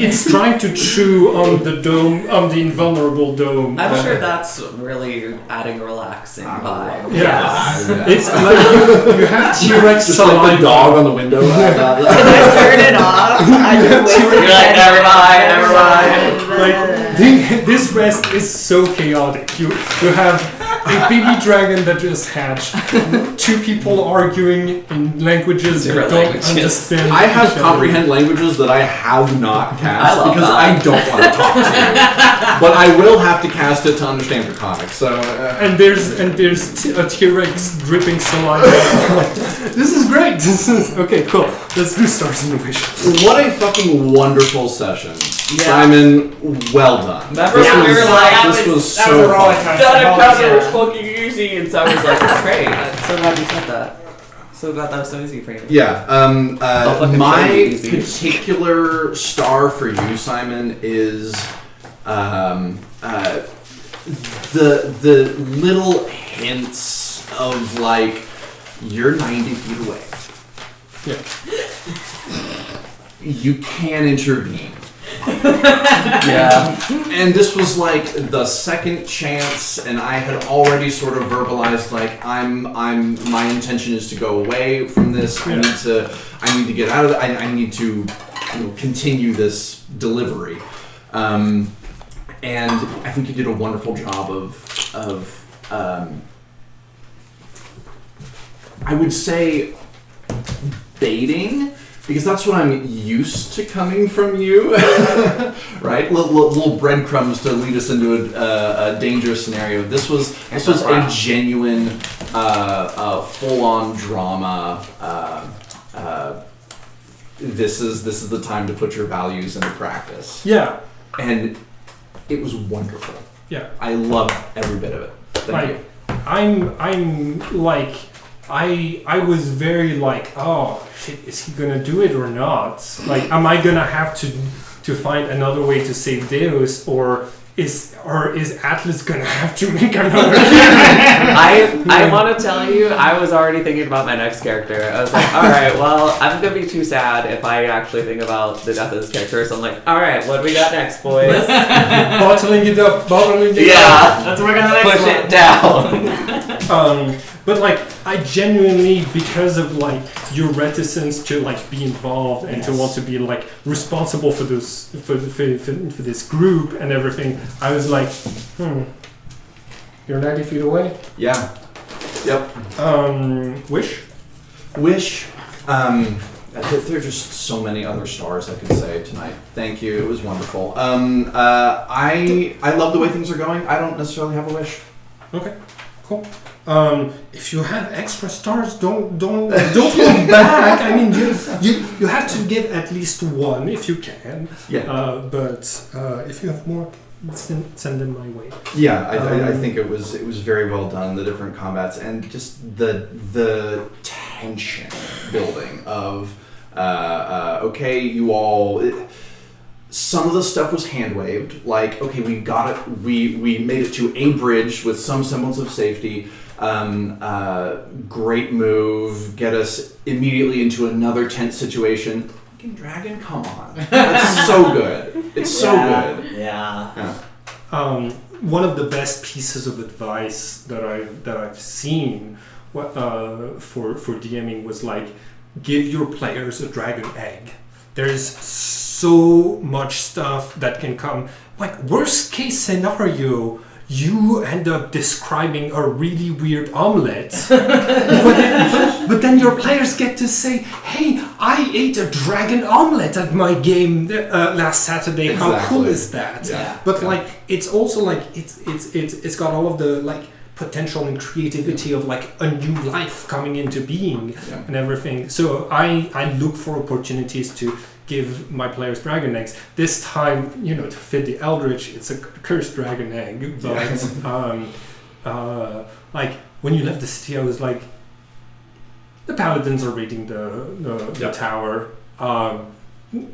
It's trying to chew on the dome, on the invulnerable dome. I'm sure that's really adding a relaxing vibe. Yeah. It's like you have T-Rex Just like saliva. the dog on the window. Can I turn it off? I just wasted You're like, never mind. Like this rest is so chaotic. You have a baby dragon that just hatched. Two people arguing in languages that Different don't languages. understand. I have each other. comprehend languages that I have not cast I love because that. I don't want to talk to you. But I will have to cast it to understand your comics. So And there's a T-Rex dripping saliva. This is great. This is okay. Cool. Let's do Stars in the Wish. what a fucking wonderful session, Yeah. Simon. Well done. Remember This when we was- were like, this was that so was a roller fun. coaster. that Holy encounter was shit. fucking easy, and so I was like, that's great. I'm so glad you said that. So glad that was so easy for you. Yeah. I'll fucking show My you easy. particular star for you, Simon, is the little hints of like you're 90 feet away. Yeah. You can intervene. Yeah. And this was like the second chance, and I had already sort of verbalized like my intention is to go away from this. I need to get out of it. I need to continue this delivery. And I think you did a wonderful job of I would say baiting. Because that's what I'm used to coming from you, right? Little breadcrumbs to lead us into a dangerous scenario. This was a genuine, full-on drama. This is the time to put your values into practice, Yeah. and it was wonderful. Yeah. I loved every bit of it. Thank you. I'm like I was very like, oh shit, is he gonna do it or not? Like, am I gonna have to find another way to save Deus, or is Atlas gonna have to make another? I want to tell you, I was already thinking about my next character. I was like, all right, well, I'm gonna be too sad if I actually think about the death of this character. So I'm like, all right, what do we got next, boys? bottling it up. Yeah, Let's work on the next push one. it down. But like, I genuinely, because of like your reticence to like be involved and to want to be like responsible for this for this group and everything, I was like, you're 90 feet away. Yeah. Yep. Wish. There are just so many other stars I could say tonight. Thank you. It was wonderful. I love the way things are going. I don't necessarily have a wish. Okay. Cool. If you have extra stars, don't hold back. I mean, you have to give at least one if you can. Yeah. But if you have more, send them my way. Yeah, I think it was very well done. The different combats and just the tension building of okay, you all. Some of the stuff was hand waved, like okay, we got it. We made it to a bridge with some semblance of safety. Great move, get us immediately into another tense situation. Fucking dragon, come on, that's so good. It's so good. Yeah. One of the best pieces of advice that I've seen for DMing was like, give your players a dragon egg. There's so much stuff that can come. Like, worst case scenario, you end up describing a really weird omelet, but then your players get to say, "Hey, I ate a dragon omelet at my game last Saturday. How cool is that?" Yeah. But like, it's also like it's got all of the like potential and creativity of like a new life coming into being and everything. So I look for opportunities to give my players dragon eggs. This time, to fit the Eldritch, it's a cursed dragon egg. But like when you left the city, I was like, the paladins are raiding the tower.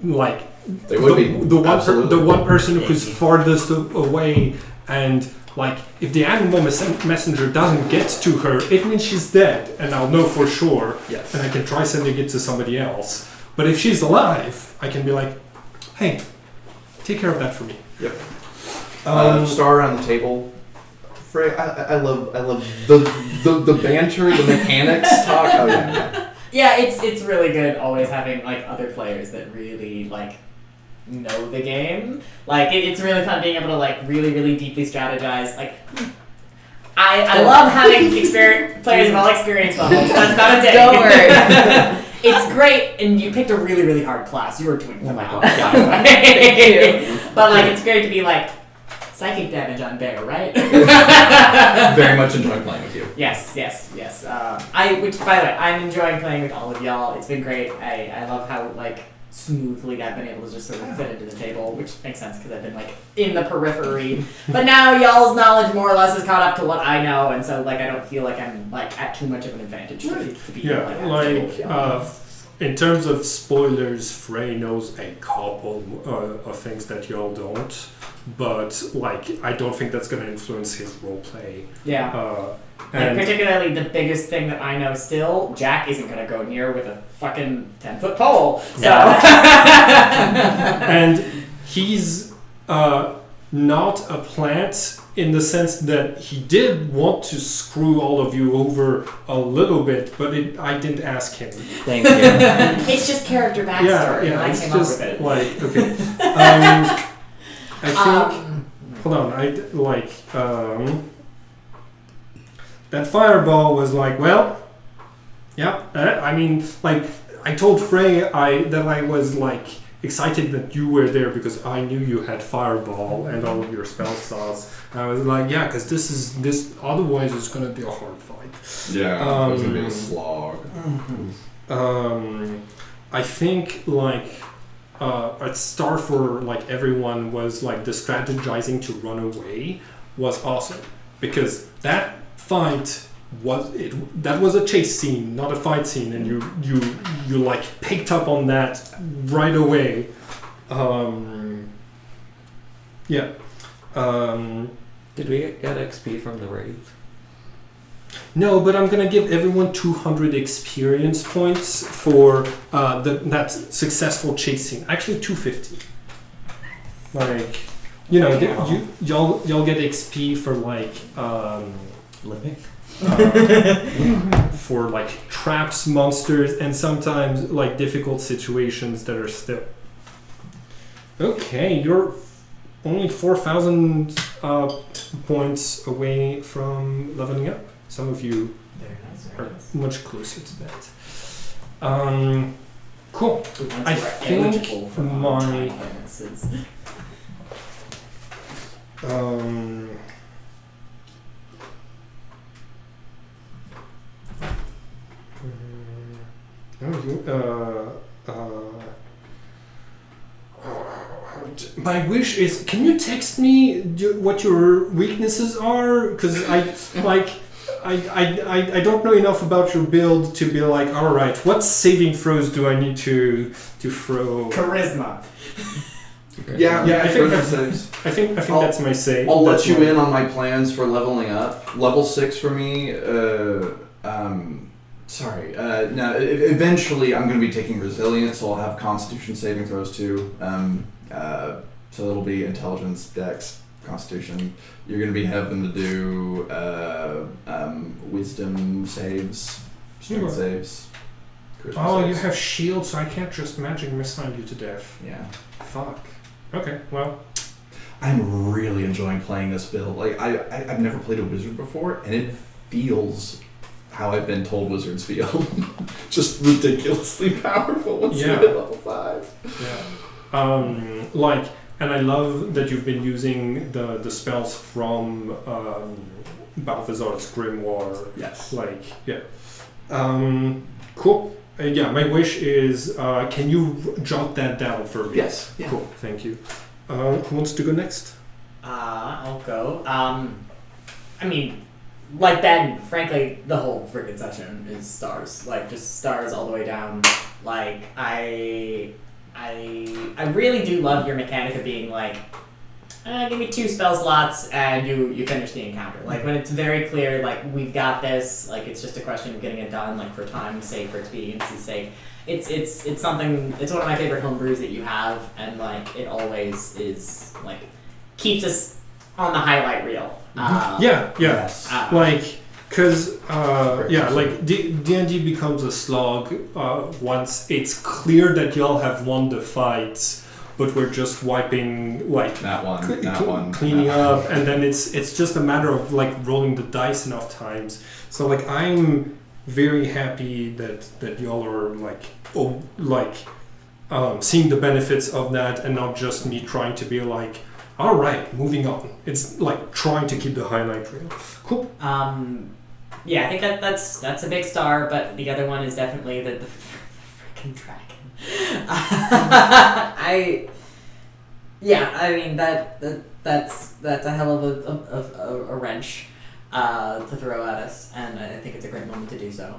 Like They would be. Absolutely. the one person who's farthest away, and like if the animal messenger doesn't get to her, it means she's dead, and I'll know for sure. Yes. And I can try sending it to somebody else. But if she's alive, I can be like, hey, take care of that for me. Yep. Star around the table. Frey, I love the banter, the mechanics talk. Oh yeah. Yeah, it's really good always having like other players that really like know the game. Like it's really fun being able to like really deeply strategize. Like I love having players of all experience levels. That's not a day. Don't worry. It's great, and you picked a really hard class. You were doing Oh my well, God. by the way. But like it's great to be like psychic damage on Bear, right? Very much enjoying playing with you. Yes. Which, by the way, I'm enjoying playing with all of y'all. It's been great. I love how like smoothly I've been able to just sort of fit into the table, which makes sense because I've been like in the periphery. But now y'all's knowledge more or less is caught up to what I know, and so like I don't feel like I'm like at too much of an advantage to be in terms of spoilers, Frey knows a couple of things that y'all don't. But like, I don't think that's going to influence his roleplay. Yeah. And particularly the biggest thing that I know still, Jack isn't going to go near with a fucking 10-foot pole. So. And he's not a plant in the sense that he did want to screw all of you over a little bit, but I didn't ask him. Thank you. It's just character backstory. Yeah, I it's came just up with it. like, okay. I think. Hold on. That fireball was like, well, yeah. I mean, like, I told Frey that I was like excited that you were there because I knew you had fireball and all of your spell slots. And I was like, yeah, because this. Otherwise, it's gonna be a hard fight. Yeah, it's gonna be a slog. I think like. A star for like everyone was like the strategizing to run away was awesome because that fight was a chase scene, not a fight scene, and you like picked up on that right away. Did we get XP from the raid? No, but I'm gonna give everyone 200 experience points for that successful chasing. Actually, 250. Like, you know, y'all get XP for like Living? for like traps, monsters, and sometimes like difficult situations that are still. Okay, you're only 4,000 points away from leveling up. Some of you are much closer to that. Cool. I think my my wish is, can you text me what your weaknesses are? Because I don't know enough about your build to be like, all right, what saving throws do I need to throw? Charisma. Yeah, I think that's my save. I'll let you in on my plans for leveling up. Level 6 for me. Now eventually I'm going to be taking resilience, so I'll have Constitution saving throws too. So it'll be intelligence, dex, Constitution. You're going to be having to do wisdom saves, strength saves. Oh, you have shield, so I can't just magic missile you to death. Yeah. Fuck. Okay, well. I'm really enjoying playing this build. Like I've never played a wizard before, and it feels how I've been told wizards feel. Just ridiculously powerful once you hit level 5. Yeah. And I love that you've been using the spells from Balthazar's Grimoire. Yes. Cool. My wish is, can you jot that down for me? Yes. Yeah. Cool. Thank you. Who wants to go next? I'll go. I mean, like then, frankly, the whole freaking session is stars. Like just stars all the way down. Like I really do love your mechanic of being like, give me 2 spell slots and you finish the encounter. Like when it's very clear, like we've got this. Like it's just a question of getting it done. Like for time's sake, for expediency's sake. It's something. It's one of my favorite homebrews that you have, and like it always is like keeps us on the highlight reel. Yes. Like, cause like D&D becomes a slog once it's clear that y'all have won the fight, but we're just wiping like cleaning up, and then it's just a matter of like rolling the dice enough times. So like I'm very happy that y'all are seeing the benefits of that, and not just me trying to be like, all right, moving on. It's like trying to keep the highlight reel. Cool. Yeah, I think that's a big star, but the other one is definitely the freaking dragon. I mean that's a hell of a wrench to throw at us, and I think it's a great moment to do so.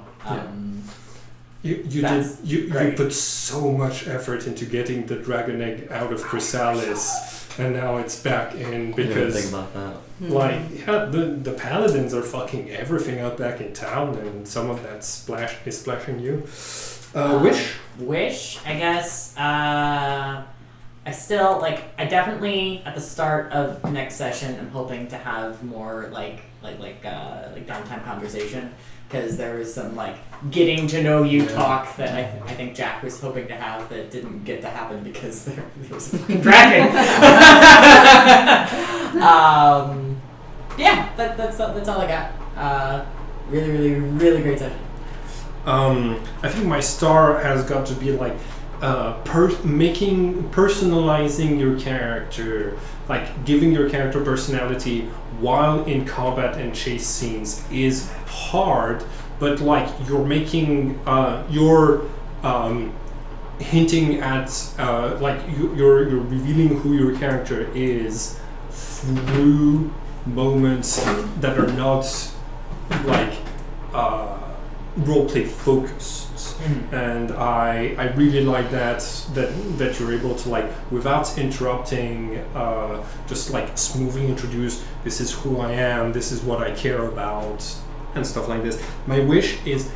You put so much effort into getting the dragon egg out of Chrysalis, and now it's back in because think about that. The paladins are fucking everything up back in town, and some of that is splashing you. Wish, I guess. I still I definitely at the start of the next session I'm hoping to have more like downtime conversation, because there was some getting to know you talk that I think Jack was hoping to have that didn't get to happen because there was a fucking dragon. That's all I got. Really, really great session. I think my star has got to be personalizing your character, giving your character personality while in combat and chase scenes is hard, but you're making you're hinting at you're revealing who your character is through moments that are not roleplay focused. And I really like that you're able to without interrupting just smoothly introduce, this is who I am, this is what I care about, and stuff like this. My wish is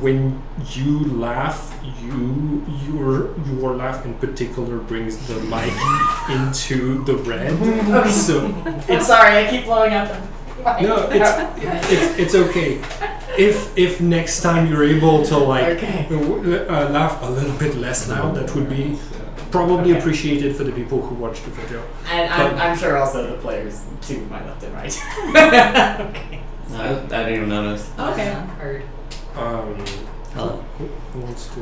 when you laugh, your laugh in particular brings the mic into the red. Okay. So I'm sorry, I keep blowing out them. No, it's okay. If next time you're able to laugh a little bit less loud, that would be probably appreciated for the people who watch the video. And I'm sure also the players to my left and right. Okay. No, I didn't even notice. Okay. Heard. Hello. Who wants to?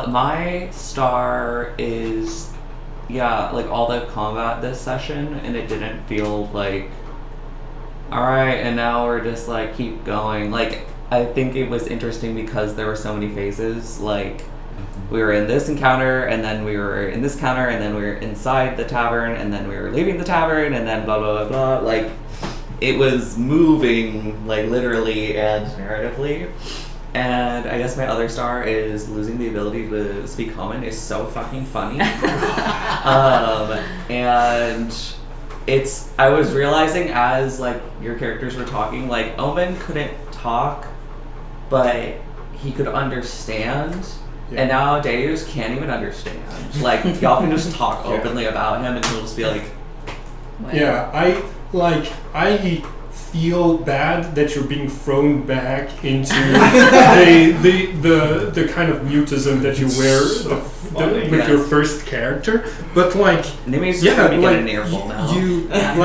My star is all the combat this session, and it didn't feel alright, and now we're just keep going. I think it was interesting because there were so many phases. We were in this encounter, and then we were in this encounter, and then we were inside the tavern, and then we were leaving the tavern, and then blah blah blah blah. It was moving literally and narratively. And I guess my other star is losing the ability to speak common is so fucking funny. And I was realizing as your characters were talking, Omen couldn't talk, but he could understand. Yeah. And now Deus can't even understand. Y'all can just talk openly about him, and he'll just be Wow. Yeah, I feel bad that you're being thrown back into the kind of mutism that you wear with your first character, but Nimi's just gonna be getting an earful now.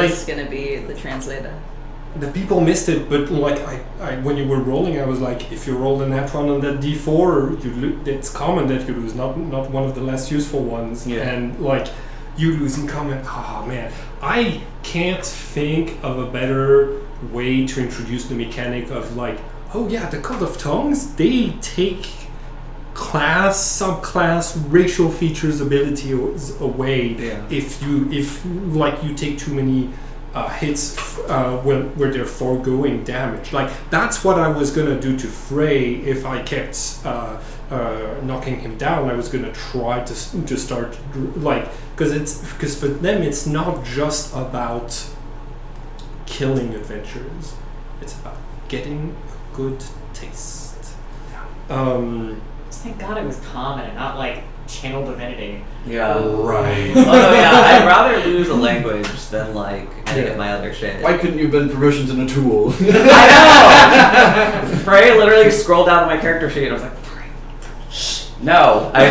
It's gonna be the translator. The people missed it, but I when you were rolling, I was if you roll a nat one on that d4, it's common that you lose, not one of the less useful ones, and you lose in common. Oh man, I can't think of a better way to introduce the mechanic of the Cult of Tongues, they take class, subclass, racial features, abilities away if you take too many hits where they're foregoing damage. Like that's what I was gonna do to Frey if I kept knocking him down. I was gonna try to start like because for them it's not just about killing adventurers. It's about getting a good taste. Thank God it was common and not like channel divinity. Yeah. Right. Oh yeah, I'd rather lose a language than like any of my other shit. Why couldn't you have been proficient in a tool? I know. Frey literally scrolled down to my character sheet. and I was like, Frey, shh. No, I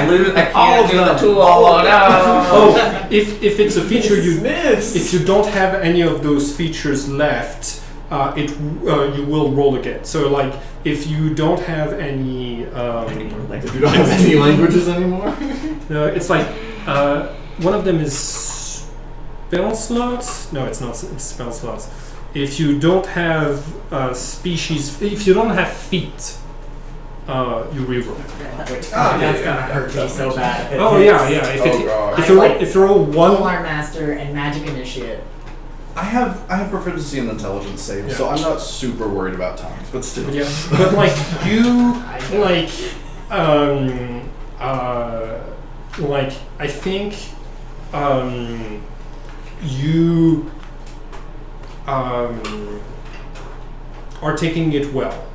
can't do the tool. Oh no. Oh, if it's a feature if you don't have any of those features left, you will roll again. So like if you don't have any If you don't have any languages anymore? it's like one of them is spell slots. No, it's not spell slots. If you don't have species, if you don't have feet, you reroll. That's gonna hurt me so bad. Oh yeah. If you roll one, Polar Master and Magic Initiate. I have proficiency in intelligence save, so I'm not super worried about tongues, but still. yeah, but like you like I think you are taking it well,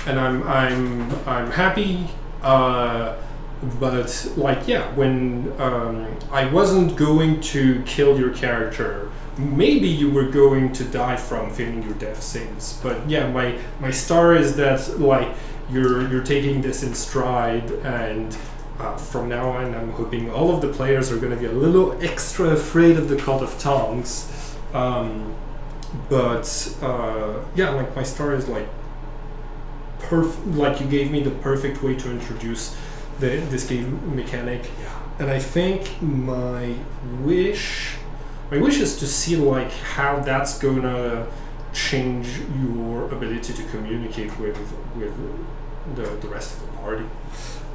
and I'm happy. But like when I wasn't going to kill your character, maybe you were going to die from failing your death saves. But yeah, my star is that like you're taking this in stride, and from now on I'm hoping all of the players are going to be a little extra afraid of the Cult of Tongues. But like my star is like like you gave me the perfect way to introduce this game mechanic, and I think my wish is to see like how that's gonna change your ability to communicate with the rest of the party.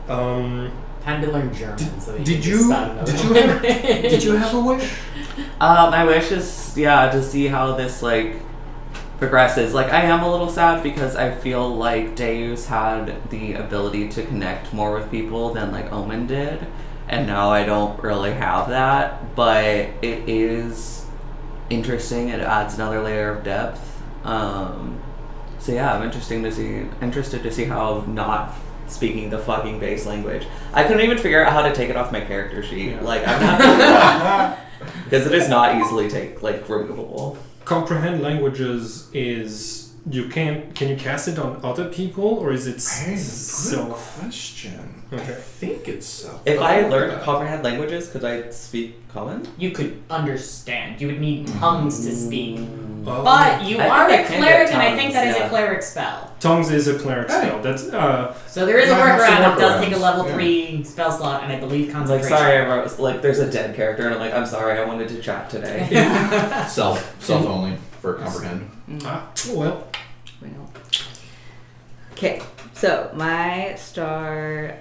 Time to learn German. So that Did can you start another did you have a wish? My wish is to see how this like progresses. Like I am a little sad because I feel like Deus had the ability to connect more with people than like Omen did, and now I don't really have that. But it is interesting. It adds another layer of depth. So yeah, I'm interested to see how not speaking the fucking base language. I couldn't even figure out how to take it off my character sheet. Yeah. Like I'm not because it is not easily removable. Comprehend languages is can you cast it on other people, or is it Good question. Okay. I think it's so. If I learned to comprehend languages, could I speak common? You could understand. You would need tongues to speak. Oh. But you I are think I a can cleric, get and I think that is tongues, a cleric spell. Tongues is a cleric Hey. spell. That's So there is a You might have some workaround. It does take a workarounds, level yeah. 3 spell slot, and I believe I was like, concentration. sorry, I wrote, like, there's a dead character, and I'm like, I'm sorry, I wanted to chat today. Self only for comprehend. well. Okay, so my star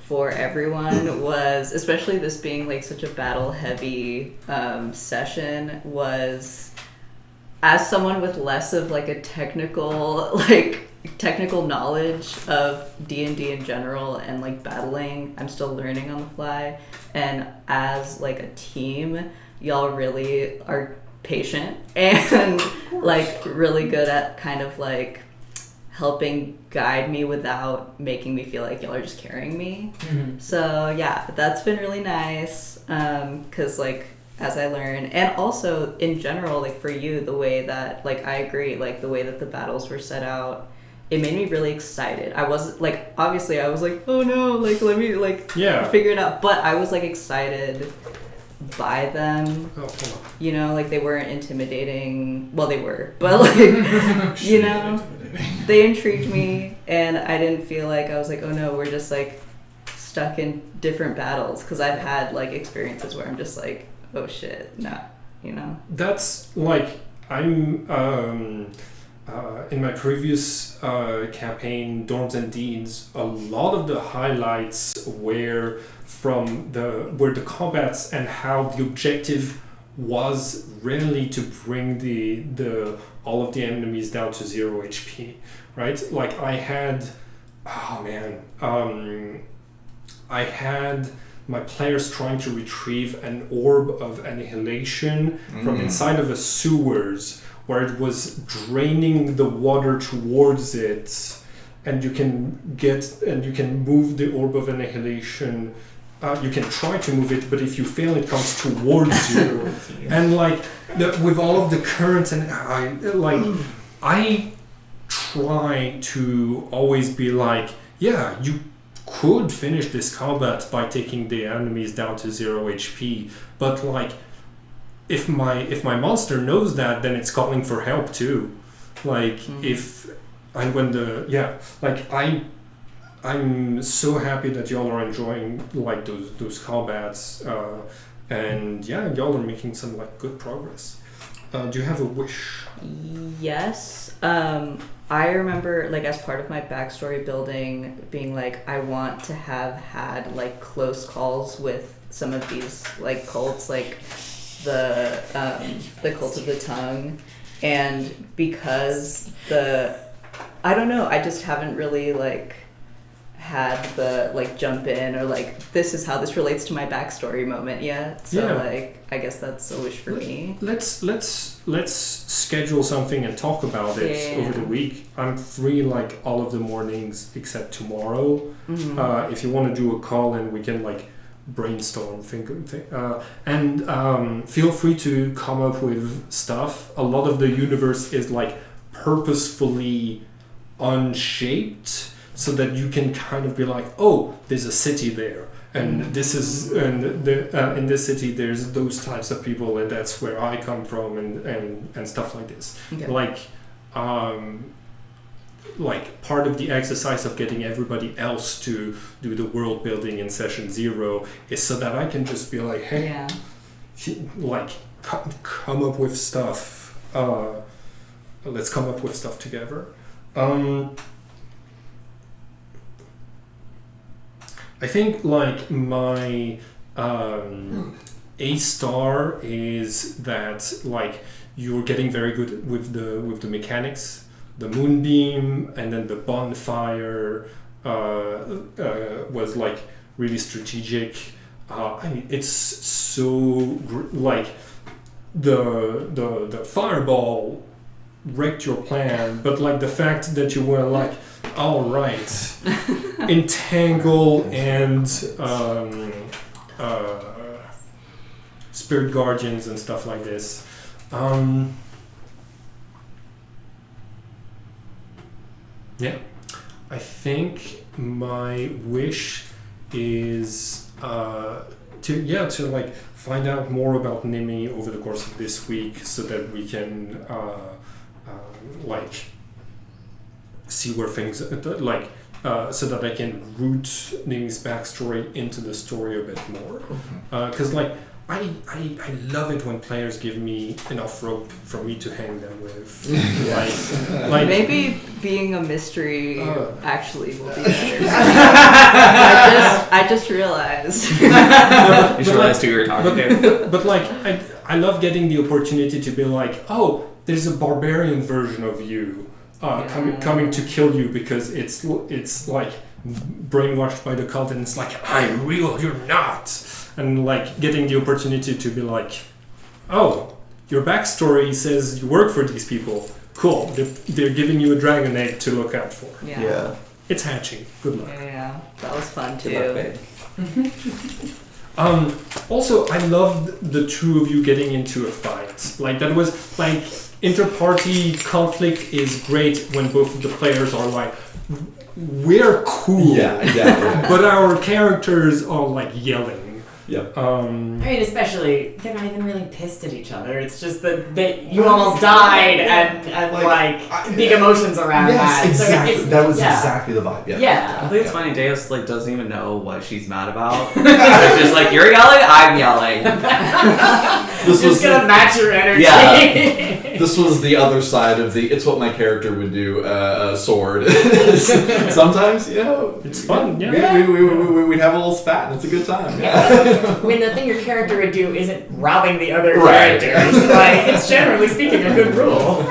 for everyone was, especially this being like such a battle heavy session, was as someone with less of like a technical knowledge of D&D in general and like battling. I'm still learning on the fly, and as like a team, y'all really are patient and like really good at kind of like helping guide me without making me feel like y'all are just carrying me. Mhm. So yeah, that's been really nice, because like as I learn, and also in general, like for you, the way that like I agree, like the way that the battles were set out, it made me really excited. I wasn't like, obviously I was like, oh no, like let me like figure it out, but I was like excited by them. Oh, hold on. You know, like they weren't intimidating. Well, they were, but like you know, they intrigued me, and I didn't feel like I was like, oh no, we're just like stuck in different battles, because I've had like experiences where I'm just like, oh shit, no, you know. That's like I'm in my previous campaign, Dorms and Deans. A lot of the highlights were from were the combats and how the objective was really to bring the all of the enemies down to 0 HP, right? Like I had my players trying to retrieve an orb of annihilation from inside of a sewers, where it was draining the water towards it, and you can move the orb of annihilation. You can try to move it, but if you fail, it comes towards you. And like with all of the currents, and I try to always be like, yeah, you could finish this combat by taking the enemies down to 0 HP, but like if my monster knows that, then it's calling for help too. Like I'm so happy that y'all are enjoying like those combats, and yeah, y'all are making some like good progress. Do you have a wish? Yes. I remember, like, as part of my backstory building, being like, I want to have had like close calls with some of these like cults, like the cult of the tongue, and because I don't know, I just haven't really like had the like jump in or like this is how this relates to my backstory moment yet. So like I guess that's a wish for me. Let's schedule something and talk about it over the week. I'm free like all of the mornings except tomorrow. If you want to do a call, and we can like brainstorm, and feel free to come up with stuff. A lot of the universe is like purposefully unshaped, so that you can kind of be like, oh, there's a city there, and this is, and in this city there's those types of people, and that's where I come from, and stuff like this. Okay. Like part of the exercise of getting everybody else to do the world building in session 0 is so that I can just be like, hey, like come up with stuff. Let's come up with stuff together. I think like my A star is that like you're getting very good with the mechanics, the moonbeam, and then the bonfire was like really strategic. I mean, it's so like the fireball wrecked your plan, but like the fact that you were like, all right, entangle and spirit guardians and stuff like this. Yeah, I think my wish is to like find out more about Nimi over the course of this week, so that we can like see where things like so that I can root Nimi's backstory into the story a bit more, because like I love it when players give me enough rope for me to hang them with. like maybe being a mystery actually will be better. I just realized. You just realized who you were talking to. But like I love getting the opportunity to be like, oh, there's a barbarian version of you coming to kill you because it's like brainwashed by the cult, and it's like, I'm real, you're not. And like getting the opportunity to be like, oh, your backstory says you work for these people. Cool. They're giving you a dragon egg to look out for. Yeah. It's hatching. Good luck. Yeah. That was fun too. Also, I loved the two of you getting into a fight. Like that was like inter-party conflict is great when both of the players are like, we're cool. Yeah. But our characters are like yelling. Yeah. I mean, especially they're not even really pissed at each other. It's just that you almost died, and like big emotions around that. Yes, exactly. So that was exactly the vibe. Yeah. I think it's funny. Deus like doesn't even know what she's mad about. It's just like, you're yelling, I'm yelling. This was gonna match your energy. Yeah. this was the other side of the. It's what my character would do. Sword. Sometimes, It's fun. Yeah. We'd have a little spat, and it's a good time. Yeah. When the thing your character would do isn't robbing the other Right. characters, like it's generally speaking a good rule.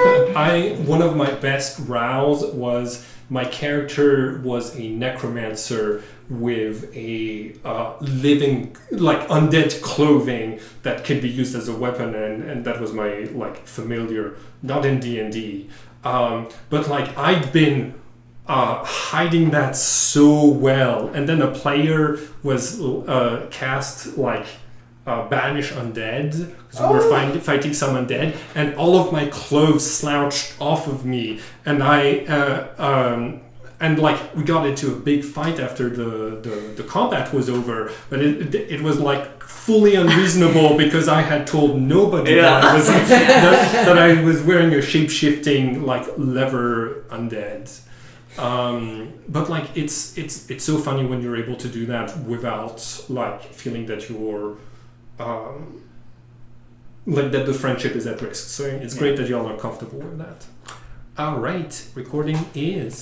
One of my best rows was my character was a necromancer with a living, like undead clothing that could be used as a weapon, and that was my like familiar, not in D&D, but like I'd been hiding that so well, and then a player was cast like banish undead, because we were fighting some undead, and all of my clothes slouched off of me, and and like we got into a big fight after the combat was over, but it was like fully unreasonable because I had told nobody that I was that I was wearing a shape-shifting like leather undead. But like it's so funny when you're able to do that without like feeling that you're like that the friendship is at risk. So it's great that y'all are comfortable with that. All right, recording is